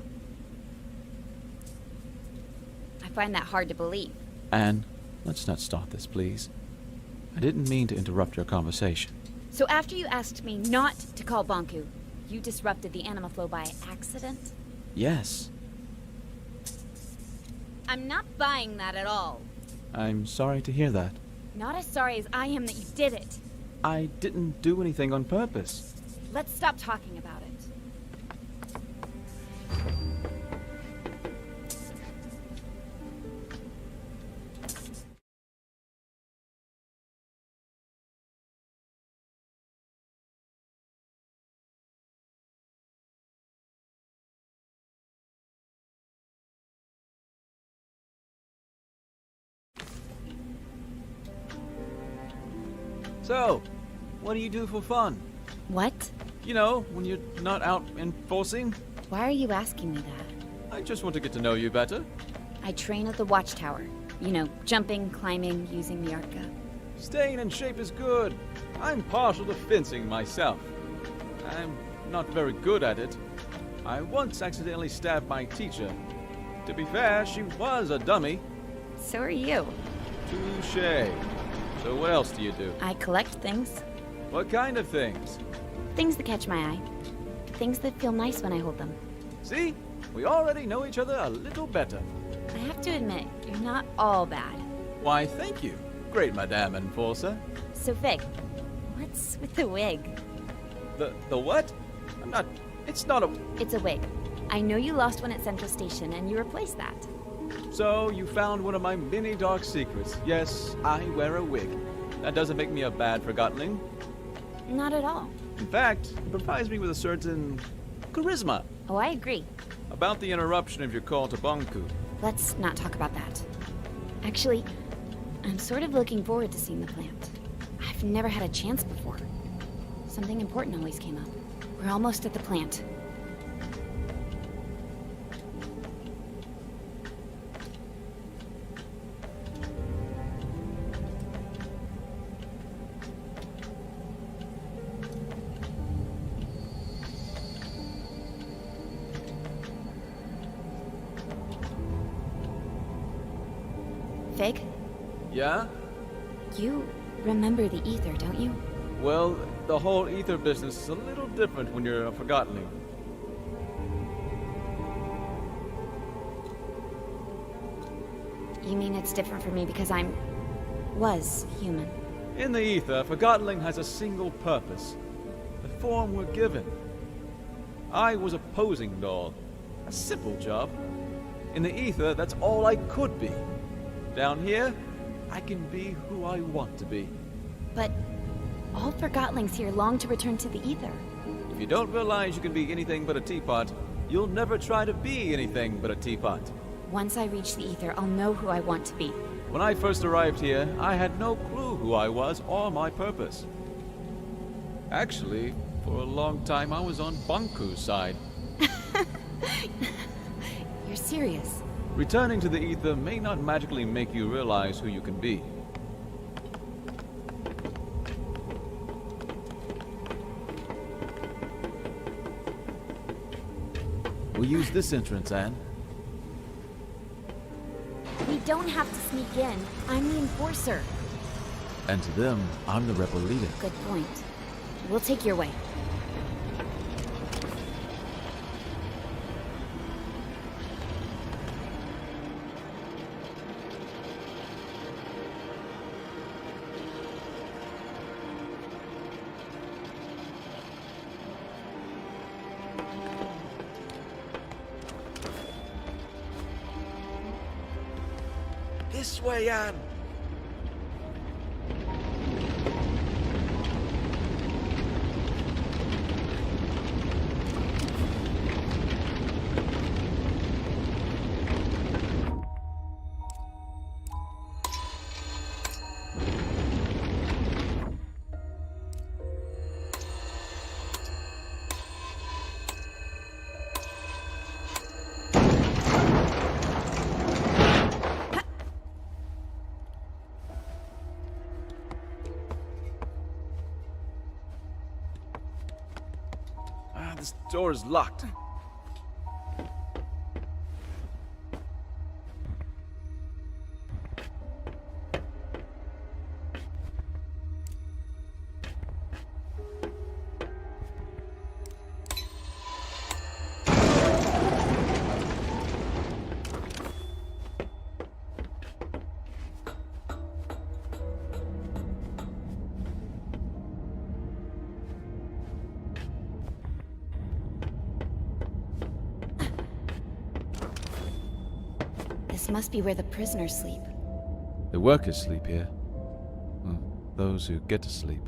Speaker 4: I find that hard to believe.
Speaker 5: Anne, let's not start this, please. I didn't mean to interrupt your conversation.
Speaker 4: So after you asked me not to call Banku, you disrupted the anima flow by accident?
Speaker 5: Yes.
Speaker 4: I'm not buying that at all.
Speaker 5: I'm sorry to hear that.
Speaker 4: Not as sorry as I am that you did it.
Speaker 5: I didn't do anything on purpose.
Speaker 4: Let's stop talking about it.
Speaker 5: So, what do you do for fun?
Speaker 4: What?
Speaker 5: You know, when you're not out enforcing.
Speaker 4: Why are you asking me that?
Speaker 5: I just want to get to know you better.
Speaker 4: I train at the watchtower. You know, jumping, climbing, using the arca.
Speaker 5: Staying in shape is good. I'm partial to fencing myself. I'm not very good at it. I once accidentally stabbed my teacher. To be fair, she was a dummy.
Speaker 4: So are you.
Speaker 5: Touché. So what else do you do?
Speaker 4: I collect things.
Speaker 5: What kind of things?
Speaker 4: Things that catch my eye. Things that feel nice when I hold them.
Speaker 5: See? We already know each other a little better.
Speaker 4: I have to admit, you're not all bad.
Speaker 5: Why, thank you. Great Madame Enforcer.
Speaker 4: So, Fig, what's with the wig?
Speaker 5: The what? It's not a...
Speaker 4: It's a wig. I know you lost one at Central Station, and you replaced that.
Speaker 5: So, you found one of my many dark secrets. Yes, I wear a wig. That doesn't make me a bad Forgotling.
Speaker 4: Not at all.
Speaker 5: In fact, it provides me with a certain charisma.
Speaker 4: Oh, I agree.
Speaker 5: About the interruption of your call to Banku.
Speaker 4: Let's not talk about that. Actually, I'm sort of looking forward to seeing the plant. I've never had a chance before. Something important always came up. We're almost at the plant. Fig?
Speaker 5: Yeah?
Speaker 4: You remember the ether, don't you?
Speaker 5: Well, the whole ether business is a little different when you're a Forgotling.
Speaker 4: You mean it's different for me because was human?
Speaker 5: In the ether, Forgotling has a single purpose. The form we're given. I was a posing doll. A simple job. In the ether, that's all I could be. Down here, I can be who I want to be.
Speaker 4: But all Forgotlings here long to return to the ether.
Speaker 5: If you don't realize you can be anything but a teapot, you'll never try to be anything but a teapot.
Speaker 4: Once I reach the ether, I'll know who I want to be.
Speaker 5: When I first arrived here, I had no clue who I was or my purpose. Actually, for a long time I was on Banku's side.
Speaker 4: You're serious?
Speaker 5: Returning to the ether may not magically make you realize who you can be. We'll use this entrance, Anne.
Speaker 4: We don't have to sneak in. I'm the enforcer.
Speaker 5: And to them, I'm the rebel leader.
Speaker 4: Good point. We'll take your way.
Speaker 5: This way, Anne. This door is locked.
Speaker 4: This must be where the prisoners sleep.
Speaker 5: The workers sleep here. Well, those who get to sleep.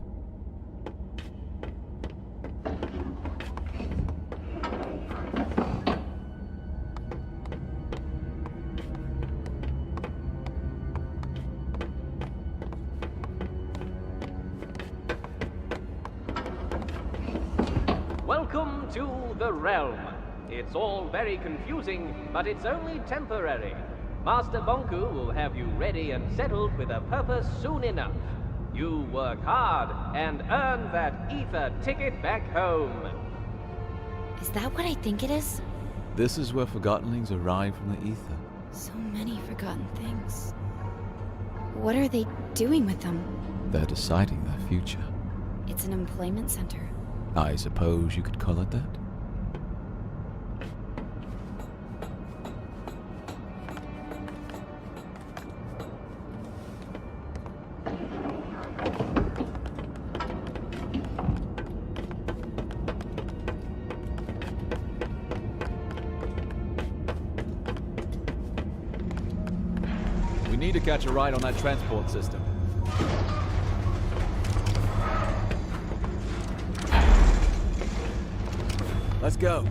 Speaker 7: Welcome to the realm. It's all very confusing, but it's only temporary. Master Bonku will have you ready and settled with a purpose soon enough. You work hard and earn that ether ticket back home.
Speaker 4: Is that what I think it is?
Speaker 5: This is where Forgottenlings arrive from the ether.
Speaker 4: So many forgotten things. What are they doing with them?
Speaker 5: They're deciding their future.
Speaker 4: It's an employment center.
Speaker 5: I suppose you could call it that. We need to catch a ride on that transport system. Let's go.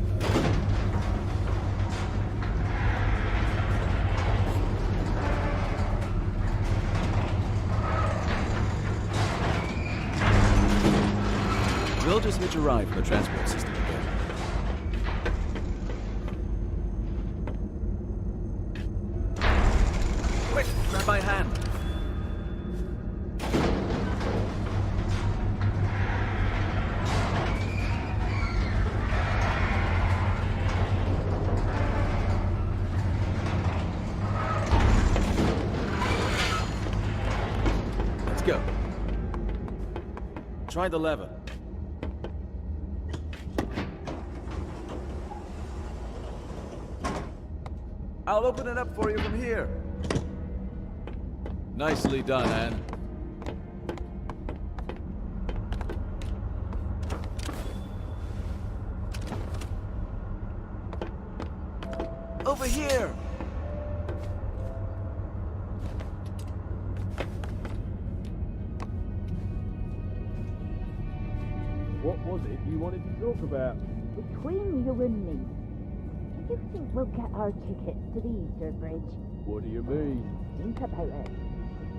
Speaker 5: We'll just hitch a ride from the transport system again. Quick, grab my hand. Let's go. Try the lever. I'll open it up for you from here. Nicely done, Anne. Over here!
Speaker 15: What was it you wanted to talk about?
Speaker 11: Between you and me, do you think we'll get our tickets to the Easter Bridge?
Speaker 15: What do you mean?
Speaker 11: Think about it.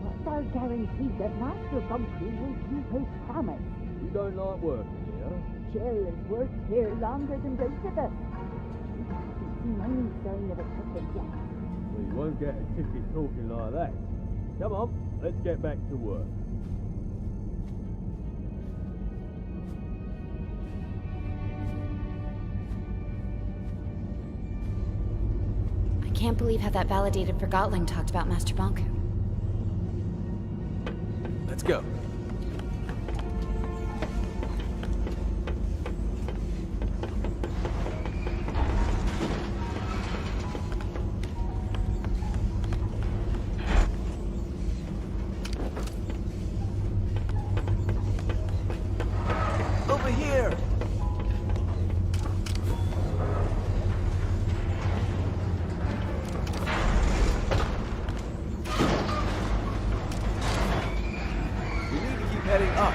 Speaker 11: What's our guarantee that Master Bunky will keep his promise?
Speaker 15: You don't like working here?
Speaker 11: Jill has worked here longer than both of us. We haven't seen any sign of a ticket yet.
Speaker 15: Well, you won't get a ticket talking like that. Come on, let's get back to work.
Speaker 4: I can't believe how that validated Forgotling talked about Master Bonku.
Speaker 5: Let's go. Over here! We need to keep heading up.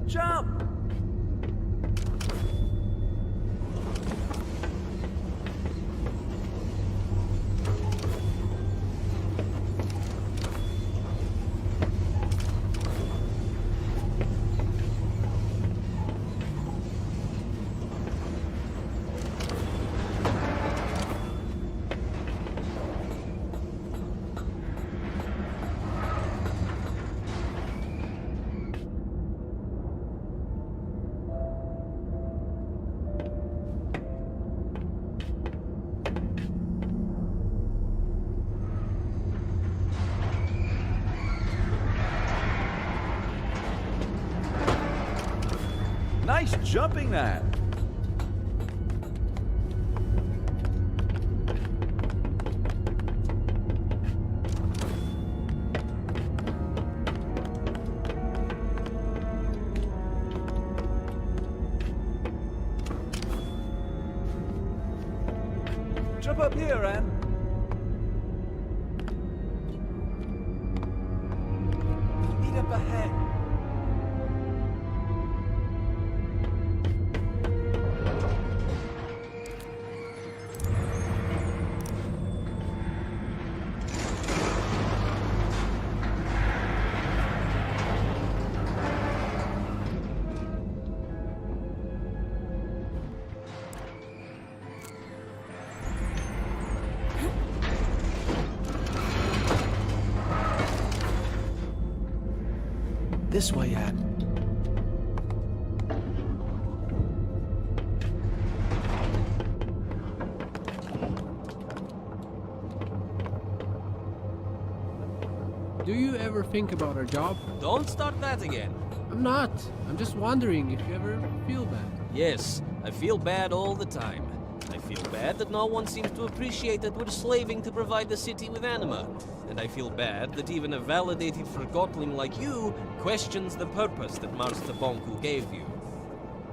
Speaker 5: Jump! Nice jumping that. Jump up here, Anne. Meet up ahead. This way, Anne.
Speaker 17: Do you ever think about our job?
Speaker 14: Don't start that again.
Speaker 17: I'm not. I'm just wondering if you ever feel bad.
Speaker 14: Yes, I feel bad all the time. I feel bad that no one seems to appreciate that we're slaving to provide the city with anima. And I feel bad that even a validated Forgottling like you questions the purpose that Master Bonku gave you.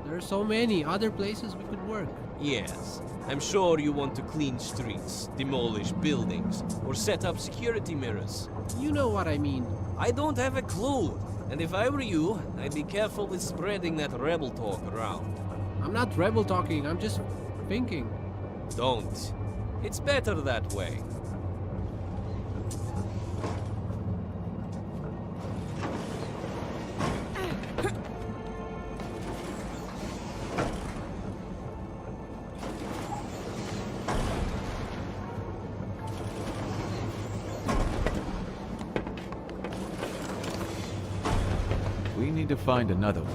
Speaker 17: There are so many other places we could work.
Speaker 14: Yes, I'm sure you want to clean streets, demolish buildings, or set up security mirrors.
Speaker 17: You know what I mean.
Speaker 14: I don't have a clue. And if I were you, I'd be careful with spreading that rebel talk around.
Speaker 17: I'm not rebel talking, I'm just thinking.
Speaker 14: Don't. It's better that way.
Speaker 5: We need to find another way.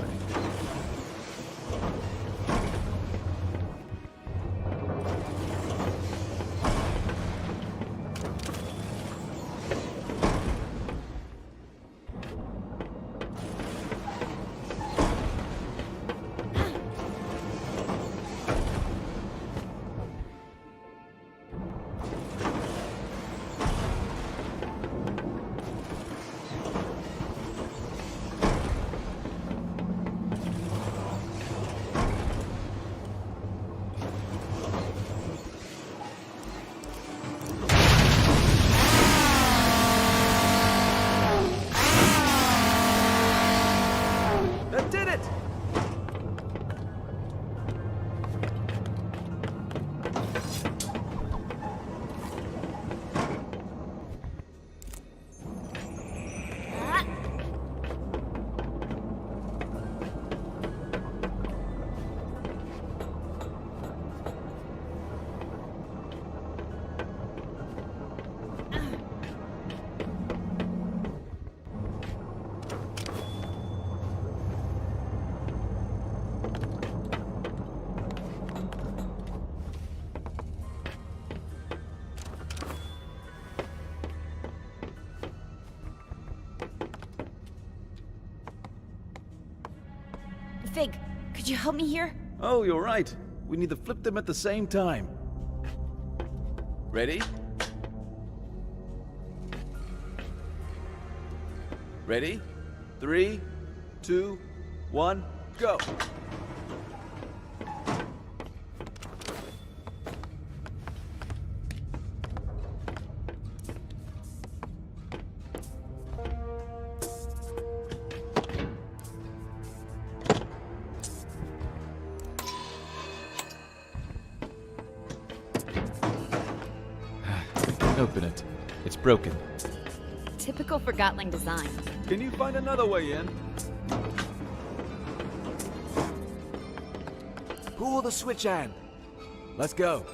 Speaker 4: Fig, could you help me here?
Speaker 5: Oh, you're right. We need to flip them at the same time. Ready? Ready? 3, 2, 1, go! Open it. It's broken.
Speaker 4: Typical Forgottling design.
Speaker 5: Can you find another way in? Pull the switch, Anne. Let's go.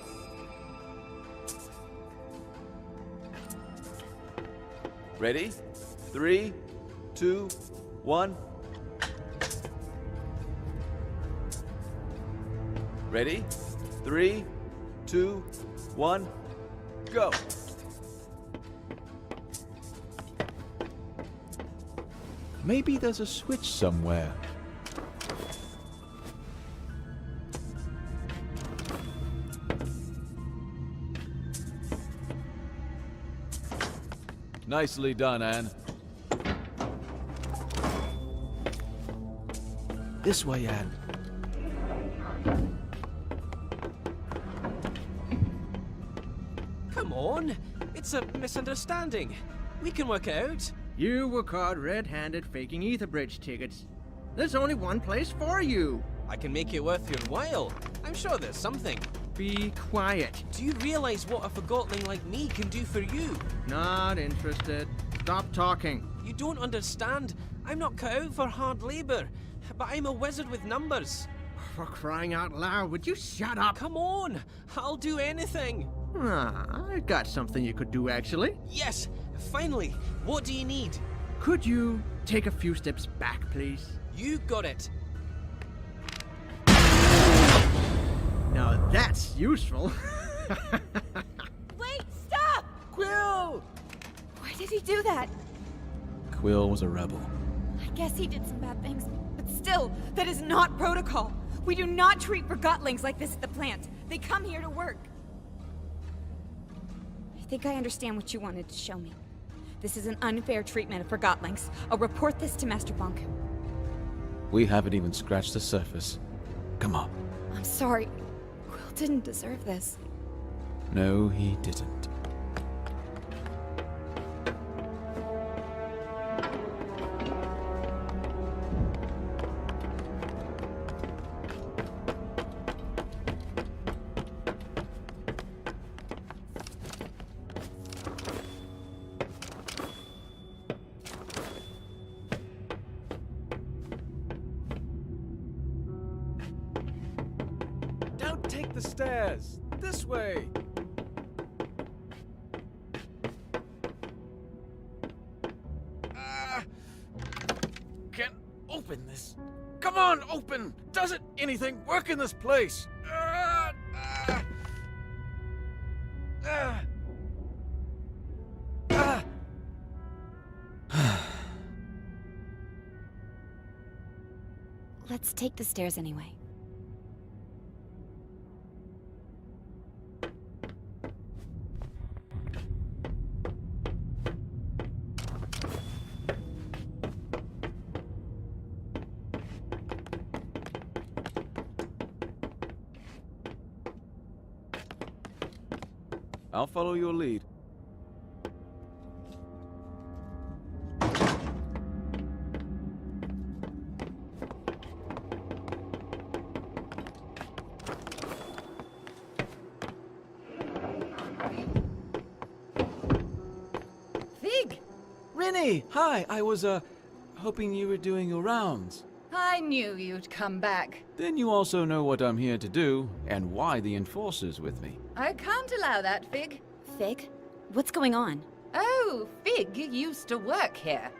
Speaker 5: Ready? 3, 2, 1. Ready? 3, 2, 1, go! Maybe there's a switch somewhere. Nicely done, Anne. This way, Anne.
Speaker 14: Come on! It's a misunderstanding. We can work it out.
Speaker 19: You were caught red-handed faking Ether Bridge tickets. There's only one place for you.
Speaker 14: I can make it worth your while. I'm sure there's something.
Speaker 19: Be quiet.
Speaker 14: Do you realize what a Forgottling like me can do for you?
Speaker 19: Not interested. Stop talking.
Speaker 14: You don't understand. I'm not cut out for hard labor, but I'm a wizard with numbers.
Speaker 19: For crying out loud, would you shut up?
Speaker 14: Come on, I'll do anything.
Speaker 19: I got something you could do, actually.
Speaker 14: Yes, finally. What do you need?
Speaker 19: Could you take a few steps back, please?
Speaker 14: You got it.
Speaker 19: Now that's useful.
Speaker 4: Wait, stop!
Speaker 5: Quill!
Speaker 4: Why did he do that?
Speaker 5: Quill was a rebel.
Speaker 4: I guess he did some bad things, but still, that is not protocol. We do not treat Forgottlings like this at the plant. They come here to work. I think I understand what you wanted to show me. This is an unfair treatment of Forgottlings. I'll report this to Master Bonku.
Speaker 5: We haven't even scratched the surface. Come on.
Speaker 4: I'm sorry. Quill didn't deserve this.
Speaker 5: No, he didn't. Don't take the stairs! This way! Can't open this. Come on, open! Doesn't anything work in this place?
Speaker 4: Let's take the stairs anyway.
Speaker 5: I'll follow your lead.
Speaker 16: Fig!
Speaker 5: Rinny! Hi, I was, hoping you were doing your rounds.
Speaker 16: I knew you'd come back.
Speaker 5: Then you also know what I'm here to do, and why the Enforcer's with me.
Speaker 16: I can't allow that, Fig.
Speaker 4: Fig? What's going on?
Speaker 16: Oh, Fig used to work here.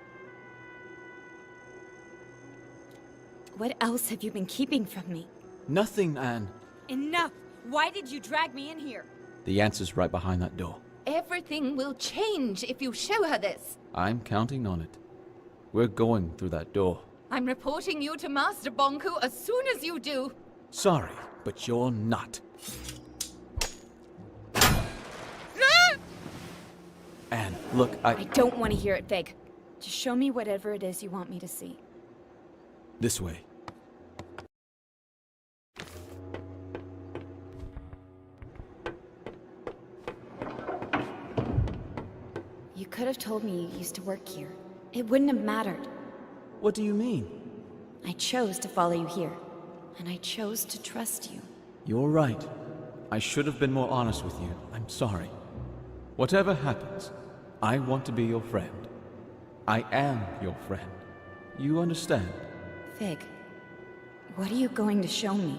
Speaker 4: What else have you been keeping from me?
Speaker 5: Nothing, Anne.
Speaker 4: Enough! Why did you drag me in here?
Speaker 5: The answer's right behind that door.
Speaker 16: Everything will change if you show her this.
Speaker 5: I'm counting on it. We're going through that door.
Speaker 16: I'm reporting you to Master Bonku as soon as you do.
Speaker 5: Sorry, but you're not. Anne, look,
Speaker 4: I don't want to hear it, Fig. Just show me whatever it is you want me to see.
Speaker 5: This way.
Speaker 4: You could have told me you used to work here. It wouldn't have mattered.
Speaker 5: What do you mean?
Speaker 4: I chose to follow you here, and I chose to trust you.
Speaker 5: You're right. I should have been more honest with you. I'm sorry. Whatever happens, I want to be your friend. I am your friend. You understand?
Speaker 4: Fig, what are you going to show me?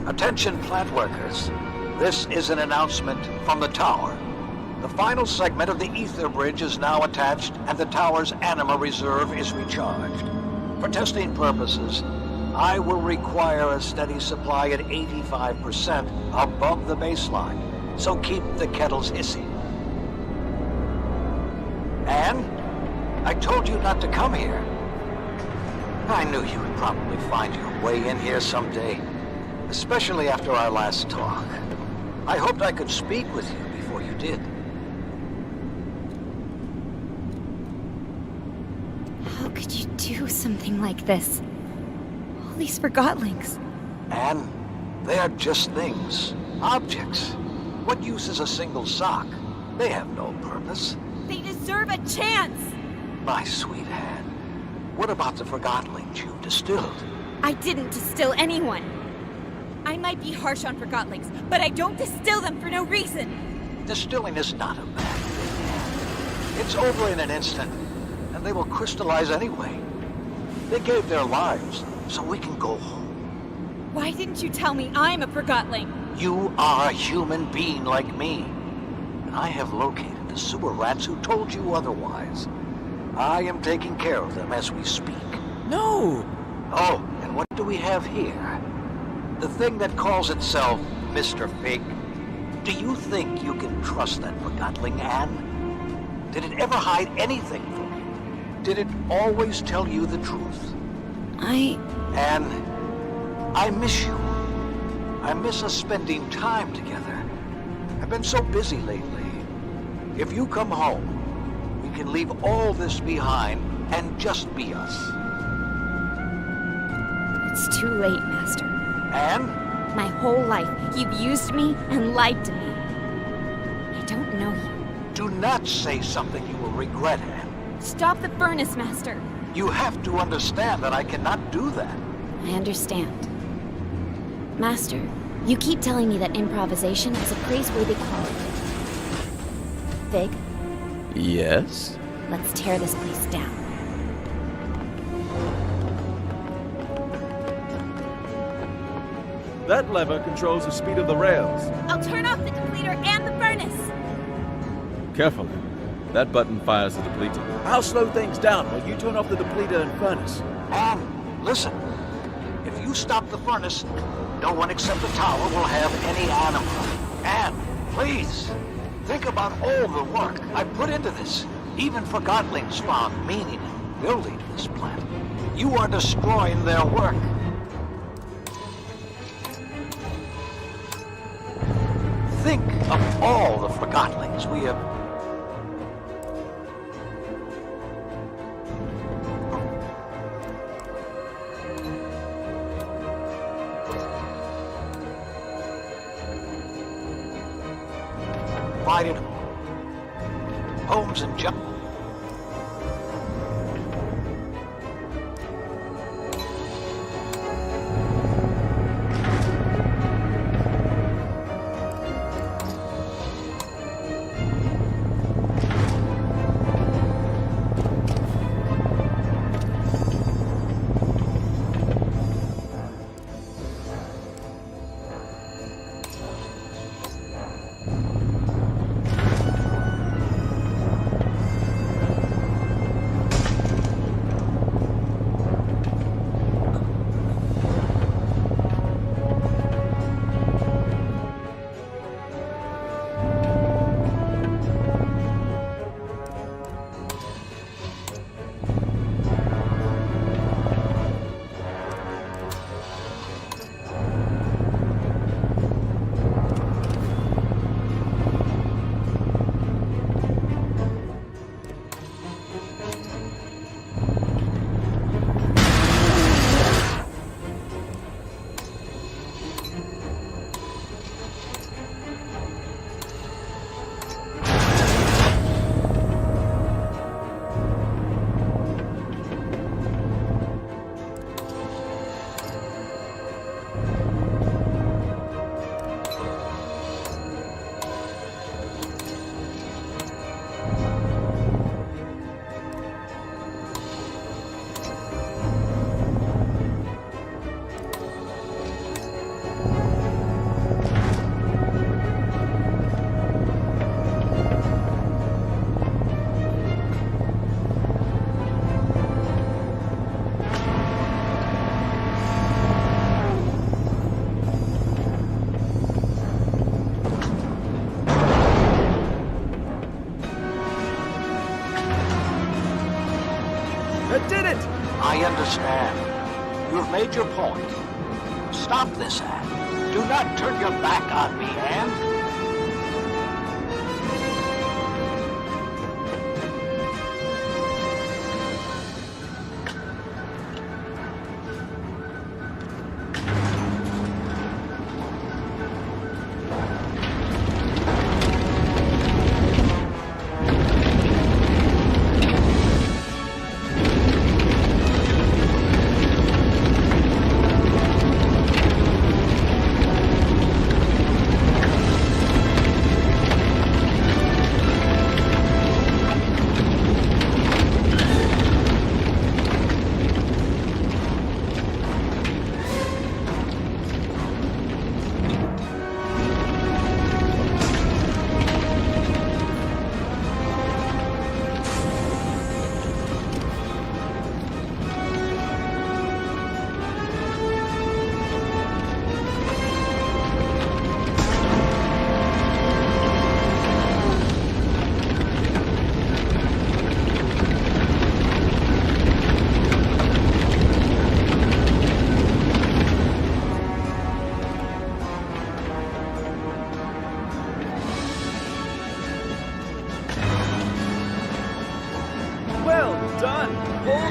Speaker 10: Attention plant workers. This is an announcement from the tower. The final segment of the ether bridge is now attached and the tower's anima reserve is recharged. For testing purposes, I will require a steady supply at 85% above the baseline, so keep the kettles hissing. Anne, I told you not to come here. I knew you would probably find your way in here someday. Especially after our last talk. I hoped I could speak with you before you did.
Speaker 4: could you do something like this? All these Forgottlings.
Speaker 10: Anne, they are just things. Objects. What use is a single sock? They have no purpose.
Speaker 4: They deserve a chance!
Speaker 10: My sweet Anne, what about the Forgottlings you distilled?
Speaker 4: I didn't distill anyone. I might be harsh on Forgottlings, but I don't distill them for no reason.
Speaker 10: Distilling is not a bad thing, Anne. It's over in an instant, and they will crystallize anyway. They gave their lives, so we can go home.
Speaker 4: Why didn't you tell me I'm a Forgottling?
Speaker 10: You are a human being like me. And I have located the sewer rats who told you otherwise. I am taking care of them as we speak.
Speaker 5: No!
Speaker 10: Oh, and what do we have here? The thing that calls itself Mr. Fig. Do you think you can trust that Forgottling, Anne? Did it ever hide anything from you? Did it always tell you the truth? Anne, I miss you. I miss us spending time together. I've been so busy lately. If you come home, we can leave all this behind and just be us.
Speaker 4: It's too late, Master.
Speaker 10: Anne?
Speaker 4: My whole life, you've used me and lied to me. I don't know you.
Speaker 10: Do not say something you will regret, Anne.
Speaker 4: Stop the furnace, Master.
Speaker 10: You have to understand that I cannot do that.
Speaker 4: I understand. Master, you keep telling me that improvisation is a praiseworthy quality. Fig,
Speaker 5: Yes?
Speaker 4: let's tear this place down.
Speaker 5: That lever controls the speed of the rails.
Speaker 4: I'll turn off the depleter and the furnace!
Speaker 5: Carefully. That button fires the depleter. I'll slow things down while you turn off the depleter and furnace.
Speaker 10: Anne, listen. If you stop the furnace, no one except the tower will have any anima. Anne, please. Think about all the work I put into this. Even Forgottlings found meaning in building this planet. You are destroying their work. Think of all the Forgottlings we have... provided homes and jobs. I understand. You've made your point. Stop this, Anne. Do not turn your back on me, Anne.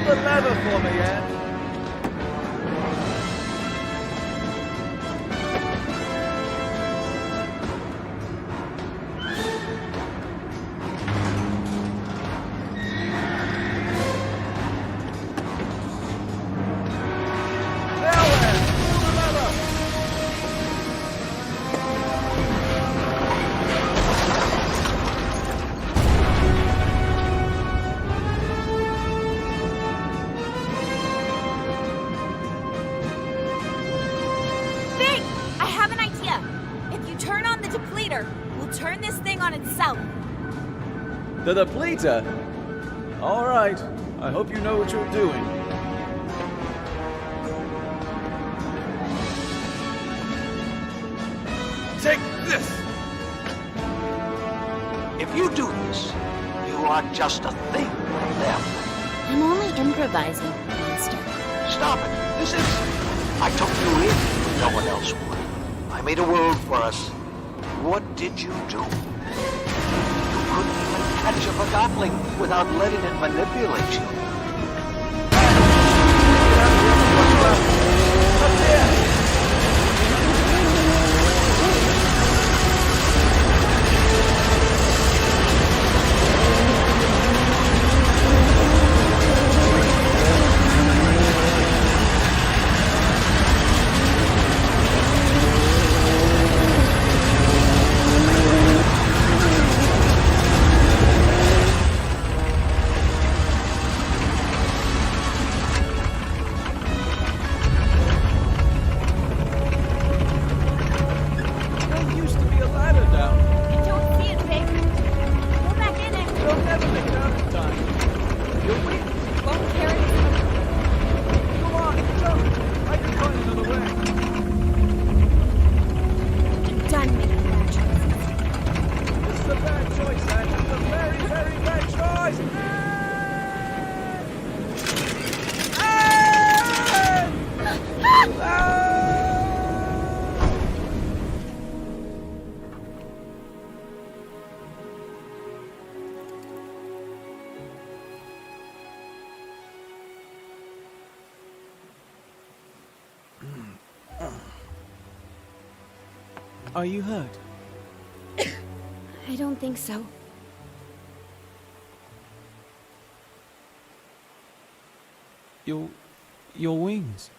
Speaker 5: the lever for me, Anne. The depleter? All right. I hope you know what you're doing.
Speaker 10: Take this! If you do this, you are just a thing of them.
Speaker 4: I'm only improvising, Master.
Speaker 10: Stop it! This is... I took you in when no one else would. I made a world for us. What did you do? You couldn't even catch a Forgotling without letting it manipulate you.
Speaker 5: Up there! Are you hurt?
Speaker 4: I don't think so.
Speaker 5: Your wings.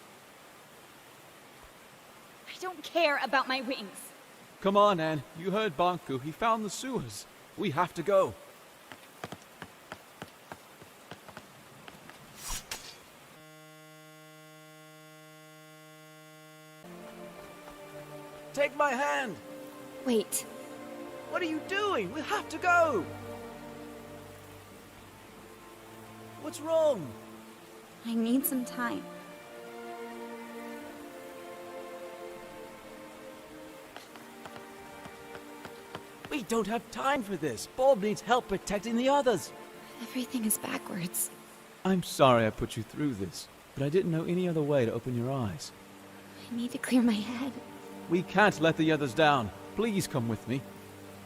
Speaker 6: I don't care about my wings.
Speaker 5: Come on, Anne. You heard Bonku. He found the sewers. We have to go. Take my hand!
Speaker 4: Wait.
Speaker 5: What are you doing? We have to go! What's wrong?
Speaker 4: I need some time.
Speaker 5: We don't have time for this. Bob needs help protecting the others.
Speaker 4: Everything is backwards.
Speaker 5: I'm sorry I put you through this, but I didn't know any other way to open your eyes.
Speaker 4: I need to clear my head.
Speaker 5: We can't let the others down. Please come with me.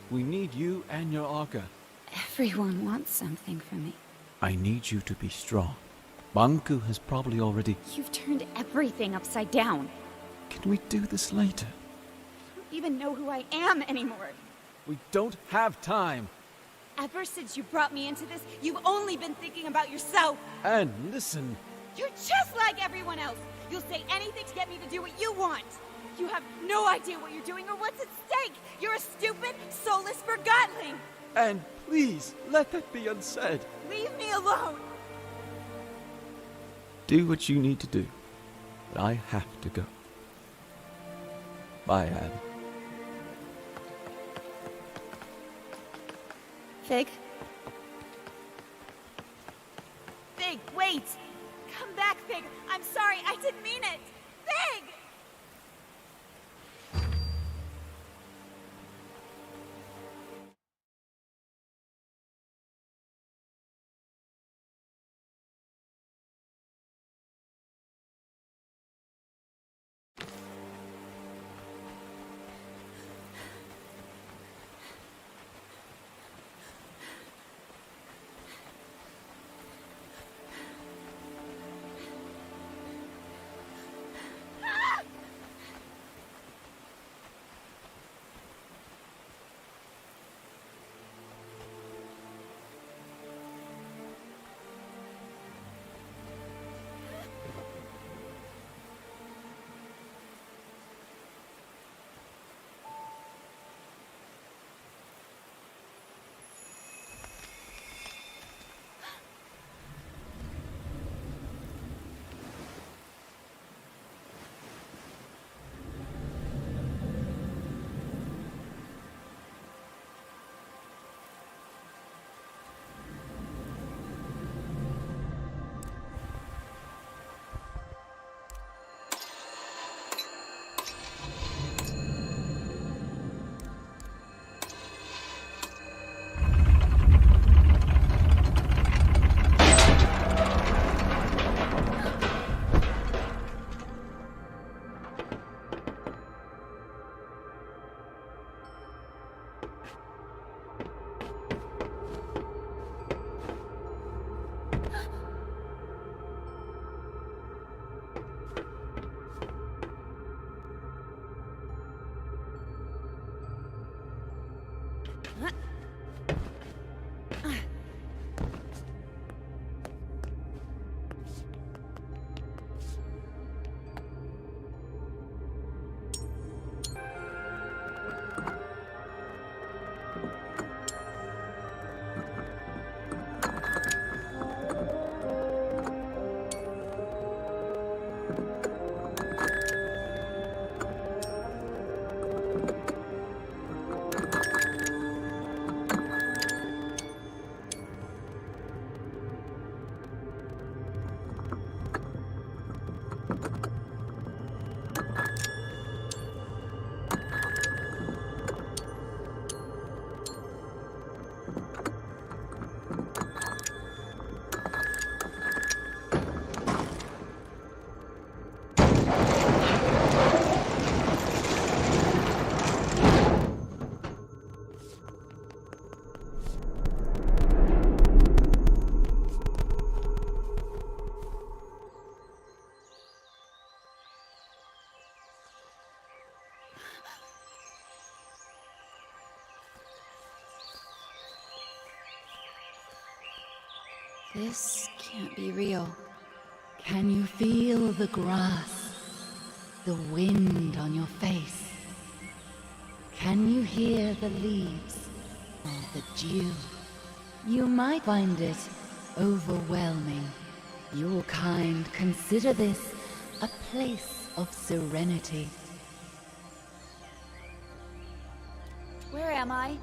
Speaker 5: We need you and your Arca.
Speaker 4: Everyone wants something from me.
Speaker 5: I need you to be strong. Banku has probably already...
Speaker 6: You've turned everything upside down.
Speaker 5: Can we do this later?
Speaker 6: I don't even know who I am anymore.
Speaker 5: We don't have time.
Speaker 6: Ever since you brought me into this, you've only been thinking about yourself.
Speaker 5: And listen.
Speaker 6: You're just like everyone else. You'll say anything to get me to do what you want. You have no idea what you're doing or what's at stake. You're a stupid, soulless Forgotling.
Speaker 5: And please, let that be unsaid.
Speaker 6: Leave me alone.
Speaker 5: Do what you need to do. But I have to go. Bye, Anne.
Speaker 4: Fig?
Speaker 6: Fig, wait! Come back, Fig! I'm sorry, I didn't mean it! Fig! This can't be real. Can you feel the grass, the wind on your face? Can you hear the leaves or the dew? You might find it overwhelming. Your kind consider this a place of serenity.
Speaker 4: Where am I?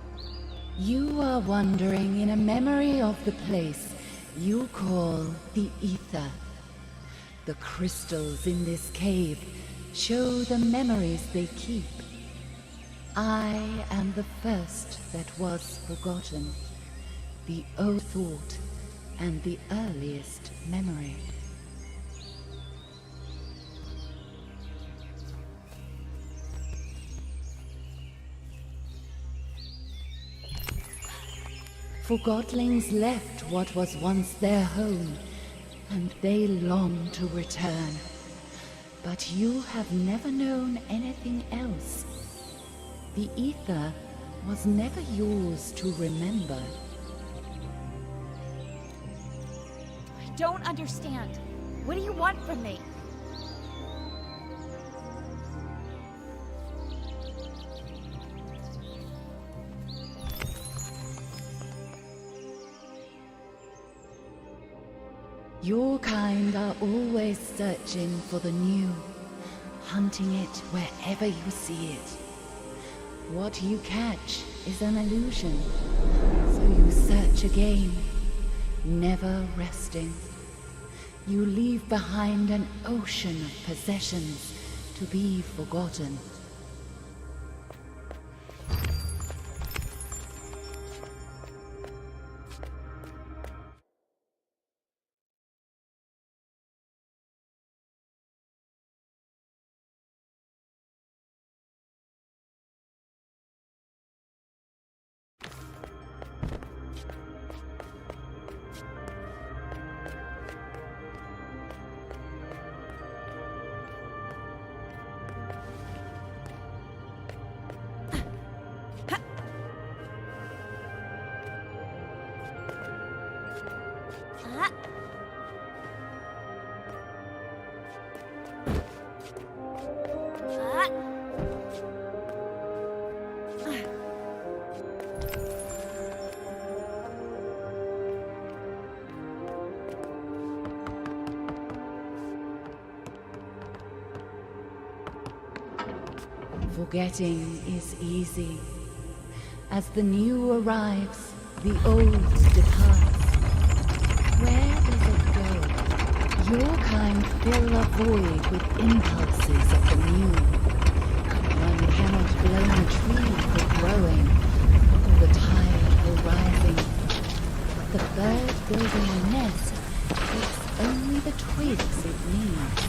Speaker 6: You are wandering in a memory of the place you call the ether. The crystals in this cave show the memories they keep. I am the first that was forgotten, the old thought and the earliest memory. Forgotlings left what was once their home, and they long to return. But you have never known anything else. The ether was never yours to remember.
Speaker 4: I don't understand. What do you want from me?
Speaker 6: Your kind are always searching for the new, hunting it wherever you see it. What you catch is an illusion, so you search again, never resting. You leave behind an ocean of possessions to be forgotten. Forgetting is easy. As the new arrives, the old departs. Where does it go? Your kind fill a void with impulses of the new. One cannot blame a tree for growing, or the tide for rising. The bird building a nest takes only the twigs it needs.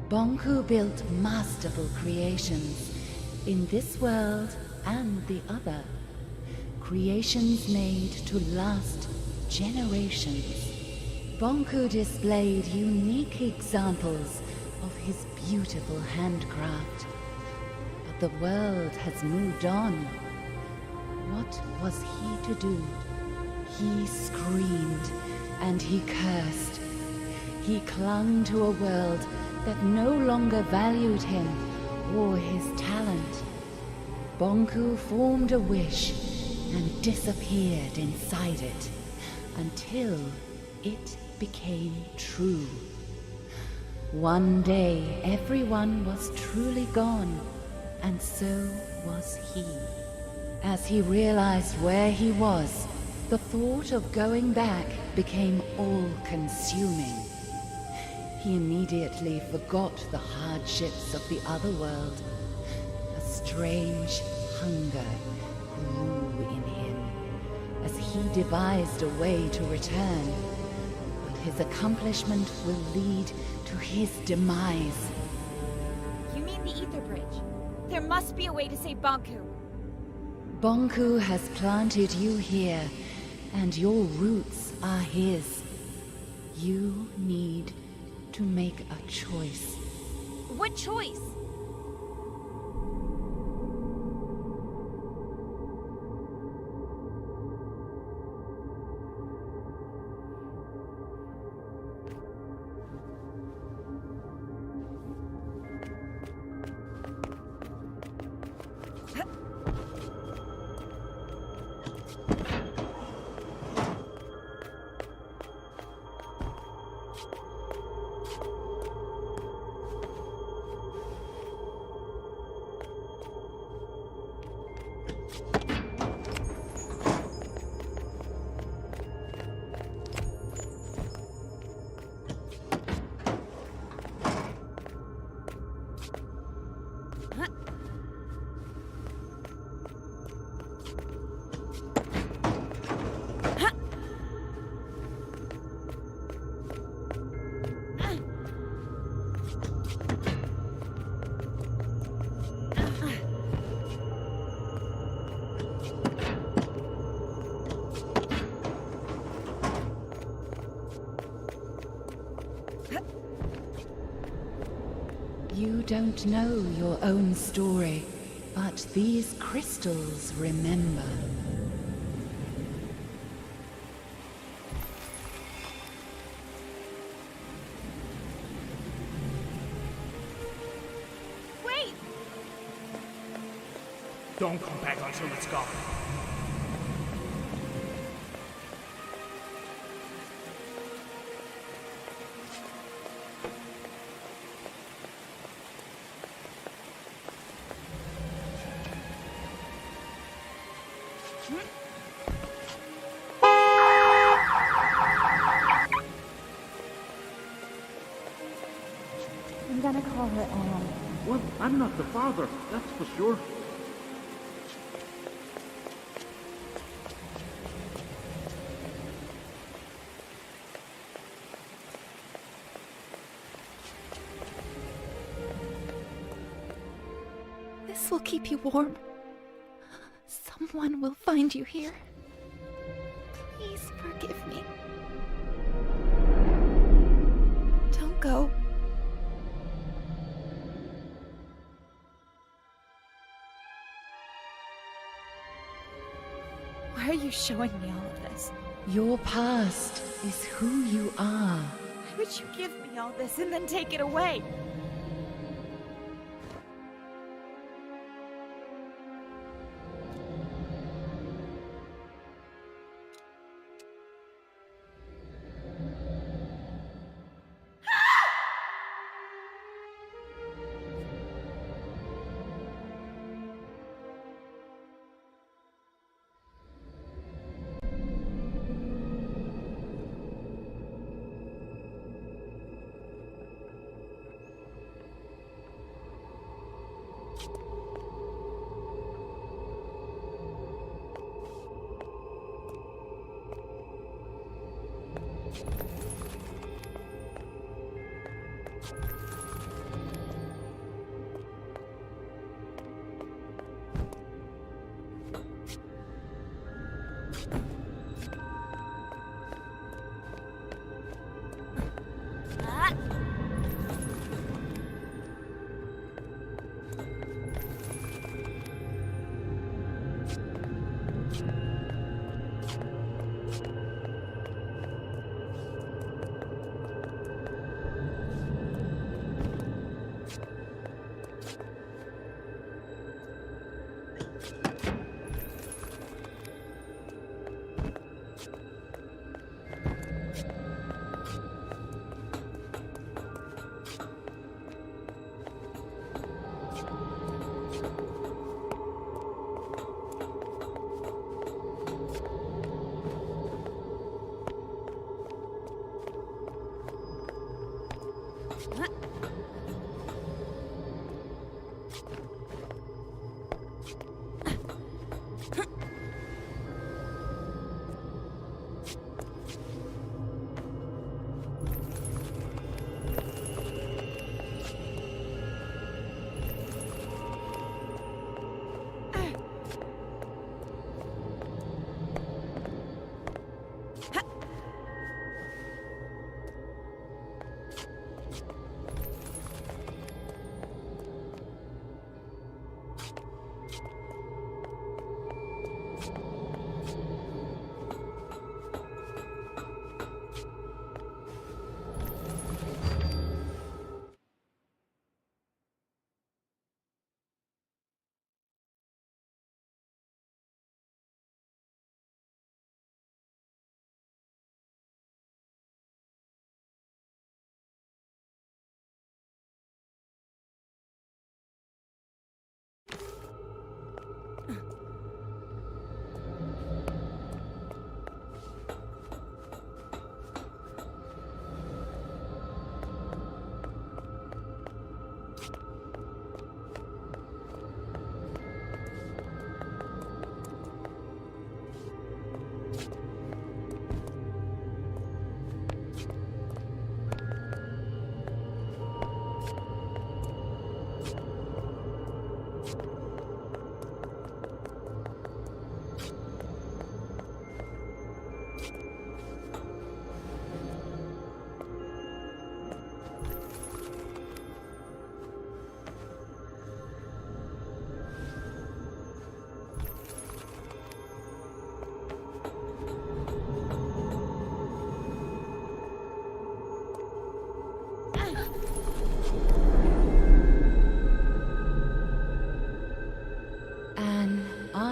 Speaker 6: Bonku built masterful creations in this world and the other. Creations made to last generations. Bonku displayed unique examples of his beautiful handcraft. But the world has moved on. What was he to do? He screamed and he cursed. He clung to a world that no longer valued him or his talent. Bonku formed a wish and disappeared inside it until it became true. One day everyone was truly gone, and so was he. As he realized where he was, the thought of going back became all-consuming. He immediately forgot the hardships of the other world. A strange hunger grew in him as he devised a way to return. But his accomplishment will lead to his demise.
Speaker 4: You mean the Ether Bridge? There must be a way to save Bonku.
Speaker 6: Bonku has planted you here, and your roots are his. You need to make a choice.
Speaker 4: What choice?
Speaker 6: You don't know your own story, but these crystals remember.
Speaker 4: Wait!
Speaker 21: Don't come back until it's gone.
Speaker 11: I'm gonna call her Anne.
Speaker 22: Well, I'm not the father, that's for sure.
Speaker 6: This will keep you warm. Someone will find you here. Please forgive me. Don't go.
Speaker 4: Why are you showing me all of this?
Speaker 6: Your past is who you are.
Speaker 4: Why would you give me all this and then take it away?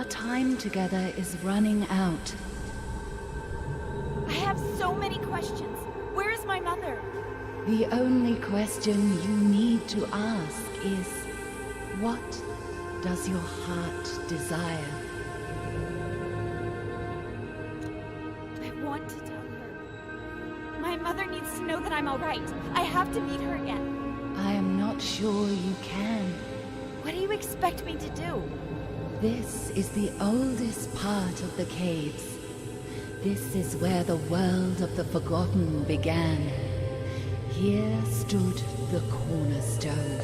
Speaker 6: Time together is running out.
Speaker 4: I have so many questions. Where is my mother?
Speaker 6: The only question you need to ask is, what does your heart desire?
Speaker 4: I want to tell her. My mother needs to know that I'm all right. I have to meet her again.
Speaker 6: I am not sure you can.
Speaker 4: What do you expect me to do?
Speaker 6: This is the oldest part of the caves. This is where the world of the Forgotten began. Here stood the cornerstone,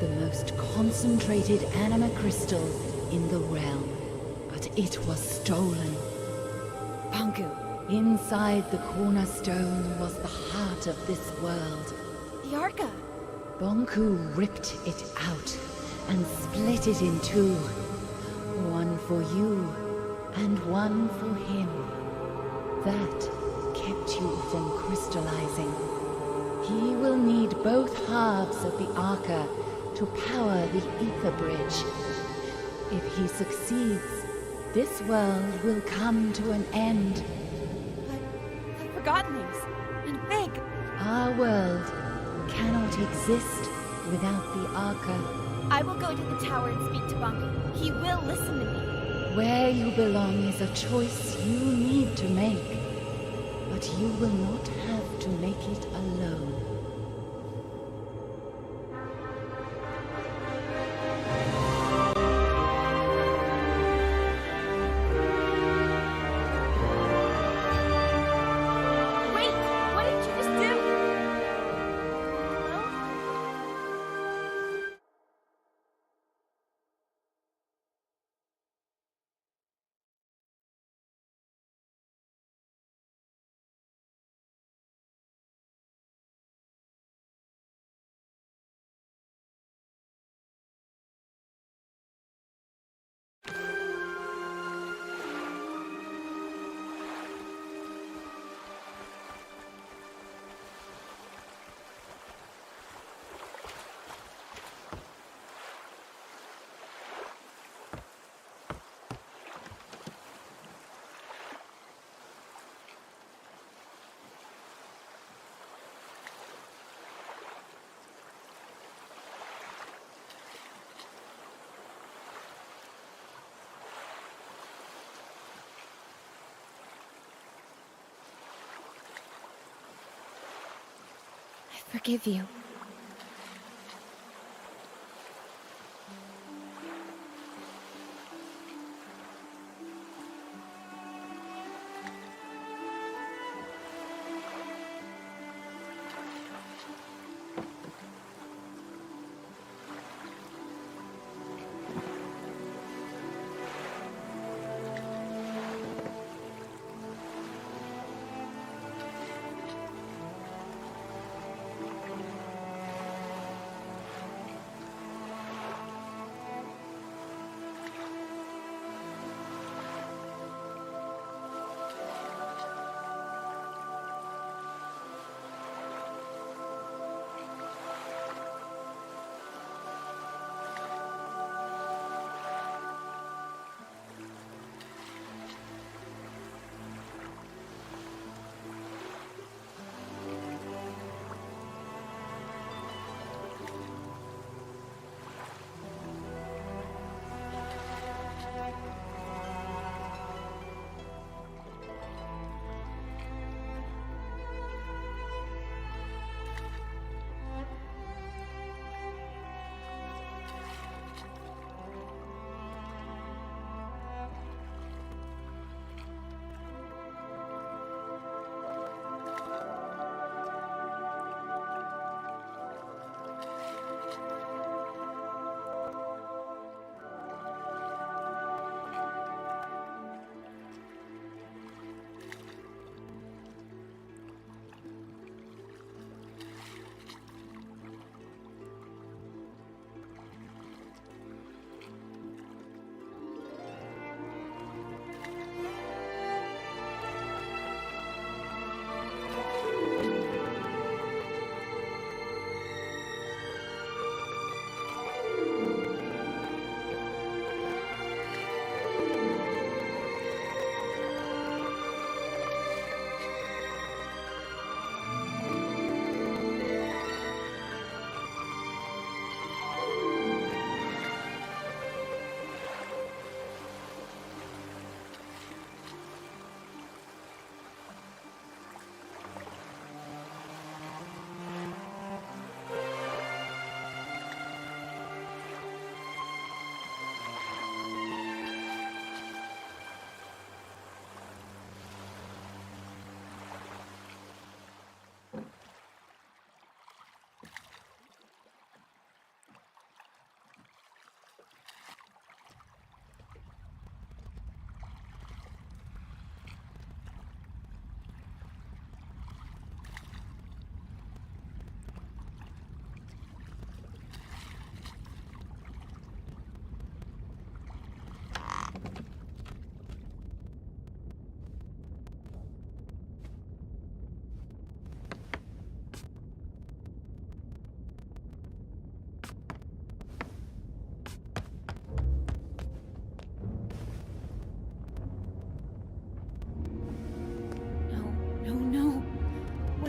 Speaker 6: the most concentrated anima crystal in the realm. But it was stolen.
Speaker 4: Banku.
Speaker 6: Inside the cornerstone was the heart of this world.
Speaker 4: The Arca.
Speaker 6: Bonku ripped it out and split it in two. One for you, and one for him. That kept you from crystallizing. He will need both halves of the Arca to power the Ether Bridge. If he succeeds, this world will come to an end.
Speaker 4: But the Forgottenings, and Big.
Speaker 6: Our world cannot exist without the Arca.
Speaker 4: I will go to the tower and speak to Banku. He will listen to me.
Speaker 6: Where you belong is a choice you need to make. But you will not have to make it alone.
Speaker 4: Wait! forgive you.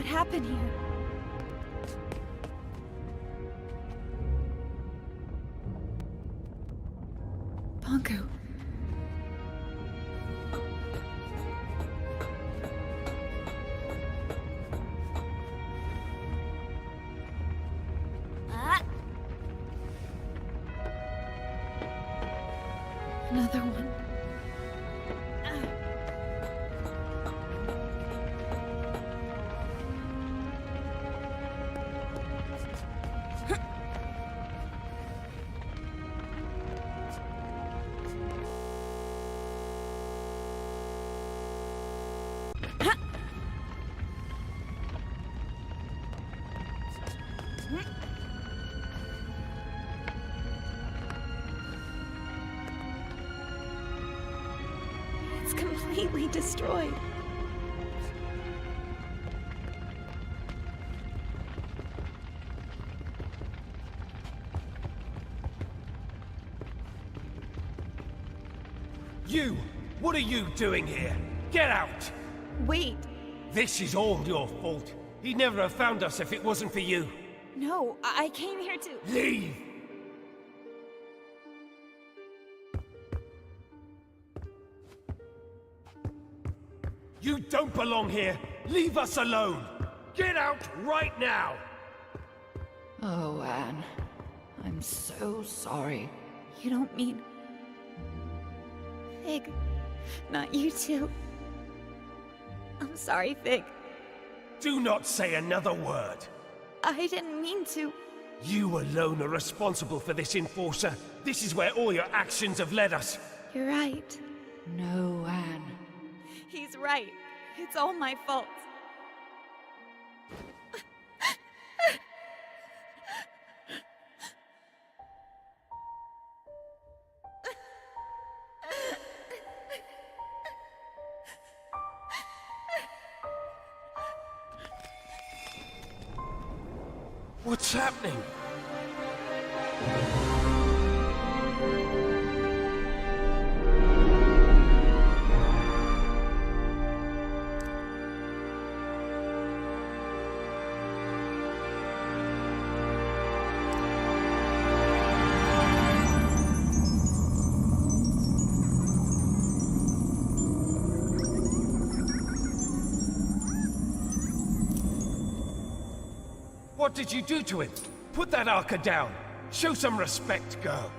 Speaker 4: Happen here? Bongo. Another one. It's completely destroyed.
Speaker 3: You! What are you doing here? Get out!
Speaker 4: Wait.
Speaker 3: This is all your fault. He'd never have found us if it wasn't for you.
Speaker 4: No, I came here to...
Speaker 3: Leave! You don't belong here! Leave us alone! Get out right now!
Speaker 2: Oh, Anne. I'm so sorry.
Speaker 4: You don't mean... Fig. Not you too. I'm sorry, Fig.
Speaker 3: Do not say another word.
Speaker 4: I didn't mean to.
Speaker 3: You alone are responsible for this, Enforcer. This is where all your actions have led us.
Speaker 4: You're right.
Speaker 2: No, Anne.
Speaker 4: He's right. It's all my fault.
Speaker 3: What's happening? What did you do to him? Put that Arca down. Show some respect, girl.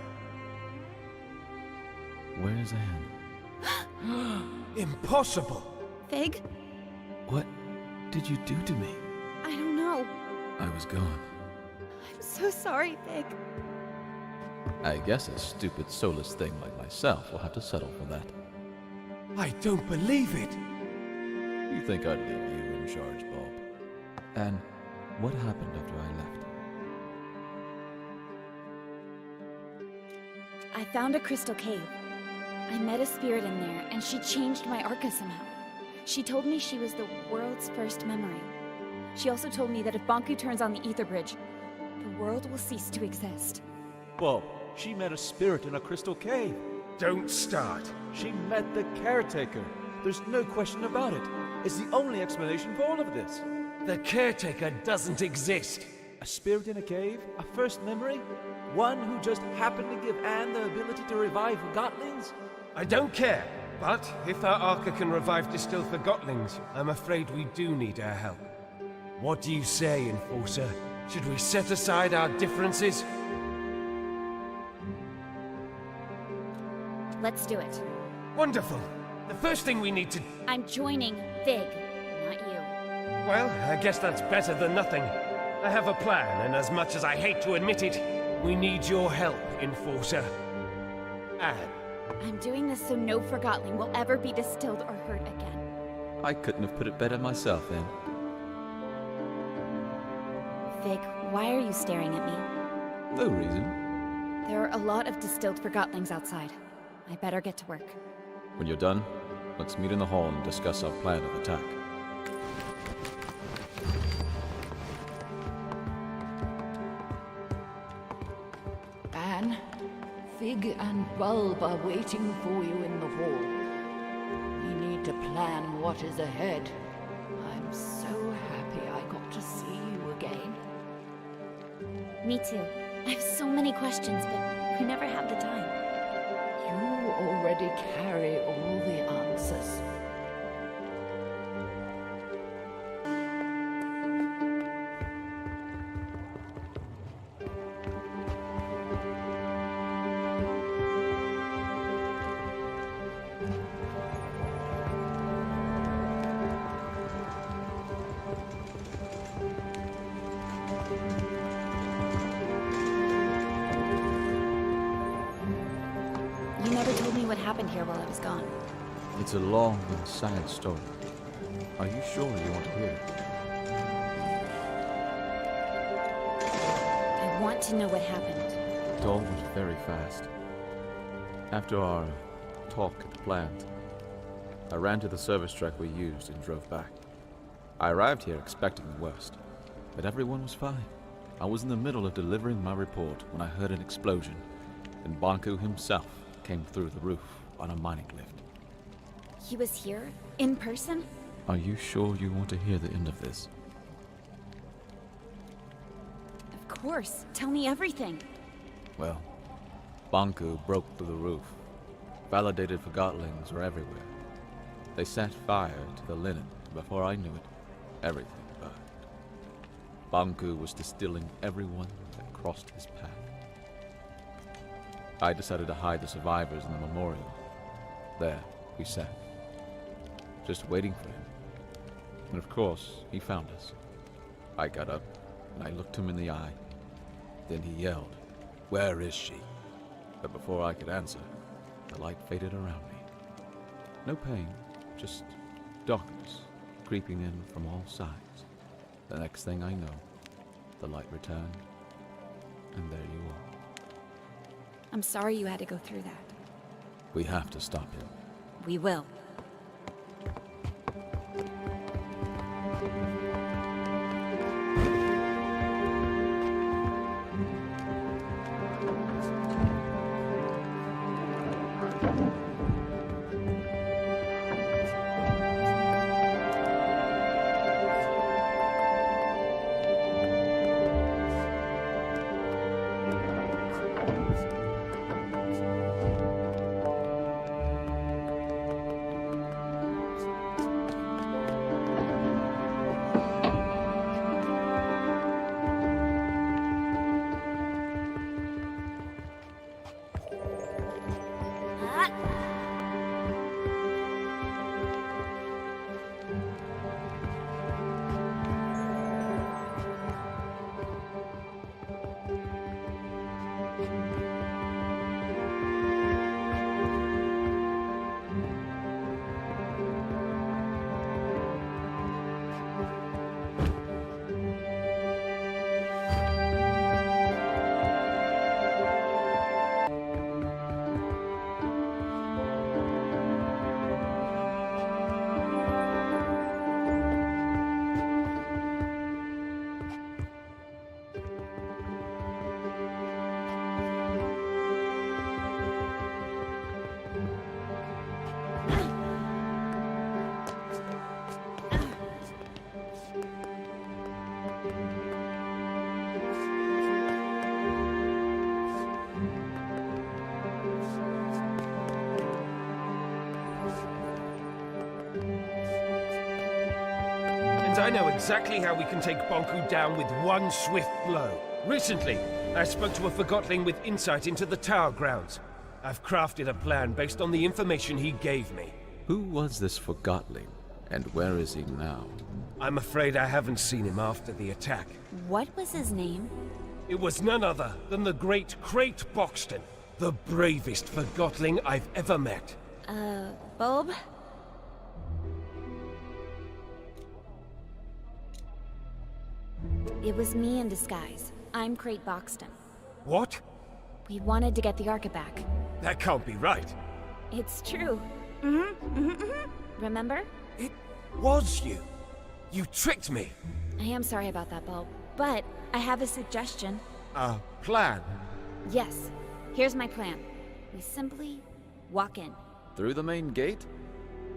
Speaker 20: Where's Anne?
Speaker 3: Impossible.
Speaker 4: Fig?
Speaker 20: What did you do to me?
Speaker 4: I don't know.
Speaker 20: I was gone.
Speaker 4: I'm so sorry, Fig.
Speaker 12: I guess a stupid, soulless thing like myself will have to settle for that.
Speaker 3: I don't believe it.
Speaker 12: You think I'd leave you in charge, Bob? And what happened after I left?
Speaker 4: I found a crystal cave. I met a spirit in there, and she changed my Arca somehow. She told me she was the world's first memory. She also told me that if Banku turns on the ether bridge, the world will cease to exist.
Speaker 5: Bob, she met a spirit in a crystal cave.
Speaker 3: Don't start.
Speaker 5: She met the caretaker. There's no question about it. It's the only explanation for all of this.
Speaker 3: The caretaker doesn't exist.
Speaker 5: A spirit in a cave? A first memory? One who just happened to give Anne the ability to revive Forgottlings?
Speaker 3: I don't care, but if our Arca can revive distilled Forgottlings, I'm afraid we do need her help. What do you say, Enforcer? Should we set aside our differences?
Speaker 4: Let's do it.
Speaker 3: Wonderful. The first thing we need to...
Speaker 4: I'm joining Fig, not you.
Speaker 3: Well, I guess that's better than nothing. I have a plan, and as much as I hate to admit it, we need your help, Enforcer. Anne.
Speaker 4: I'm doing this so no Forgottling will ever be distilled or hurt again.
Speaker 12: I couldn't have put it better myself, then.
Speaker 4: Fig, why are you staring at me?
Speaker 12: No reason.
Speaker 4: There are a lot of distilled Forgottlings outside. I better get to work.
Speaker 12: When you're done, let's meet in the hall and discuss our plan of attack.
Speaker 2: Anne, Fig and Bulb are waiting for you in the hall. We need to plan what is ahead. I'm so happy I got to see you again.
Speaker 4: Me too. I have so many questions, but we never have the time.
Speaker 2: You already carry all the answers.
Speaker 4: You never told me what happened here while I was gone.
Speaker 12: It's a long and sad story. Are you sure you want to hear it?
Speaker 4: I want to know what happened.
Speaker 12: It all went very fast. After our talk at the plant, I ran to the service truck we used and drove back. I arrived here expecting the worst, but everyone was fine. I was in the middle of delivering my report when I heard an explosion, and Banku himself came through the roof on a mining lift.
Speaker 4: He was here? In person?
Speaker 12: Are you sure you want to hear the end of this?
Speaker 4: Of course. Tell me everything.
Speaker 12: Well, Banku broke through the roof. Validated Forgottlings were everywhere. They set fire to the linen, and before I knew it, everything burned. Banku was distilling everyone that crossed his path. I decided to hide the survivors in the memorial. There, we sat, just waiting for him. And of course, he found us. I got up, and I looked him in the eye. Then he yelled, "Where is she?" But before I could answer, the light faded around me. No pain, just darkness creeping in from all sides. The next thing I know, the light returned, and there you are.
Speaker 4: I'm sorry you had to go through that.
Speaker 12: We have to stop him.
Speaker 4: We will.
Speaker 3: I know exactly how we can take Banku down with one swift blow. Recently, I spoke to a Forgotling with insight into the tower grounds. I've crafted a plan based on the information he gave me.
Speaker 12: Who was this Forgotling, and where is he now?
Speaker 3: I'm afraid I haven't seen him after the attack.
Speaker 4: What was his name?
Speaker 3: It was none other than the great Crate Boxton, the bravest Forgotling I've ever met.
Speaker 4: Bulb? It was me in disguise. I'm Crate Boxton.
Speaker 3: What?
Speaker 4: We wanted to get the Arca back.
Speaker 3: That can't be right.
Speaker 4: It's true. Remember?
Speaker 3: It was you. You tricked me.
Speaker 4: I am sorry about that, Bulb. But I have a suggestion.
Speaker 3: A plan?
Speaker 4: Yes. Here's my plan. We simply walk in.
Speaker 5: Through the main gate?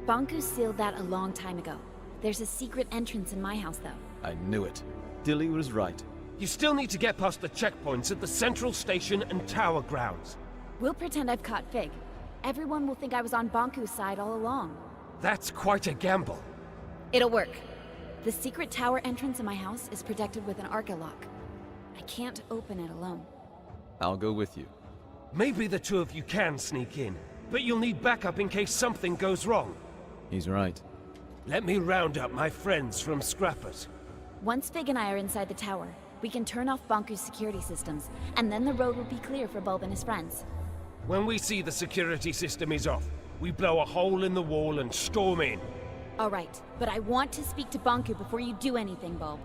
Speaker 4: Banku sealed that a long time ago. There's a secret entrance in my house, though.
Speaker 5: I knew it. Dilly was right.
Speaker 3: You still need to get past the checkpoints at the central station and tower grounds.
Speaker 4: We'll pretend I've caught Fig. Everyone will think I was on Banku's side all along.
Speaker 3: That's quite a gamble.
Speaker 4: It'll work. The secret tower entrance in my house is protected with an Arca lock. I can't open it alone.
Speaker 5: I'll go with you.
Speaker 3: Maybe the two of you can sneak in, but you'll need backup in case something goes wrong.
Speaker 5: He's right.
Speaker 3: Let me round up my friends from Scrappers.
Speaker 4: Once Fig and I are inside the tower, we can turn off Banku's security systems, and then the road will be clear for Bulb and his friends.
Speaker 3: When we see the security system is off, we blow a hole in the wall and storm in.
Speaker 4: All right, but I want to speak to Banku before you do anything, Bulb.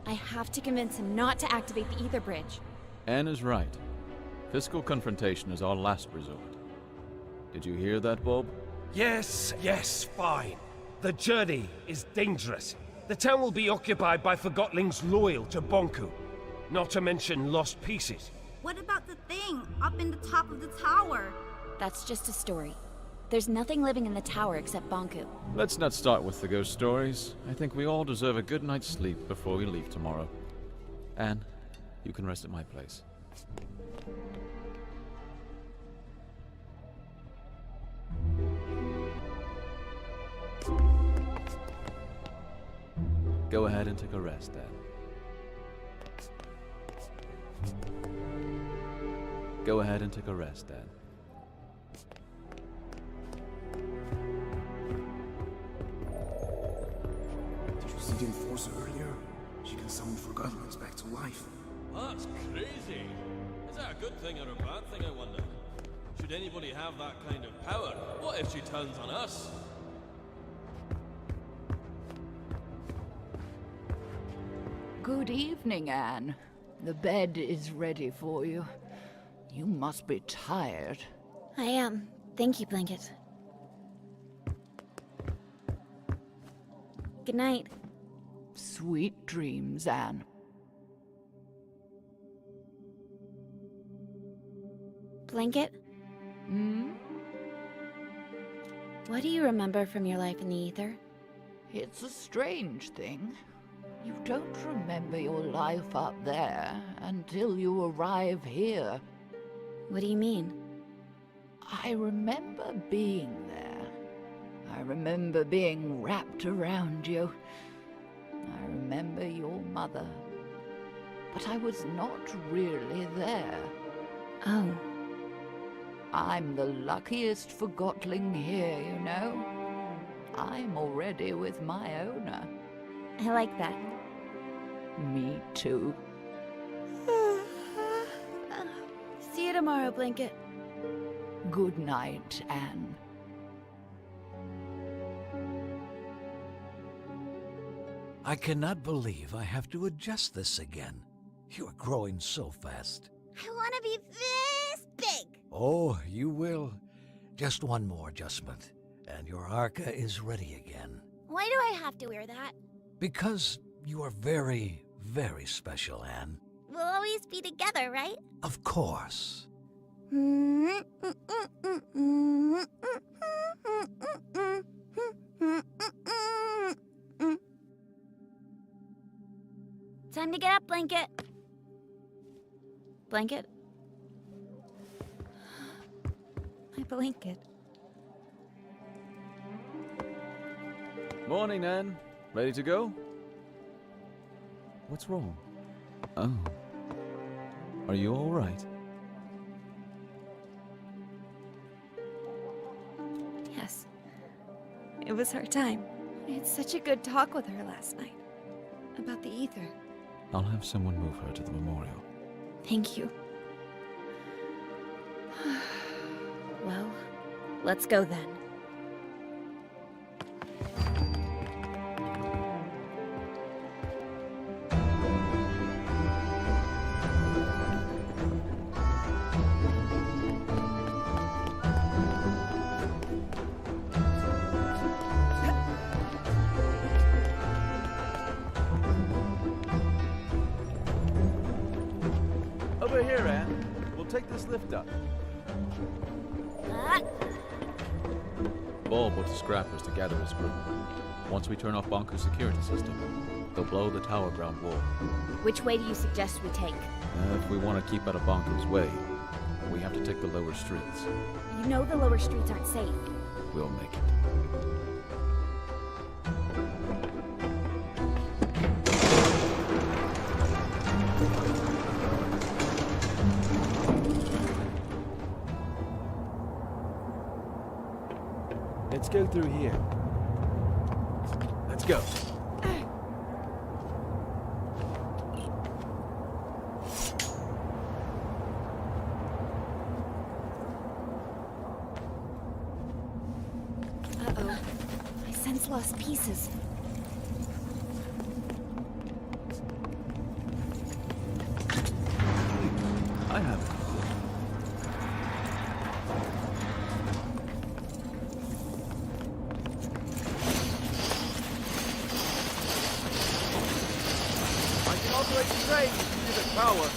Speaker 4: I have to convince him not to activate the ether bridge.
Speaker 5: Anne is right. Physical confrontation is our last resort. Did you hear that, Bulb?
Speaker 3: Yes, fine. The journey is dangerous. The town will be occupied by Forgotlings loyal to Banku, not to mention lost pieces.
Speaker 9: What about the thing up in the top of the tower?
Speaker 4: That's just a story. There's nothing living in the tower except Banku.
Speaker 5: Let's not start with the ghost stories. I think we all deserve a good night's sleep before we leave tomorrow. Anne, you can rest at my place. Go ahead and take a rest, Anne.
Speaker 12: Go ahead and take a rest, Dad.
Speaker 8: Did you see the Enforcer earlier? She can summon Forgotton's back to life.
Speaker 13: That's crazy. Is that a good thing or a bad thing, I wonder? Should anybody have that kind of power? What if she turns on us?
Speaker 23: Good evening, Anne. The bed is ready for you. You must be tired.
Speaker 4: I am. Thank you, Blanket. Good night.
Speaker 23: Sweet dreams, Anne.
Speaker 4: Blanket?
Speaker 23: Hmm?
Speaker 4: What do you remember from your life in the ether?
Speaker 23: It's a strange thing. You don't remember your life up there until you arrive here.
Speaker 4: What do you mean?
Speaker 23: I remember being there. I remember being wrapped around you. I remember your mother. But I was not really there.
Speaker 4: Oh.
Speaker 23: I'm the luckiest Forgotling here, you know. I'm already with my owner.
Speaker 4: I like that.
Speaker 23: Me too.
Speaker 4: See you tomorrow, Blanket.
Speaker 23: Good night, Anne.
Speaker 10: I cannot believe I have to adjust this again. You are growing so fast.
Speaker 9: I want to be this big.
Speaker 10: Oh, you will. Just one more adjustment, and your Arca is ready again.
Speaker 9: Why do I have to wear that?
Speaker 10: Because you are very, very special, Anne.
Speaker 9: We'll always be together, right?
Speaker 10: Of course.
Speaker 4: Time to get up, Blanket. Blanket? My blanket.
Speaker 5: Morning, Anne. Ready to go?
Speaker 12: What's wrong? Oh. Are you all right?
Speaker 4: Yes. It was her time. I had such a good talk with her last night. About the ether.
Speaker 12: I'll have someone move her to the memorial.
Speaker 4: Thank you. Well, let's go then.
Speaker 5: Over here, Anne. We'll take this lift up.
Speaker 12: Bulb with the scrappers to gather his group. Once we turn off Bonku's security system, they'll blow the tower ground wall.
Speaker 4: Which way do you suggest we take?
Speaker 12: If we want to keep out of Bonku's way, we have to take the lower streets.
Speaker 4: You know the lower streets aren't safe.
Speaker 12: We'll make it.
Speaker 5: Let's go through here. Let's go.
Speaker 4: Uh-oh. I sense lost pieces.
Speaker 5: I have it. Operate the train using the power.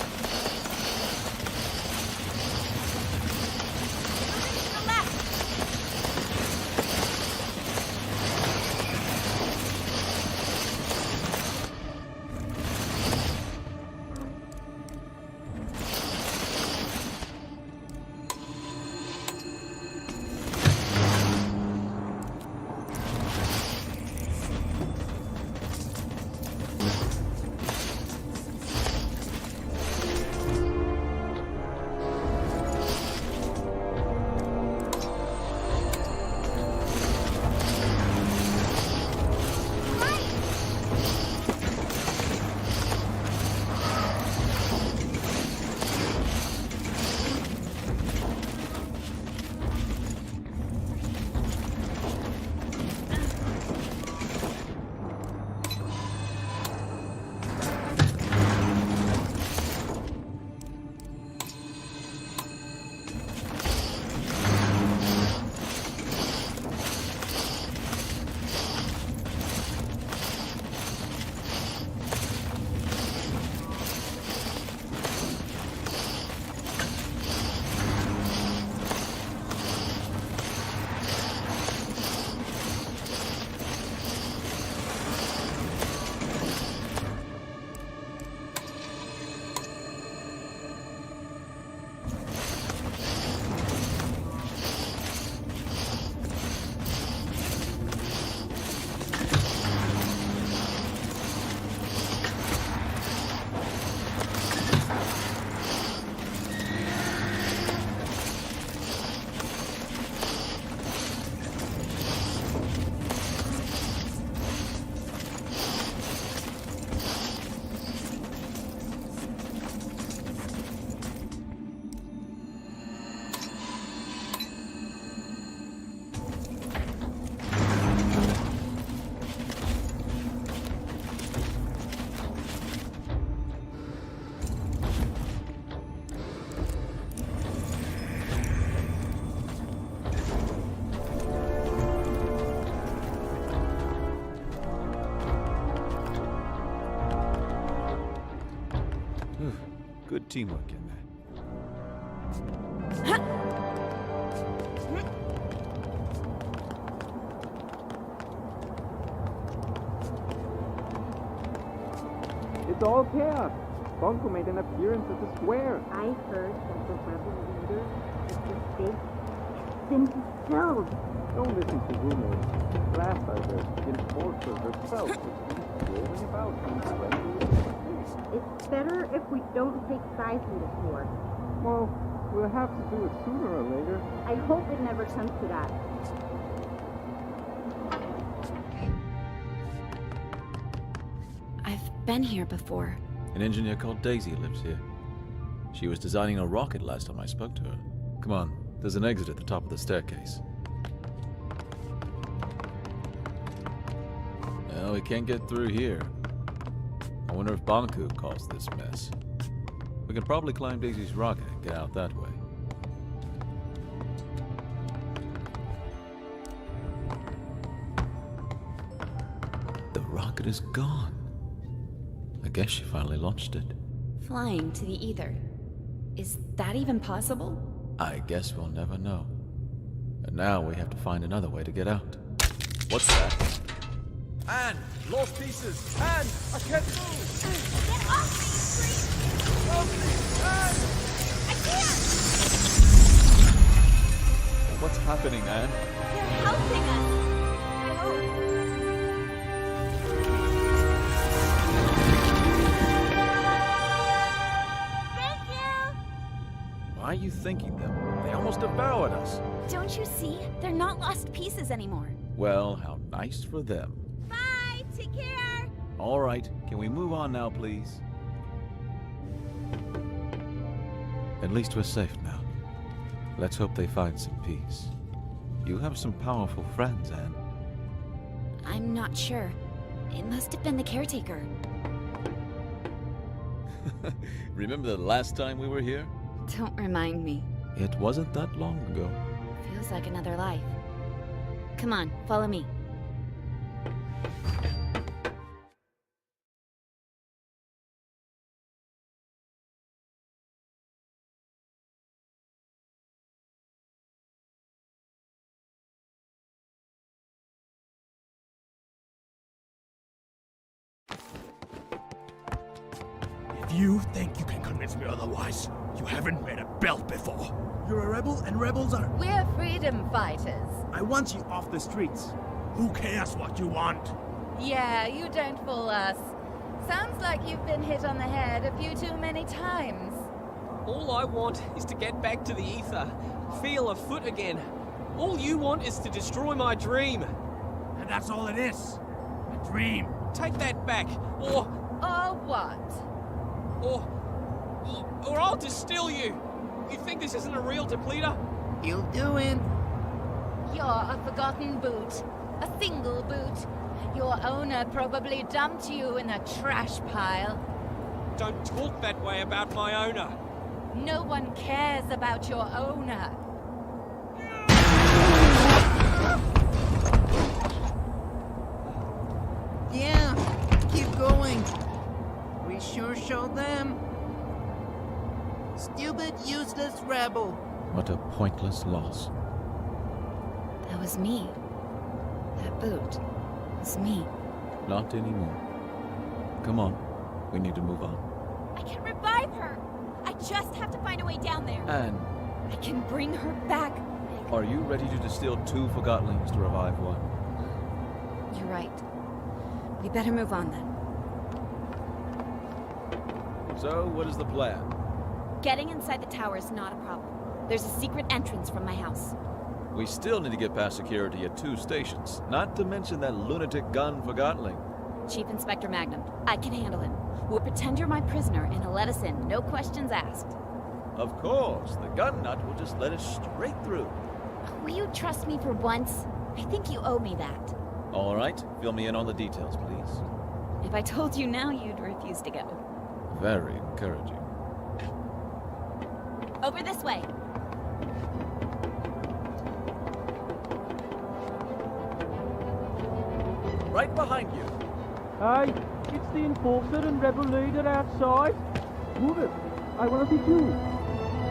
Speaker 12: Good teamwork in there.
Speaker 1: It's all chaos. Bunko made an appearance at the square.
Speaker 11: I heard that the rebel leader is the big been distilled.
Speaker 1: Don't listen to rumors. Last I heard, the enforcer herself was rolling about being friendly with the police.
Speaker 11: It's better if we don't take sides in this war.
Speaker 1: Well, we'll have to do it sooner or later.
Speaker 11: I hope it never comes to that.
Speaker 4: I've been here before.
Speaker 12: An engineer called Daisy lives here. She was designing a rocket last time I spoke to her. Come on, there's an exit at the top of the staircase. Well, we can't get through here. I wonder if Banku caused this mess. We can probably climb Daisy's rocket and get out that way. The rocket is gone. I guess she finally launched it.
Speaker 4: Flying to the ether. Is that even possible?
Speaker 12: I guess we'll never know. And now we have to find another way to get out. What's that?
Speaker 5: Anne! Lost pieces! Anne! I can't move!
Speaker 9: Get off me, you freak!
Speaker 5: Help me! Anne!
Speaker 9: I can't!
Speaker 12: What's happening, Anne?
Speaker 9: You're helping us! I hope. Thank you!
Speaker 12: Why are you thanking them? They almost devoured us.
Speaker 4: Don't you see? They're not lost pieces anymore.
Speaker 12: Well, how nice for them.
Speaker 9: Bye! Take care!
Speaker 12: All right, can we move on now, please? At least we're safe now. Let's hope they find some peace. You have some powerful friends, Anne.
Speaker 4: I'm not sure. It must have been the caretaker.
Speaker 12: Remember the last time we were here?
Speaker 4: Don't remind me.
Speaker 12: It wasn't that long ago.
Speaker 4: Feels like another life. Come on, follow me.
Speaker 21: If you think you can convince me otherwise, you haven't made a belt before. You're a rebel, and rebels are...
Speaker 16: We're freedom fighters.
Speaker 21: I want you off the streets. Who cares what you want?
Speaker 16: Yeah, you don't fool us. Sounds like you've been hit on the head a few too many times.
Speaker 14: All I want is to get back to the ether, feel a foot again. All you want is to destroy my dream.
Speaker 21: And that's all it is. A dream.
Speaker 14: Take that back, or
Speaker 16: what?
Speaker 14: Or I'll distill you. You think this isn't a real depleter?
Speaker 19: You'll do it.
Speaker 16: You're a forgotten boot. A single boot. Your owner probably dumped you in a trash pile.
Speaker 14: Don't talk that way about my owner.
Speaker 16: No one cares about your owner.
Speaker 19: Yeah, keep going. We sure showed them. Stupid, useless rebel.
Speaker 12: What a pointless loss.
Speaker 4: That was me. That boot was me.
Speaker 12: Not anymore. Come on. We need to move on.
Speaker 4: I can revive her. I just have to find a way down there.
Speaker 12: Anne,
Speaker 4: I can bring her back.
Speaker 12: are you ready to distill 2 Forgottlings to revive 1?
Speaker 4: You're right. We better move on then.
Speaker 12: So, what is the plan?
Speaker 4: Getting inside the tower is not a problem. There's a secret entrance from my house.
Speaker 12: We still need to get past security at 2 stations, not to mention that lunatic gun Forgottling.
Speaker 4: Chief Inspector Magnum, I can handle him. We'll pretend you're my prisoner and he'll let us in, no questions asked.
Speaker 12: Of course, the gun nut will just let us straight through.
Speaker 4: Will you trust me for once? I think you owe me that.
Speaker 12: All right, fill me in on the details, please.
Speaker 4: If I told you now, you'd refuse to go.
Speaker 12: Very encouraging.
Speaker 4: Over this way.
Speaker 5: Right behind you.
Speaker 1: Hey, it's the enforcer and rebel leader outside. Move it. I want to see too.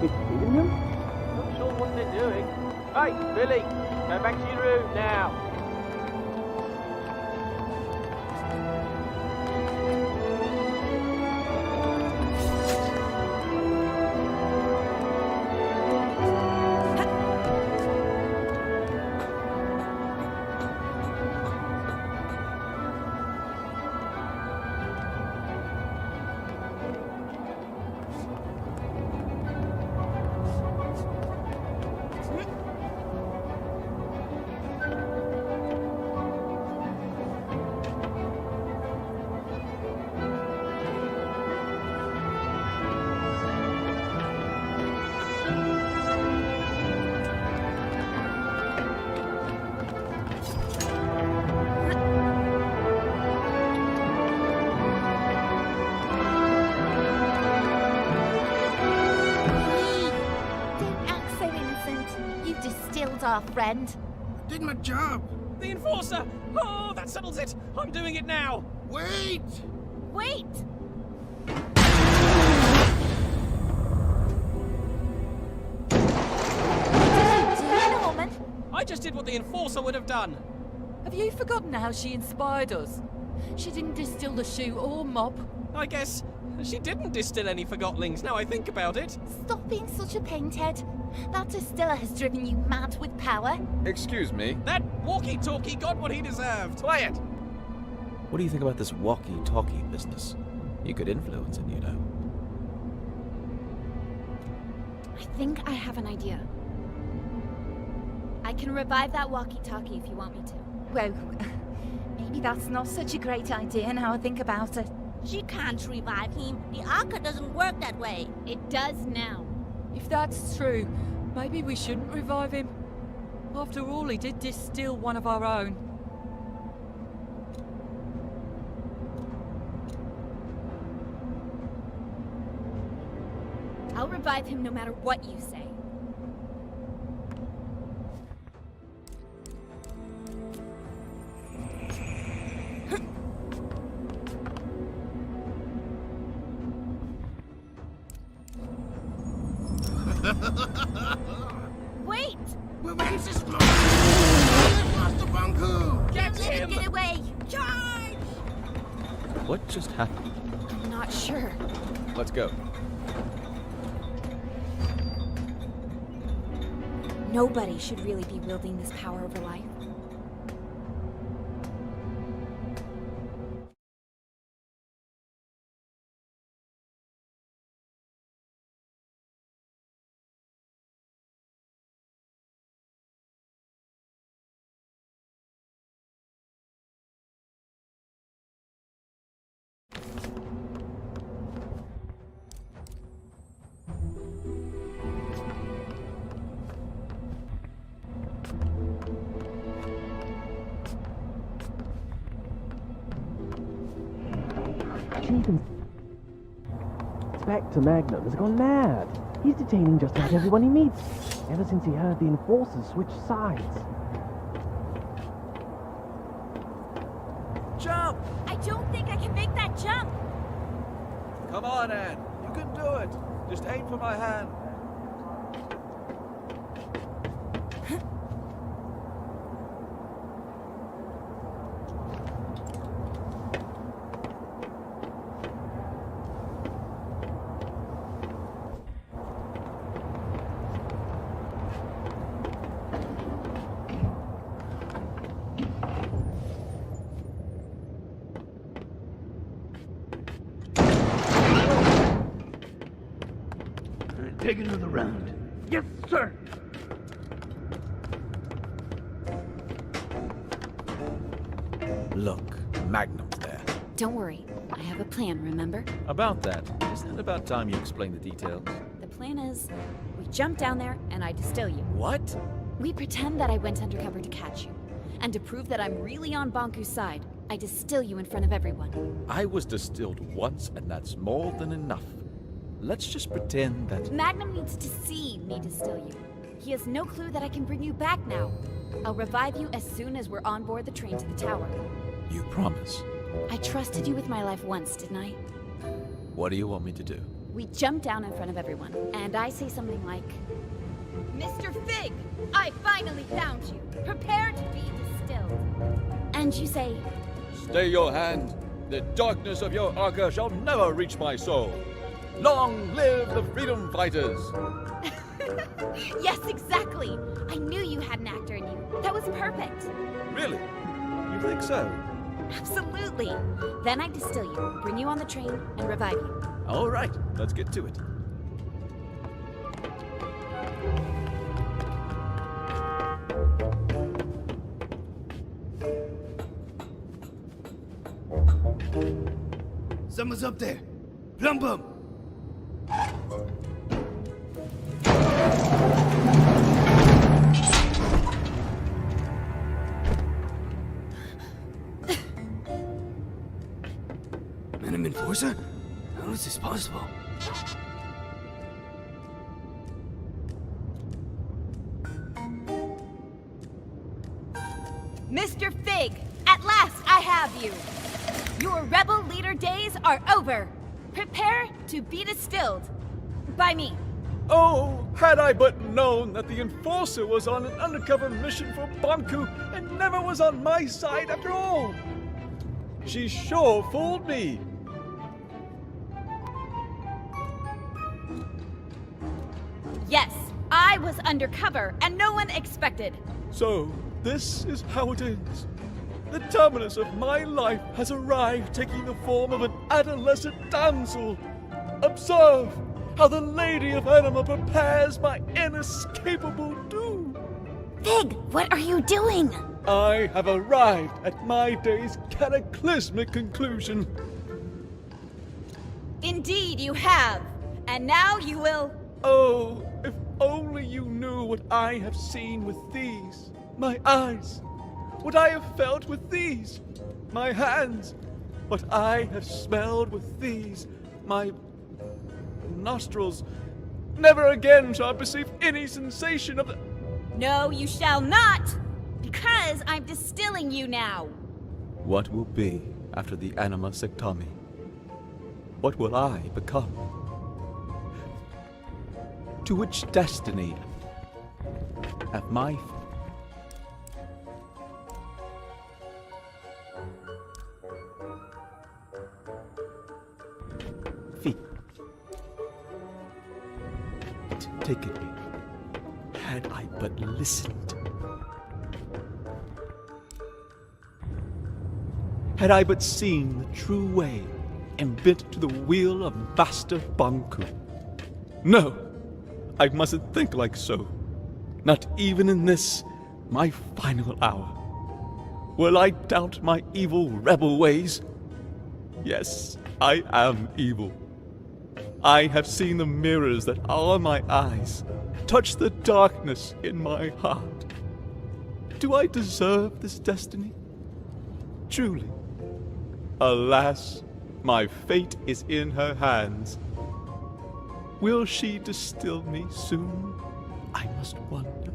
Speaker 1: It's feeding him?
Speaker 7: Not sure what they're doing. Hey, Billy, go back to your room now.
Speaker 6: Our friend.
Speaker 21: I did my job.
Speaker 14: The Enforcer! Oh, that settles it! I'm doing it now!
Speaker 21: Wait!
Speaker 6: Wait! Norman?
Speaker 14: I just did what the Enforcer would have done.
Speaker 2: Have you forgotten how she inspired us? She didn't distill the shoe or mop.
Speaker 14: I guess she didn't distill any Forgottlings, now I think about it.
Speaker 6: Stop being such a pain, Ted. That distiller has driven you mad with power.
Speaker 12: Excuse me?
Speaker 14: That walkie-talkie got what he deserved.
Speaker 12: Quiet! What do you think about this walkie-talkie business? You could influence it, you know.
Speaker 4: I think I have an idea. I can revive that walkie-talkie if you want me to.
Speaker 6: Well, maybe that's not such a great idea now I think about it.
Speaker 9: She can't revive him. The Arca doesn't work that way.
Speaker 4: It does now.
Speaker 2: If that's true, maybe we shouldn't revive him. After all, he did distill one of our own.
Speaker 4: I'll revive him no matter what you say.
Speaker 9: Wait!
Speaker 21: Where's this bloke? We've lost the bunker!
Speaker 9: Get him! Get away! Charge!
Speaker 12: What just happened?
Speaker 4: I'm not sure.
Speaker 12: Let's go.
Speaker 4: Nobody should really be wielding this power over life.
Speaker 1: Inspector Magnum has gone mad. He's detaining just about everyone he meets, ever since he heard the Enforcers switch sides.
Speaker 5: Jump!
Speaker 4: I don't think I can make that jump!
Speaker 5: Come on, Anne. You can do it. Just aim for my hand.
Speaker 21: Take another round. Yes, sir!
Speaker 5: Look, Magnum's there.
Speaker 4: Don't worry. I have a plan, remember?
Speaker 12: About that, isn't it about time you explain the details?
Speaker 4: The plan is, we jump down there and I distill you.
Speaker 5: What?
Speaker 4: We pretend that I went undercover to catch you. And to prove that I'm really on Bonku's side, I distill you in front of everyone.
Speaker 12: I was distilled once, and that's more than enough. Let's just pretend that...
Speaker 4: Magnum needs to see me distill you. He has no clue that I can bring you back now. I'll revive you as soon as we're on board the train to the tower.
Speaker 12: You promise?
Speaker 4: I trusted you with my life once, didn't I?
Speaker 12: What do you want me to do?
Speaker 4: We jump down in front of everyone, and I say something like, Mr. Fig, I finally found you. Prepare to be distilled. And you say,
Speaker 5: Stay your hand. The darkness of your Arca shall never reach my soul. Long live the freedom fighters!
Speaker 4: yes, exactly. I knew you had an actor in you. That was perfect.
Speaker 5: Really? You think so?
Speaker 4: Absolutely. Then I distill you, bring you on the train, and revive you.
Speaker 5: All right, let's get to it.
Speaker 21: Someone's up there. Plum Bum. Madam Enforcer? How is this possible?
Speaker 4: Mr. Fig, at last I have you. Your rebel leader days are over. Prepare to be distilled. By me.
Speaker 5: Oh, had I but known that the Enforcer was on an undercover mission for Banku and never was on my side after all. She sure fooled me.
Speaker 4: Yes, I was undercover and no one expected.
Speaker 5: So, this is how it ends. The terminus of my life has arrived, taking the form of an adolescent damsel. Observe how the Lady of Anima prepares my inescapable doom.
Speaker 4: Fig, what are you doing?
Speaker 5: I have arrived at my day's cataclysmic conclusion.
Speaker 4: Indeed you have. And now you will...
Speaker 5: Oh, if only you knew what I have seen with these, my eyes. What I have felt with these, my hands. What I have smelled with these, my nostrils. Never again shall I perceive any sensation of the...
Speaker 4: No, you shall not! Because I'm distilling you now.
Speaker 20: What will be after the anima sectami? What will I become? To which destiny have my feet taken me? Had I but listened. Had I but seen the true way and bent to the will of Master Banku. No, I mustn't think like so. Not even in this, my final hour. Will I doubt my evil rebel ways? Yes, I am evil. I have seen the mirrors that are my eyes, touch the darkness in my heart. Do I deserve this destiny? Truly. Alas, my fate is in her hands. Will she distill me soon? I must wonder.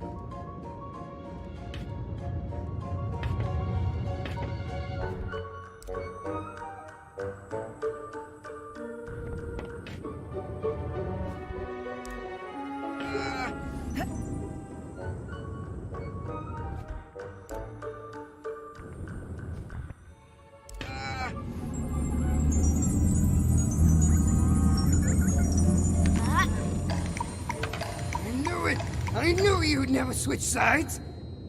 Speaker 21: I knew you'd never switch sides.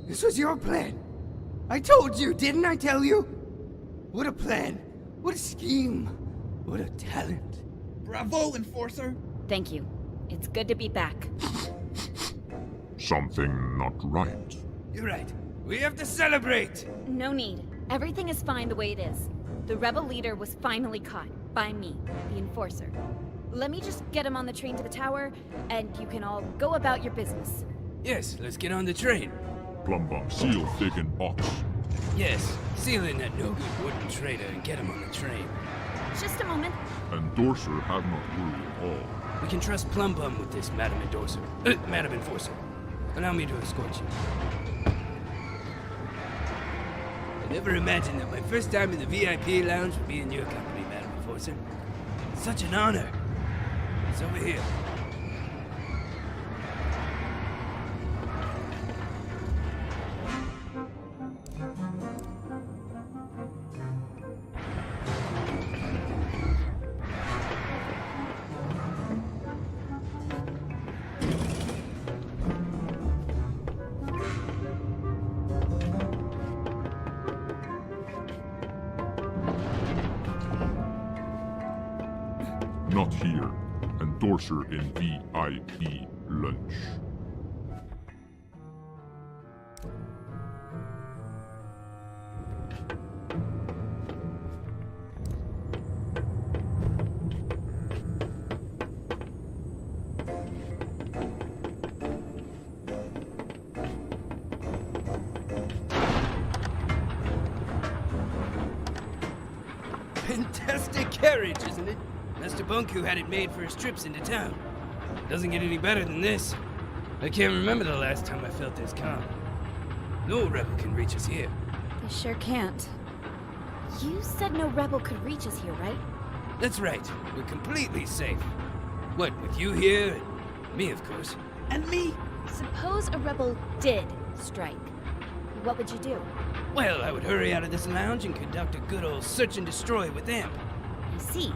Speaker 21: This was your plan. I told you, didn't I tell you? What a plan. What a scheme. What a talent.
Speaker 15: Bravo, Enforcer.
Speaker 4: Thank you. It's good to be back.
Speaker 17: Something not right.
Speaker 21: You're right. We have to celebrate.
Speaker 4: No need. Everything is fine the way it is. The rebel leader was finally caught. By me, the Enforcer. Let me just get him on the train to the tower, and you can all go about your business.
Speaker 21: Yes, let's get on the train.
Speaker 17: Plum Bum, seal Fig in box.
Speaker 21: Yes, seal in that no-good wooden traitor and get him on the train.
Speaker 4: Just a moment.
Speaker 17: Endorser have not ruled at all.
Speaker 21: We can trust Plum Bum with this, Madam Endorser. Madam Enforcer. Allow me to escort you. I never imagined that my first time in the VIP lounge would be in your company, Madam Enforcer. Such an honor.
Speaker 3: It's over here.
Speaker 17: Not here. Endorser in VIP lunch.
Speaker 3: Fantastic carriage, isn't it? Master Bunku had it made for his trips into town. Doesn't get any better than this. I can't remember the last time I felt this calm. No rebel can reach us here.
Speaker 4: They sure can't. You said no rebel could reach us here, right?
Speaker 3: That's right. We're completely safe. What, with you here? And me, of course.
Speaker 4: And me? Suppose a rebel did strike. What would you do?
Speaker 3: Well, I would hurry out of this lounge and conduct a good old search and destroy with Amp.
Speaker 4: I see.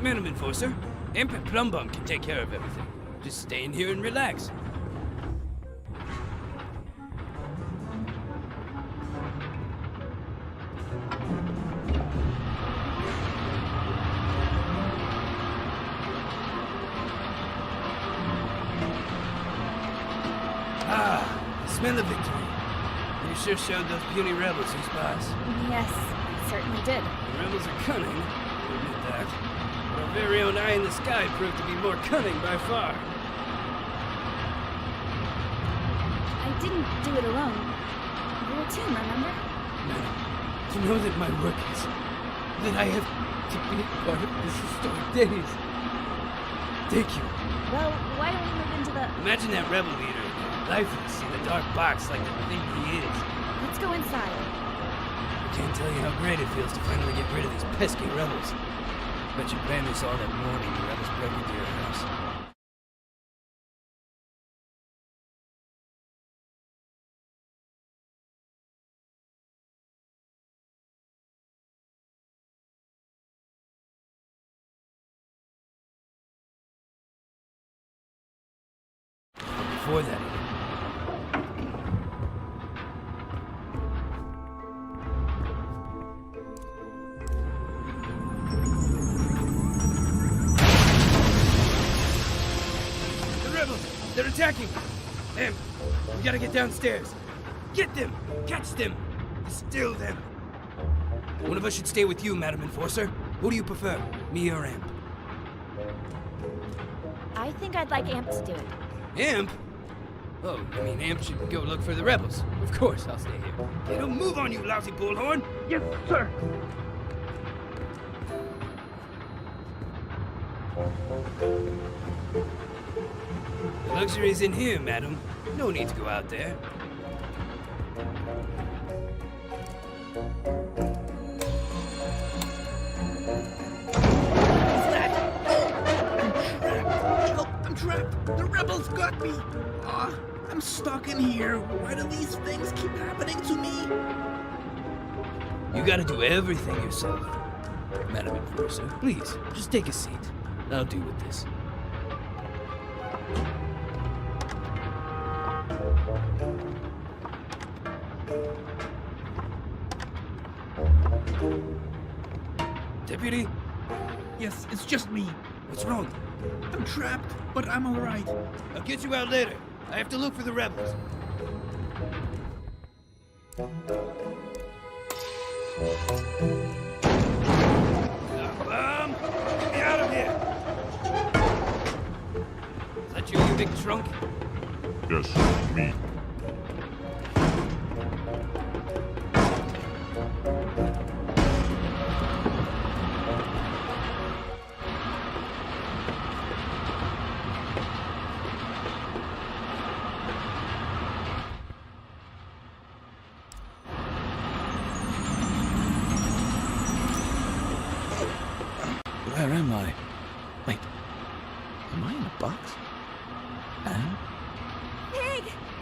Speaker 3: Madam Enforcer, Amp and Plumbum can take care of everything. Just stay in here and relax. Ah, the smell of victory. You sure showed those puny rebels who's boss.
Speaker 4: Yes, it certainly did.
Speaker 3: The rebels are cunning, I'll admit that. But our very own eye in the sky proved to be more cunning by far.
Speaker 4: I didn't do it alone. We're a team, remember?
Speaker 3: No, to know that my work is... that I have to be a part of this historic days. Thank you.
Speaker 4: Well, why don't we move into the...
Speaker 3: Imagine that rebel leader, lifeless in a dark box like the thing he is.
Speaker 4: Let's go inside.
Speaker 3: I can't tell you how great it feels to finally get rid of these pesky rebels. Bet you planned this all that morning the rebels broke into your house. Before that, the rebels! They're attacking! Em, we gotta get downstairs. Get them! Catch them! Still them! One of us should stay with you, Madam Enforcer. Who do you prefer, me or Amp?
Speaker 4: I think I'd like Amp to do it.
Speaker 3: Amp? Oh, I mean, Amp should go look for the rebels. Of course, I'll stay here. Hey, don't move on, you lousy bullhorn! Yes, sir! The luxury's in here, madam. No need to go out there.
Speaker 15: What's that? Help! I'm trapped! The rebels got me! I'm stuck in here. Why do these things keep happening to me?
Speaker 3: You gotta do everything yourself. Madam Enforcer, please, just take a seat. I'll deal with this. Deputy?
Speaker 15: Yes, it's just me.
Speaker 3: What's wrong?
Speaker 15: I'm trapped, but I'm alright.
Speaker 3: I'll get you out later. I have to look for the rebels. Get me out of here! Is that you big trunk?
Speaker 17: Yes, me.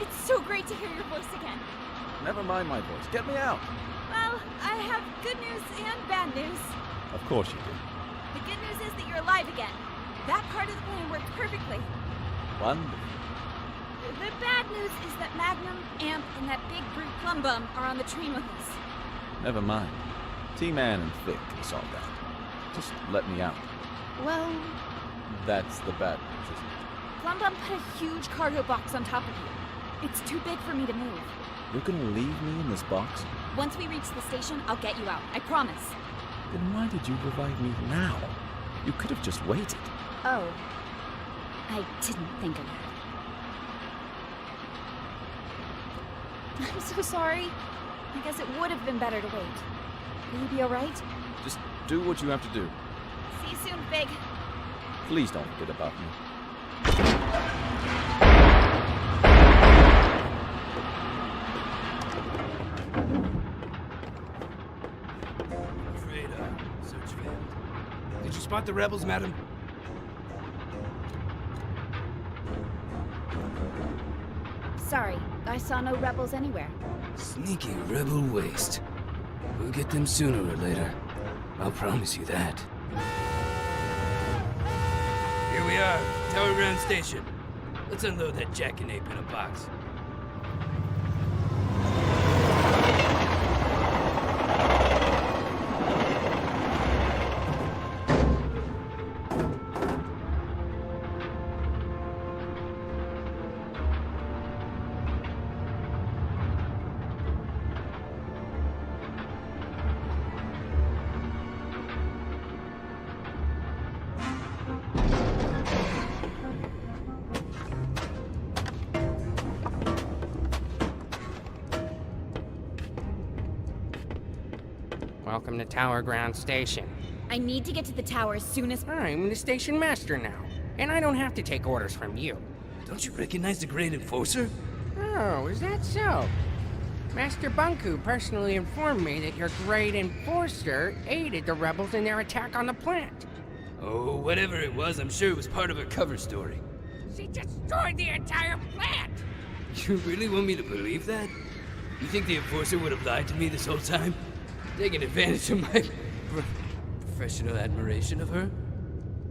Speaker 4: It's so great to hear your voice again.
Speaker 5: Never mind my voice. Get me out.
Speaker 4: Well, I have good news and bad news.
Speaker 5: Of course you do.
Speaker 4: The good news is that you're alive again. That part of the plan worked perfectly.
Speaker 5: Wonderful.
Speaker 4: The bad news is that Magnum, Amp, and that big brute Plumbum are on the train with us.
Speaker 5: Never mind. T-Man and Vic can solve that. Just let me out.
Speaker 4: Well,
Speaker 5: That's the bad news, isn't it?
Speaker 4: Plumbum put a huge cargo box on top of you. It's too big for me to move.
Speaker 5: You're gonna leave me in this box?
Speaker 4: Once we reach the station, I'll get you out. I promise.
Speaker 5: Then why did you revive me now? You could have just waited.
Speaker 4: Oh. I didn't think of that. I'm so sorry. I guess it would have been better to wait. Will you be alright?
Speaker 5: Just do what you have to do.
Speaker 4: See you soon, Big.
Speaker 5: Please don't forget about me.
Speaker 3: Afraid search failed. Did you spot the rebels, madam?
Speaker 4: Sorry, I saw no rebels anywhere.
Speaker 3: Sneaky rebel waste. We'll get them sooner or later. I'll promise you that. Here we are, Tower Ground Station. Let's unload that jackanape in a box.
Speaker 8: Welcome to Tower Ground Station.
Speaker 4: I need to get to the tower as soon as...
Speaker 8: I'm the station master now, and I don't have to take orders from you.
Speaker 3: Don't you recognize the Great Enforcer?
Speaker 8: Oh, is that so? Master Bunku personally informed me that your Great Enforcer aided the rebels in their attack on the plant.
Speaker 3: Oh, whatever it was, I'm sure it was part of a cover story.
Speaker 8: She destroyed the entire plant!
Speaker 3: You really want me to believe that? You think the Enforcer would have lied to me this whole time? Taking advantage of my professional admiration of her?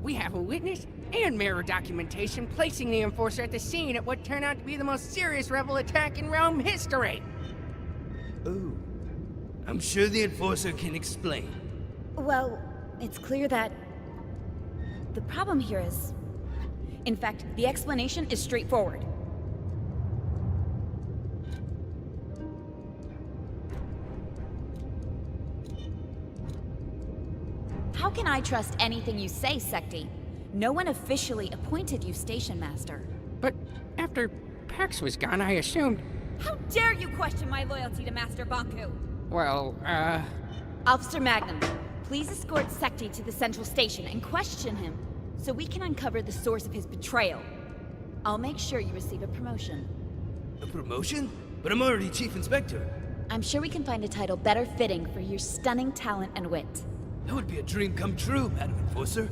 Speaker 8: We have a witness and mirror documentation placing the Enforcer at the scene at what turned out to be the most serious rebel attack in realm history.
Speaker 3: Oh. I'm sure the Enforcer can explain.
Speaker 4: Well, it's clear that... the problem here is... in fact, the explanation is straightforward. How can I trust anything you say, Secti? No one officially appointed you station master.
Speaker 8: But after Pax was gone, I assumed...
Speaker 4: How dare you question my loyalty to Master Banku?
Speaker 8: Well,
Speaker 4: Officer Magnum, please escort Secti to the central station and question him, so we can uncover the source of his betrayal. I'll make sure you receive a promotion.
Speaker 3: A promotion? But I'm already Chief Inspector.
Speaker 4: I'm sure we can find a title better fitting for your stunning talent and wit.
Speaker 3: That would be a dream come true, Madam Enforcer.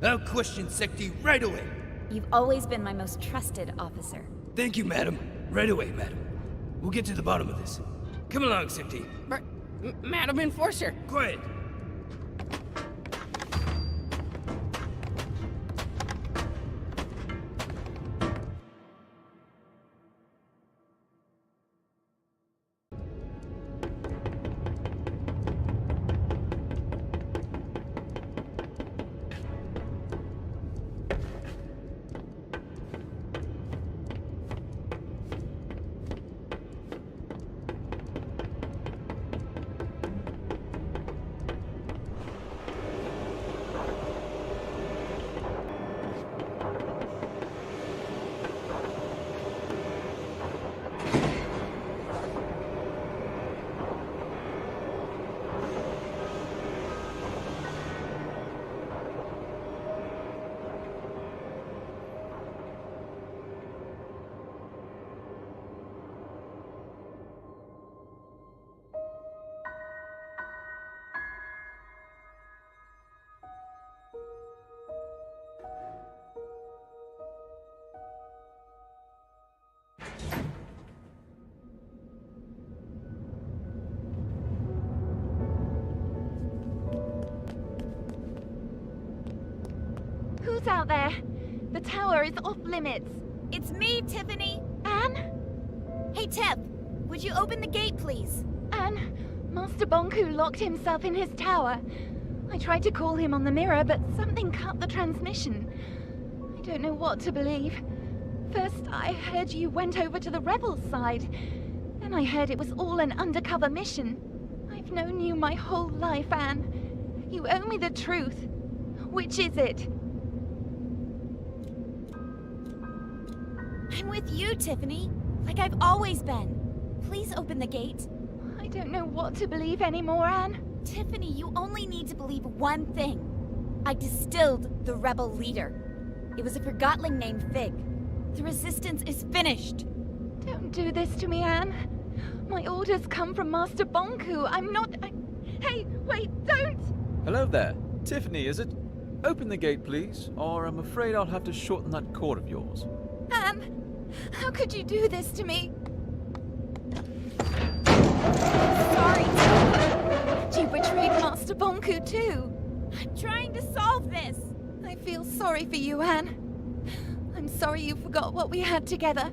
Speaker 3: I'll question Secti right away.
Speaker 4: You've always been my most trusted officer.
Speaker 3: Thank you, madam. Right away, madam. We'll get to the bottom of this. Come along, Secti.
Speaker 8: But, Madam Enforcer...
Speaker 3: Quiet.
Speaker 6: out out there. The tower is off limits.
Speaker 4: It's me, Tiffany.
Speaker 6: Anne?
Speaker 4: Hey, Tiff. Would you open the gate, please?
Speaker 6: Anne, Master Bonku locked himself in his tower. I tried to call him on the mirror, but something cut the transmission. I don't know what to believe. First, I heard you went over to the rebels' side. Then I heard it was all an undercover mission. I've known you my whole life, Anne. You owe me the truth. Which is it?
Speaker 4: I'm with you, Tiffany. Like I've always been. Please open the gate.
Speaker 6: I don't know what to believe anymore, Anne.
Speaker 4: Tiffany, you only need to believe one thing. I distilled the rebel leader. It was a Forgotling named Fig. The resistance is finished.
Speaker 6: Don't do this to me, Anne. My orders come from Master Bonku. I'm not... Hey, wait, don't!
Speaker 5: Hello there. Tiffany, is it? Open the gate, please, or I'm afraid I'll have to shorten that cord of yours.
Speaker 6: Anne, how could you do this to me?
Speaker 4: Sorry, Tiffany.
Speaker 6: You betrayed Master Bonku too.
Speaker 4: I'm trying to solve this.
Speaker 6: I feel sorry for you, Anne. I'm sorry you forgot what we had together.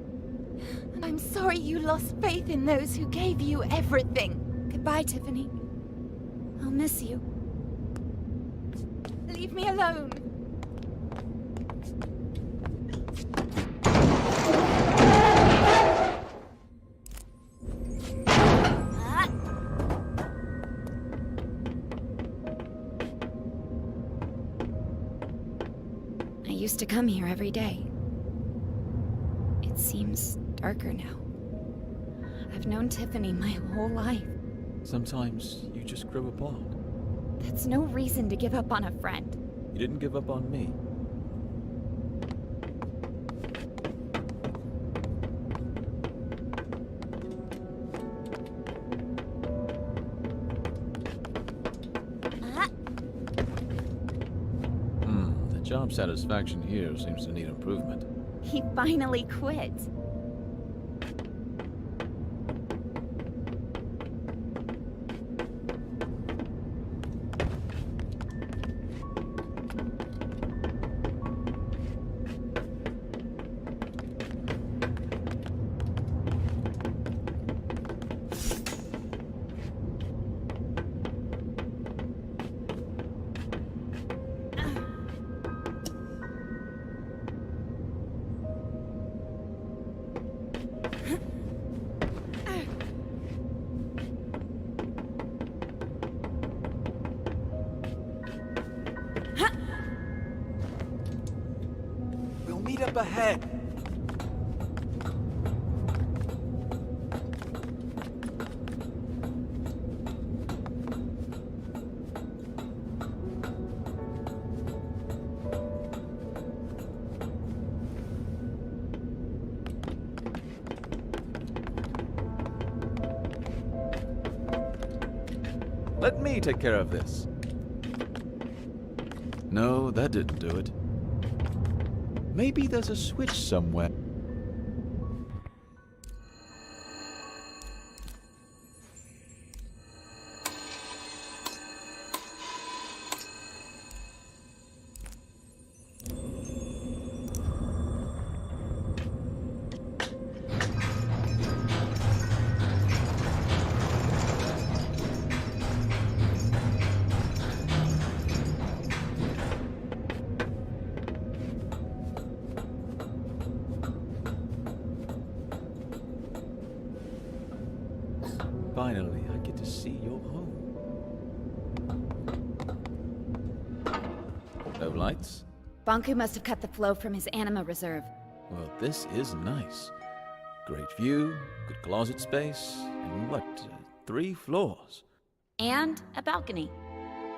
Speaker 6: And I'm sorry you lost faith in those who gave you everything.
Speaker 4: Goodbye, Tiffany. I'll miss you.
Speaker 6: Leave me alone.
Speaker 4: I used to come here every day. It seems darker now. I've known Tiffany my whole life.
Speaker 5: Sometimes you just grow apart.
Speaker 4: That's no reason to give up on a friend.
Speaker 5: You didn't give up on me. The job satisfaction here seems to need improvement.
Speaker 4: He finally quit.
Speaker 5: We'll meet up ahead. Let me take care of this. No, that didn't do it. Maybe there's a switch somewhere. Finally, I get to see your home. No lights?
Speaker 4: Bonku must have cut the flow from his anima reserve.
Speaker 5: Well, this is nice. Great view, good closet space, and what, 3 floors?
Speaker 4: And a balcony.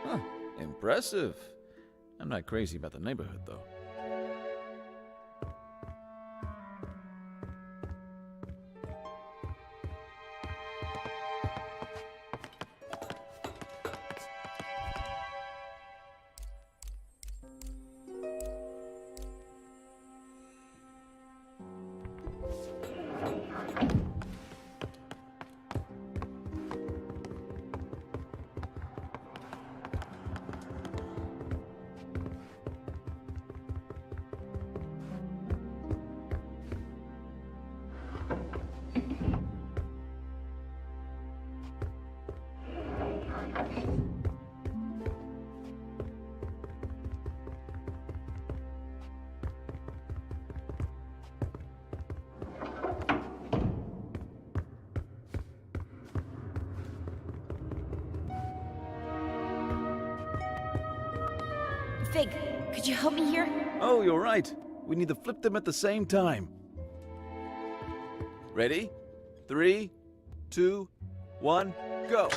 Speaker 5: Huh, impressive. I'm not crazy about the neighborhood, though.
Speaker 4: Fig, could you help me here?
Speaker 5: Oh, you're right. We need to flip them at the same time. Ready? 3, 2, 1, go!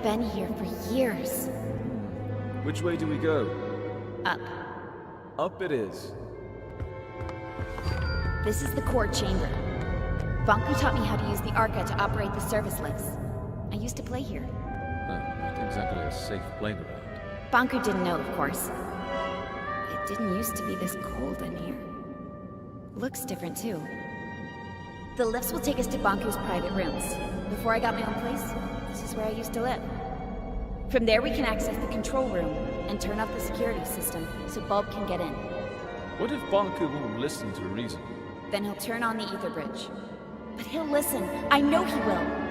Speaker 4: Been here for years.
Speaker 5: Which way do we go?
Speaker 4: Up.
Speaker 5: Up it is.
Speaker 4: This is the core chamber. Banku taught me how to use the Arca to operate the service lifts. I used to play here.
Speaker 12: Not exactly a safe playground.
Speaker 4: Banku didn't know, of course. It didn't used to be this cold in here. Looks different, too. The lifts will take us to Banku's private rooms. Before I got my own place, this is where I used to live. From there we can access the control room and turn off the security system so Bulb can get in.
Speaker 12: What if Banku won't listen to reason?
Speaker 4: Then he'll turn on the ether bridge. But he'll listen. I know he will.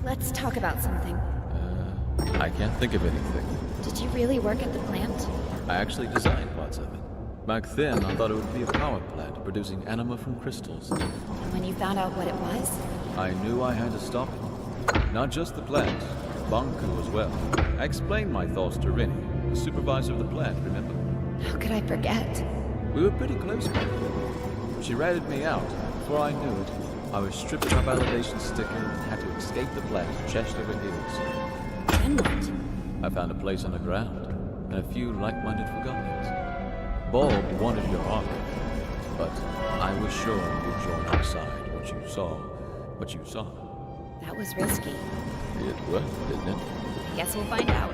Speaker 4: Let's talk about something.
Speaker 12: I can't think of anything.
Speaker 4: Did you really work at the plant?
Speaker 12: I actually designed lots of it. Back then, I thought it would be a power plant producing anima from crystals.
Speaker 4: And when you found out what it was?
Speaker 12: I knew I had to stop it. Not just the plant, Banku as well. I explained my thoughts to Rini, the supervisor of the plant, remember?
Speaker 4: How could I forget?
Speaker 12: We were pretty close back then. She ratted me out. Before I knew it, I was stripped of my validation sticker and had to escape the plant chest over heels.
Speaker 4: Then what?
Speaker 12: I found a place underground and a few like-minded Forgottonings. Bob wanted your armor, but I was sure you'd join our side once you saw what you saw.
Speaker 4: That was risky.
Speaker 12: It was, didn't it?
Speaker 4: I guess we'll find out.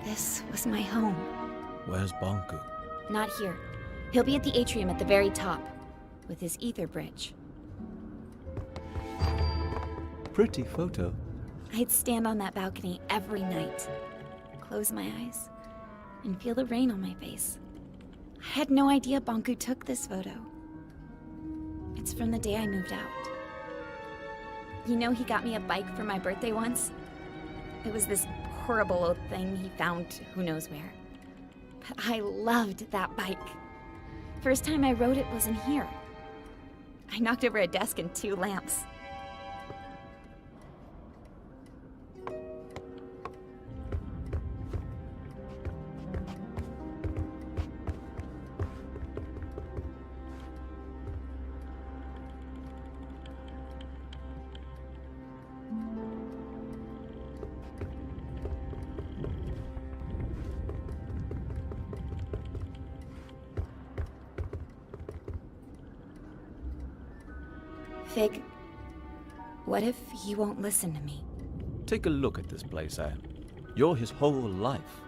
Speaker 4: This was my home.
Speaker 12: Where's Banku?
Speaker 4: Not here. He'll be at the atrium at the very top, with his ether bridge.
Speaker 12: Pretty photo.
Speaker 4: I'd stand on that balcony every night, close my eyes, and feel the rain on my face. I had no idea Banku took this photo. It's from the day I moved out. You know, he got me a bike for my birthday once? It was this horrible old thing he found who knows where. But I loved that bike. First time I rode it was in here. I knocked over a desk and 2 lamps. Fig, what if he won't listen to me?
Speaker 12: Take a look at this place, Anne. You're his whole life.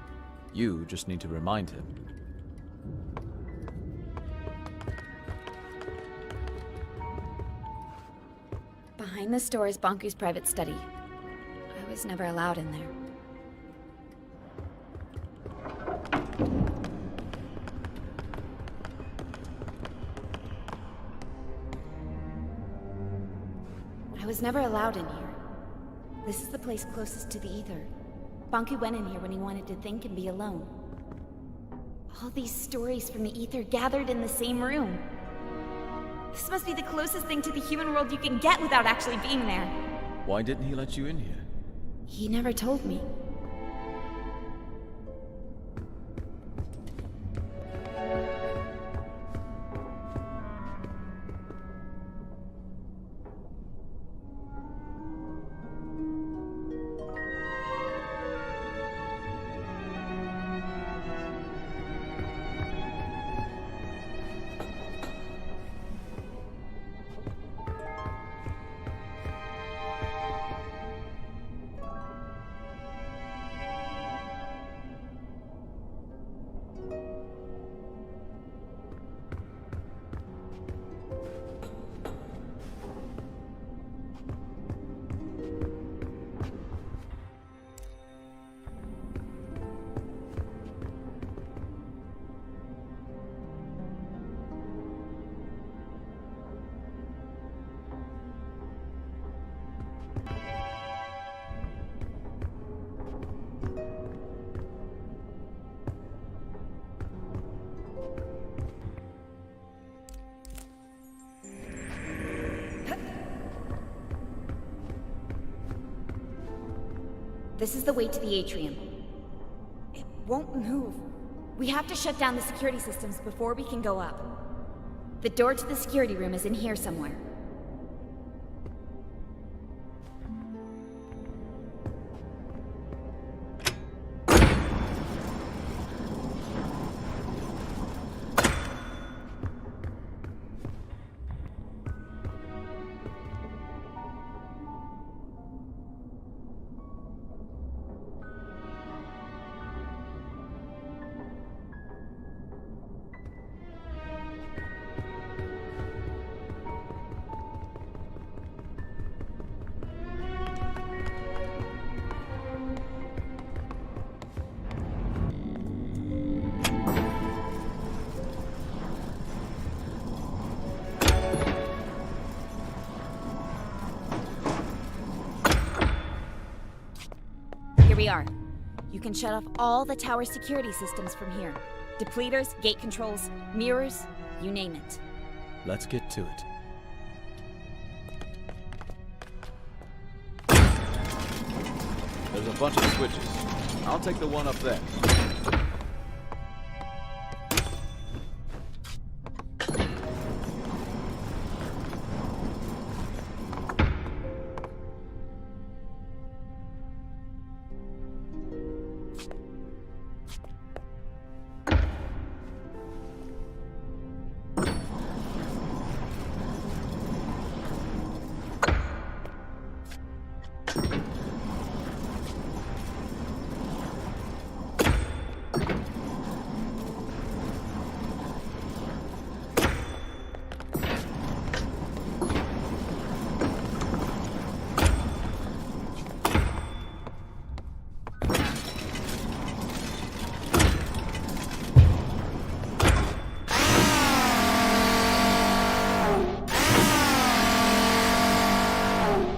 Speaker 12: You just need to remind him.
Speaker 4: Behind this door is Banku's private study. I was never allowed in there. I was never allowed in here. This is the place closest to the ether. Banku went in here when he wanted to think and be alone. All these stories from the ether gathered in the same room. This must be the closest thing to the human world you can get without actually being there.
Speaker 12: Why didn't he let you in here?
Speaker 4: He never told me. This is the way to the atrium. It won't move. We have to shut down the security systems before we can go up. The door to the security room is in here somewhere. Here we are. You can shut off all the tower security systems from here. Depleters, gate controls, mirrors, you name it.
Speaker 20: Let's get to it. There's a bunch of switches. I'll take the one up there.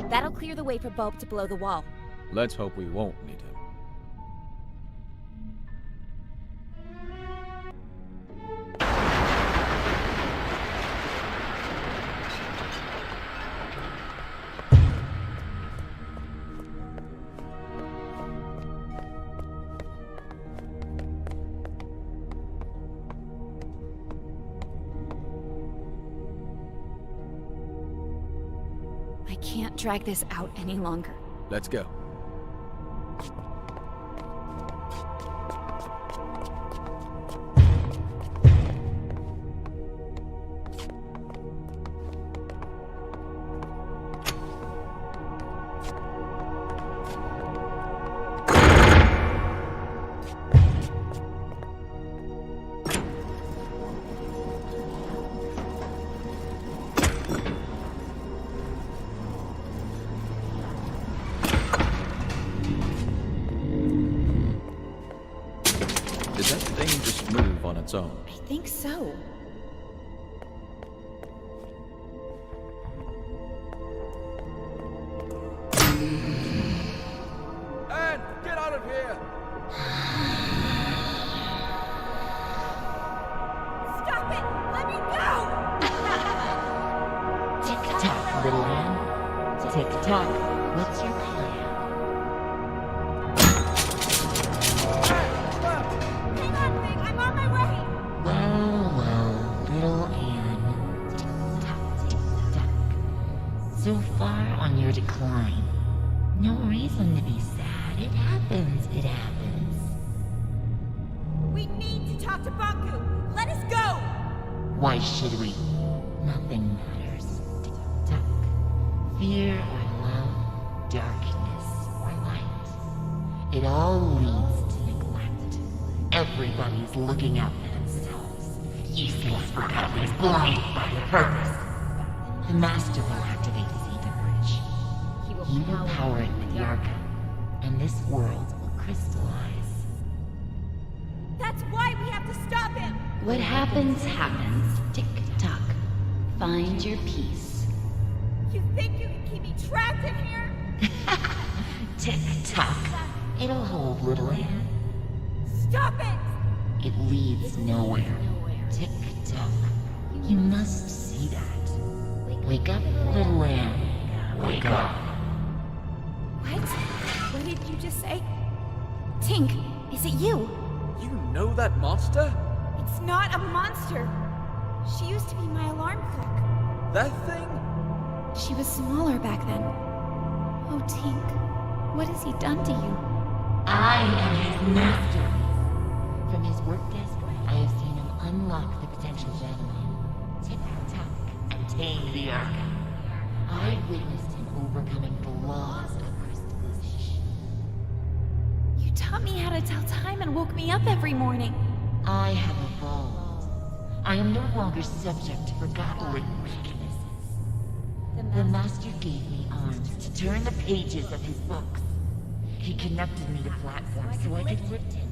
Speaker 4: That'll clear the way for Bulb to blow the wall.
Speaker 12: Let's hope we won't need him.
Speaker 4: I can't drag this out any longer.
Speaker 12: Let's go. Did that thing just move on its own?
Speaker 4: I think so.
Speaker 5: Anne, get out of here!
Speaker 9: Stop it! Let me go!
Speaker 13: Tick-tock, little Anne. Tick-tock, what's your plan?
Speaker 9: I'm on my way!
Speaker 13: Well, little Anne. Tick-tock, tick-tock. So far on your decline. No reason to be sad. It happens, it happens.
Speaker 9: We need to talk to Banku! Let us go!
Speaker 13: Why should we? Nothing matters. Tick-tock. Fear or love, darkness or light. It all leads to neglect. Everybody's looking out for themselves. Useless forgotten, blinded by the purpose. The Master will activate the Ether Bridge. He will power it with the Arca, and this world will crystallize.
Speaker 9: That's why we have to stop him!
Speaker 13: What happens, happens. Tick-tock. Find your peace.
Speaker 9: You think you can keep me trapped in here?
Speaker 13: Tick-tock. It'll hold, little Anne.
Speaker 9: Stop it!
Speaker 13: It leads nowhere. Tick-tock. You must see that. Wake up, little Anne. Wake up.
Speaker 4: What? What did you just say? Tink, is it you?
Speaker 5: You know that monster?
Speaker 4: It's not a monster. She used to be my alarm clock.
Speaker 5: That thing?
Speaker 4: She was smaller back then. Oh, Tink, what has he done to you?
Speaker 13: I am his master. From his work desk, I have seen him unlock the potential of Adeline, tick-tock, and tame the Arca. I witnessed him overcoming the laws of crystallization.
Speaker 4: You taught me how to tell time and woke me up every morning.
Speaker 13: I have evolved. I am no longer subject to forgotten weaknesses. The Master gave me arms to turn the pages of his books. He connected me to platforms so I could lift him.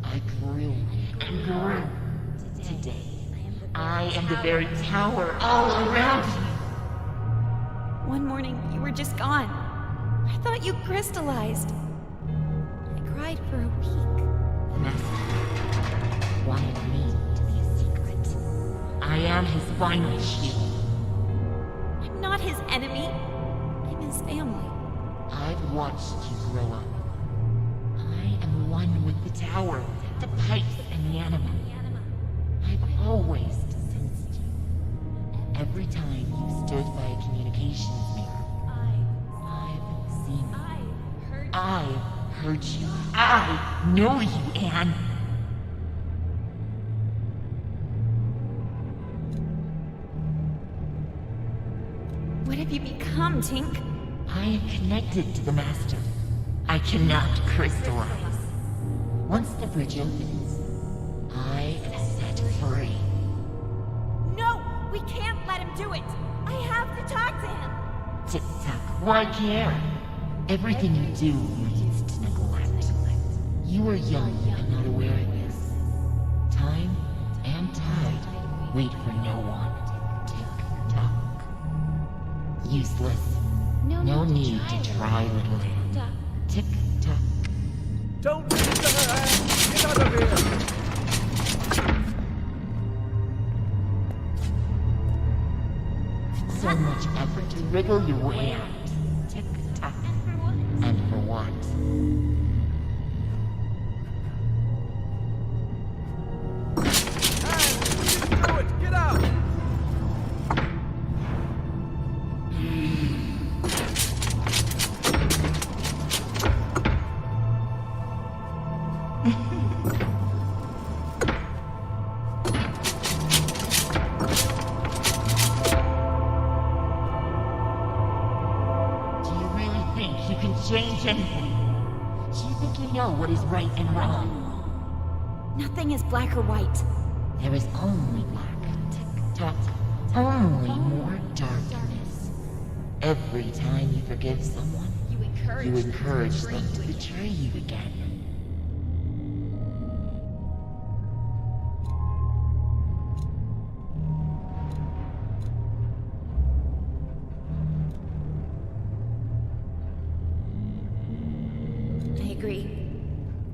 Speaker 13: I grew and grew. Today, I am the very tower all around you.
Speaker 4: One morning, you were just gone. I thought you crystallized. I cried for a week.
Speaker 13: The Master wanted me to be a secret. I am his final shield.
Speaker 4: I'm not his enemy. I'm his family.
Speaker 13: I've watched you grow up. I am one with the tower, the pipes, and the anima. I've always sensed you. Every time you've stood by a communications mirror, I've seen you. I've heard you. I know you, Anne.
Speaker 4: What have you become, Tink?
Speaker 13: I am connected to the Master. I cannot crystallize. Once the bridge opens, I am set free.
Speaker 9: No! We can't let him do it! I have to talk to him!
Speaker 13: Tick-tock, why care? Everything you do leads to neglect. You are young and not aware of this. Time and tide wait for no one. Tick-tock. Useless. No need to try, little Anne. Tick-tock.
Speaker 5: Don't listen to her, Anne! Get out of here!
Speaker 13: So much effort to wriggle your way out. Tick-tock. And for what?
Speaker 5: Anne, do it! Get out!
Speaker 13: Change anything. Do you think you know what is right and wrong?
Speaker 4: Nothing is black or white.
Speaker 13: There is only black. Tick-tock. Only more darkness. Every time you forgive someone, you encourage them to betray you again.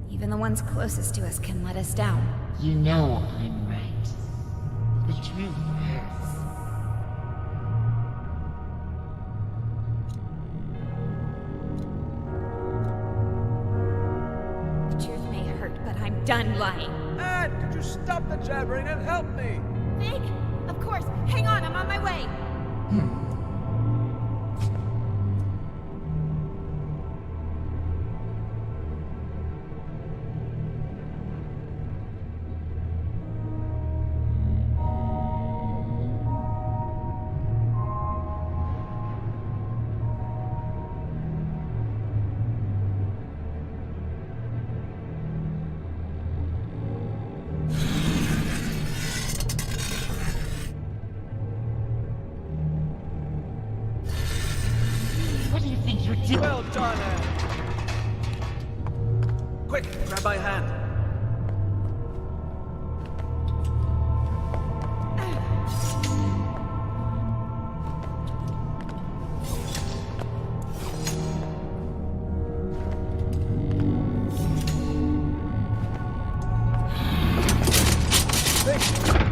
Speaker 4: Even the ones closest to us can let us down.
Speaker 13: You know I'm right. The truth hurts.
Speaker 4: The truth may hurt, but I'm done lying.
Speaker 5: Anne, could you stop the jabbering and help me?
Speaker 9: Vic? Of course. Hang on, I'm on my way.
Speaker 5: Well done, Anne. Quick, grab my hand.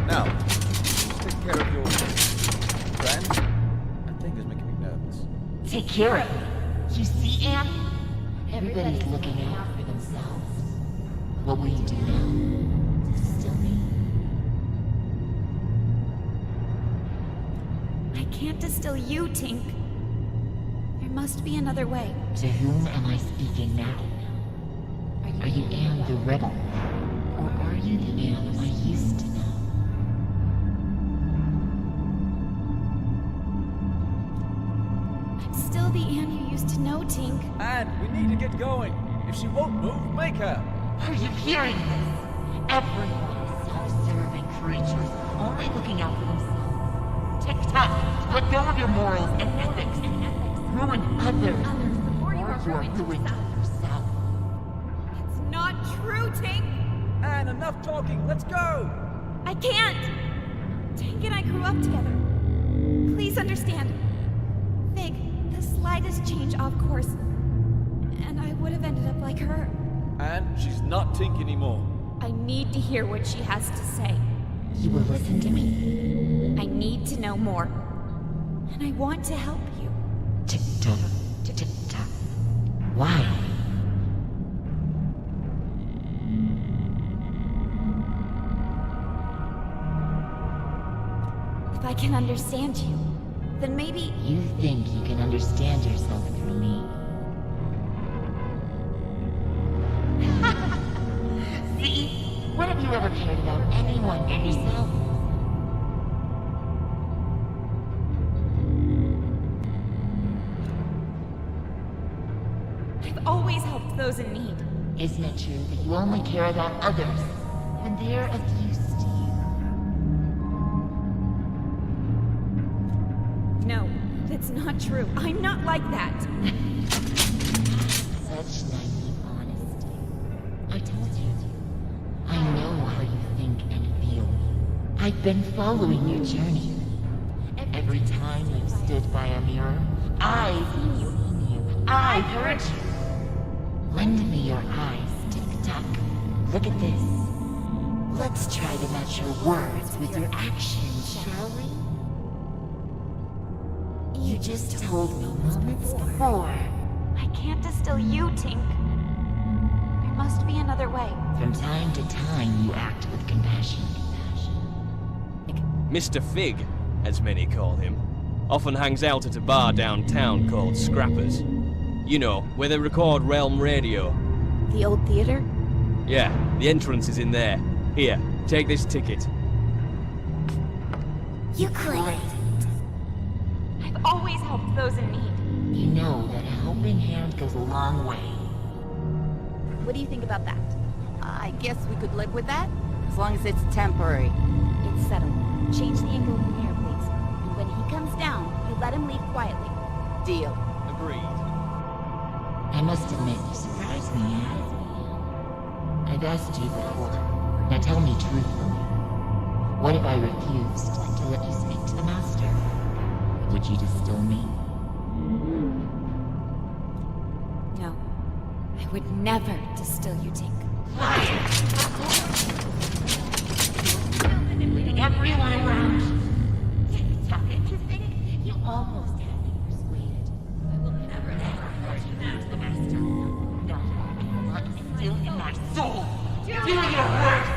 Speaker 5: Now, take care of your friend. That thing is making me nervous.
Speaker 13: Take care of me. You see, Anne? Every Everybody's looking out for themselves. What will you do now? Distill me?
Speaker 4: I can't distill you, Tink. There must be another way.
Speaker 13: To whom am I speaking now? Are you Anne the Rebel? Or are you the Anne I used to know?
Speaker 4: I'm still the Anne you used to know, Tink.
Speaker 5: Anne, we need to get going. If she won't move, make her.
Speaker 13: Are you hearing this? Everyone is self-serving creatures, only looking out for themselves. Tick-tock, let go of your morals and ethics. Ruin others. Or you are ruining yourself.
Speaker 4: It's not true, Tink!
Speaker 5: Anne, enough talking. Let's go!
Speaker 4: I can't! Tink and I grew up together. Please understand. Fig, the slightest change off course, and I would have ended up like her.
Speaker 5: Anne, she's not Tink anymore.
Speaker 4: I need to hear what she has to say.
Speaker 13: You will listen to me.
Speaker 4: I need to know more. And I want to help you.
Speaker 13: Tick-tock, tick-tock. Why?
Speaker 4: If I can understand you, then maybe...
Speaker 13: You think you can understand yourself through me. See? When have you ever cared about anyone but yourself?
Speaker 4: I've always helped those in need.
Speaker 13: Isn't it true that you only care about others when they're of use to you?
Speaker 4: No, that's not true. I'm not like that.
Speaker 13: Such naive honesty. I told you. I know how you think and feel. I've been following your journey. Every time you've stood by a mirror, I've seen you. I've heard you. Lend me your eyes, Tick-tock. Look at this. Let's try to match your words with your actions, shall we? You just told me moments before.
Speaker 4: I can't distill you, Tink. There must be another way.
Speaker 13: From time to time, you act with compassion.
Speaker 14: Mr. Fig, as many call him, often hangs out at a bar downtown called Scrappers. You know, where they record Realm Radio.
Speaker 4: The old theater?
Speaker 14: Yeah, the entrance is in there. Here, take this ticket.
Speaker 4: You great. I've always helped those in need.
Speaker 13: You know that a helping hand goes a long way.
Speaker 6: What do you think about that? I guess we could live with that, as long as it's temporary.
Speaker 4: It's settled. Change the angle of the mirror, please. And when he comes down, you let him leave quietly.
Speaker 6: Deal.
Speaker 14: Agreed.
Speaker 13: I must admit, you surprised me, Anne. I've asked you before. Now tell me truthfully. What if I refused to let you speak to the Master? Would you distill me?
Speaker 4: No. I would never distill you, Tink.
Speaker 13: Everyone around. Tick-tock, you think you almost had me persuaded. I will never let you to the Master. No, blood is still in my soul. Do your work!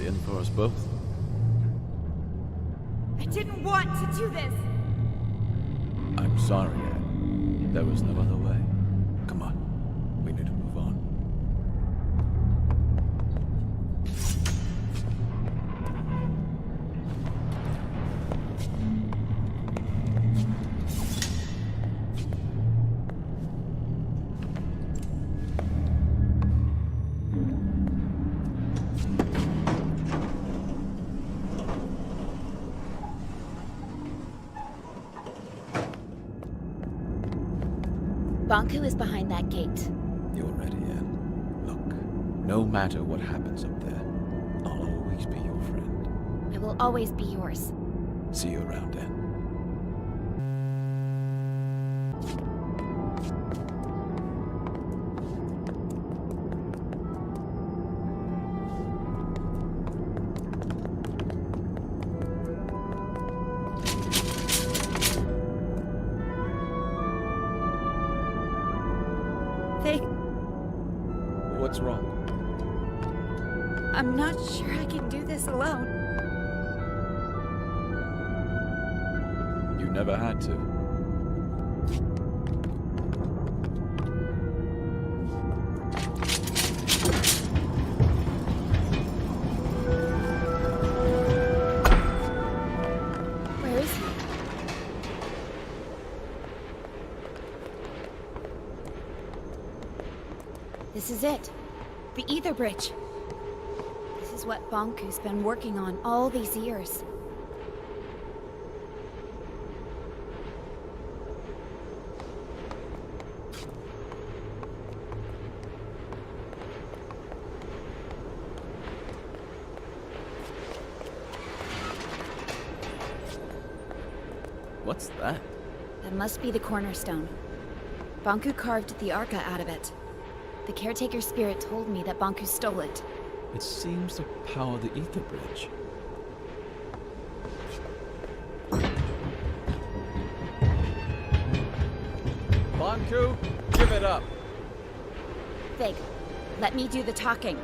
Speaker 12: in for us both.
Speaker 9: I didn't want to do this.
Speaker 12: I'm sorry, Anne. There was no other way. Come on. We need to move on.
Speaker 4: Banku is behind that gate.
Speaker 12: You're ready, Anne. Look, no matter what happens up there, I'll always be your friend.
Speaker 4: I will always be yours.
Speaker 12: See you around, Anne. What's wrong?
Speaker 4: I'm not sure I can do this alone.
Speaker 12: You never had to.
Speaker 4: Where is he? This is it. The Ether Bridge. This is what Banku's been working on all these years.
Speaker 12: What's that?
Speaker 4: That must be the cornerstone. Banku carved the Arca out of it. The caretaker spirit told me that Banku stole it.
Speaker 12: It seems to power the Ether Bridge.
Speaker 5: Banku, give it up.
Speaker 4: Fig, let me do the talking.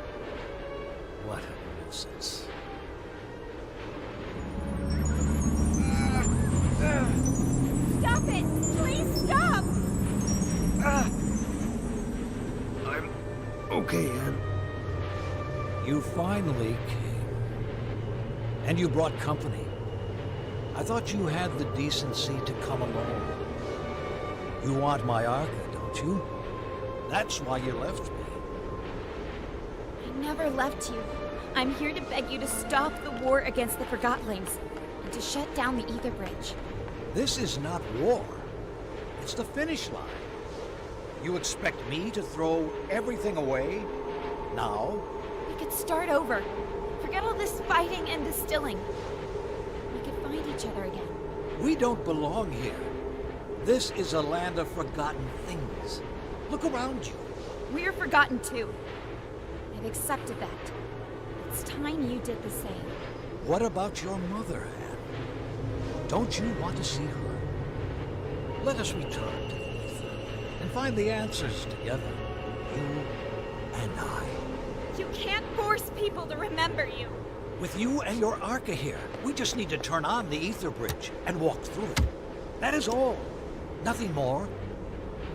Speaker 10: What a nuisance.
Speaker 9: Stop it! Please stop!
Speaker 10: I'm okay, Anne. You finally came. And you brought company. I thought you had the decency to come alone. You want my Arca, don't you? That's why you left me.
Speaker 4: I never left you. I'm here to beg you to stop the war against the Forgottlings and to shut down the Ether Bridge.
Speaker 10: This is not war. It's the finish line. You expect me to throw everything away? Now?
Speaker 4: We could start over. Forget all this fighting and distilling. We could find each other again.
Speaker 10: We don't belong here. This is a land of forgotten things. Look around you.
Speaker 4: We're forgotten too. I've accepted that. It's time you did the same.
Speaker 10: What about your mother, Anne? Don't you want to see her? Let us return to Ether and find the answers together. You and I.
Speaker 9: You can't force people to remember you.
Speaker 10: With you and your Arca here, we just need to turn on the Ether Bridge and walk through it. That is all. Nothing more.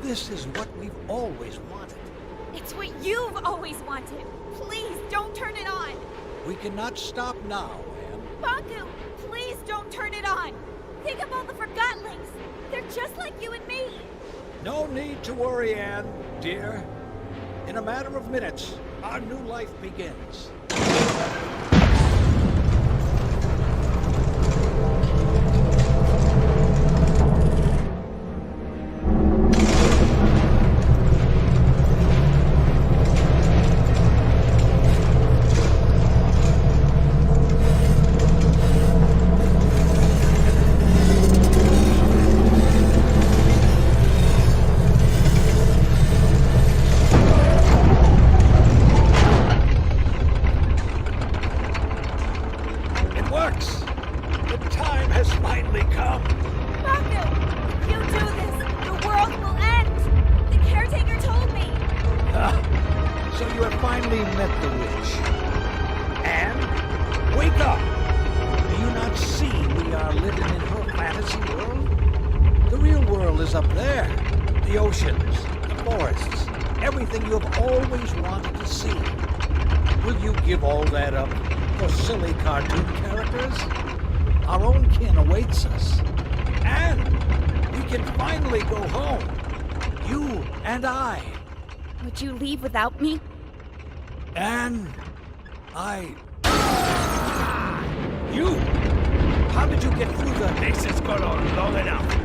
Speaker 10: This is what we've always wanted.
Speaker 9: It's what you've always wanted. Please don't turn it on.
Speaker 10: We cannot stop now, Anne.
Speaker 9: Banku, please don't turn it on. Think of all the Forgottlings. They're just like you and me.
Speaker 10: No need to worry, Anne, dear. In a matter of minutes, our new life begins. So you have finally met the witch. And Anne! Do you not see we are living in her fantasy world? The real world is up there. The oceans, the forests, everything you've always wanted to see. Will you give all that up for silly cartoon characters? Our own kin awaits us. And we can finally go home. You and I.
Speaker 4: Would you leave without me?
Speaker 10: And You! How did you get through the...
Speaker 3: This has gone on long enough.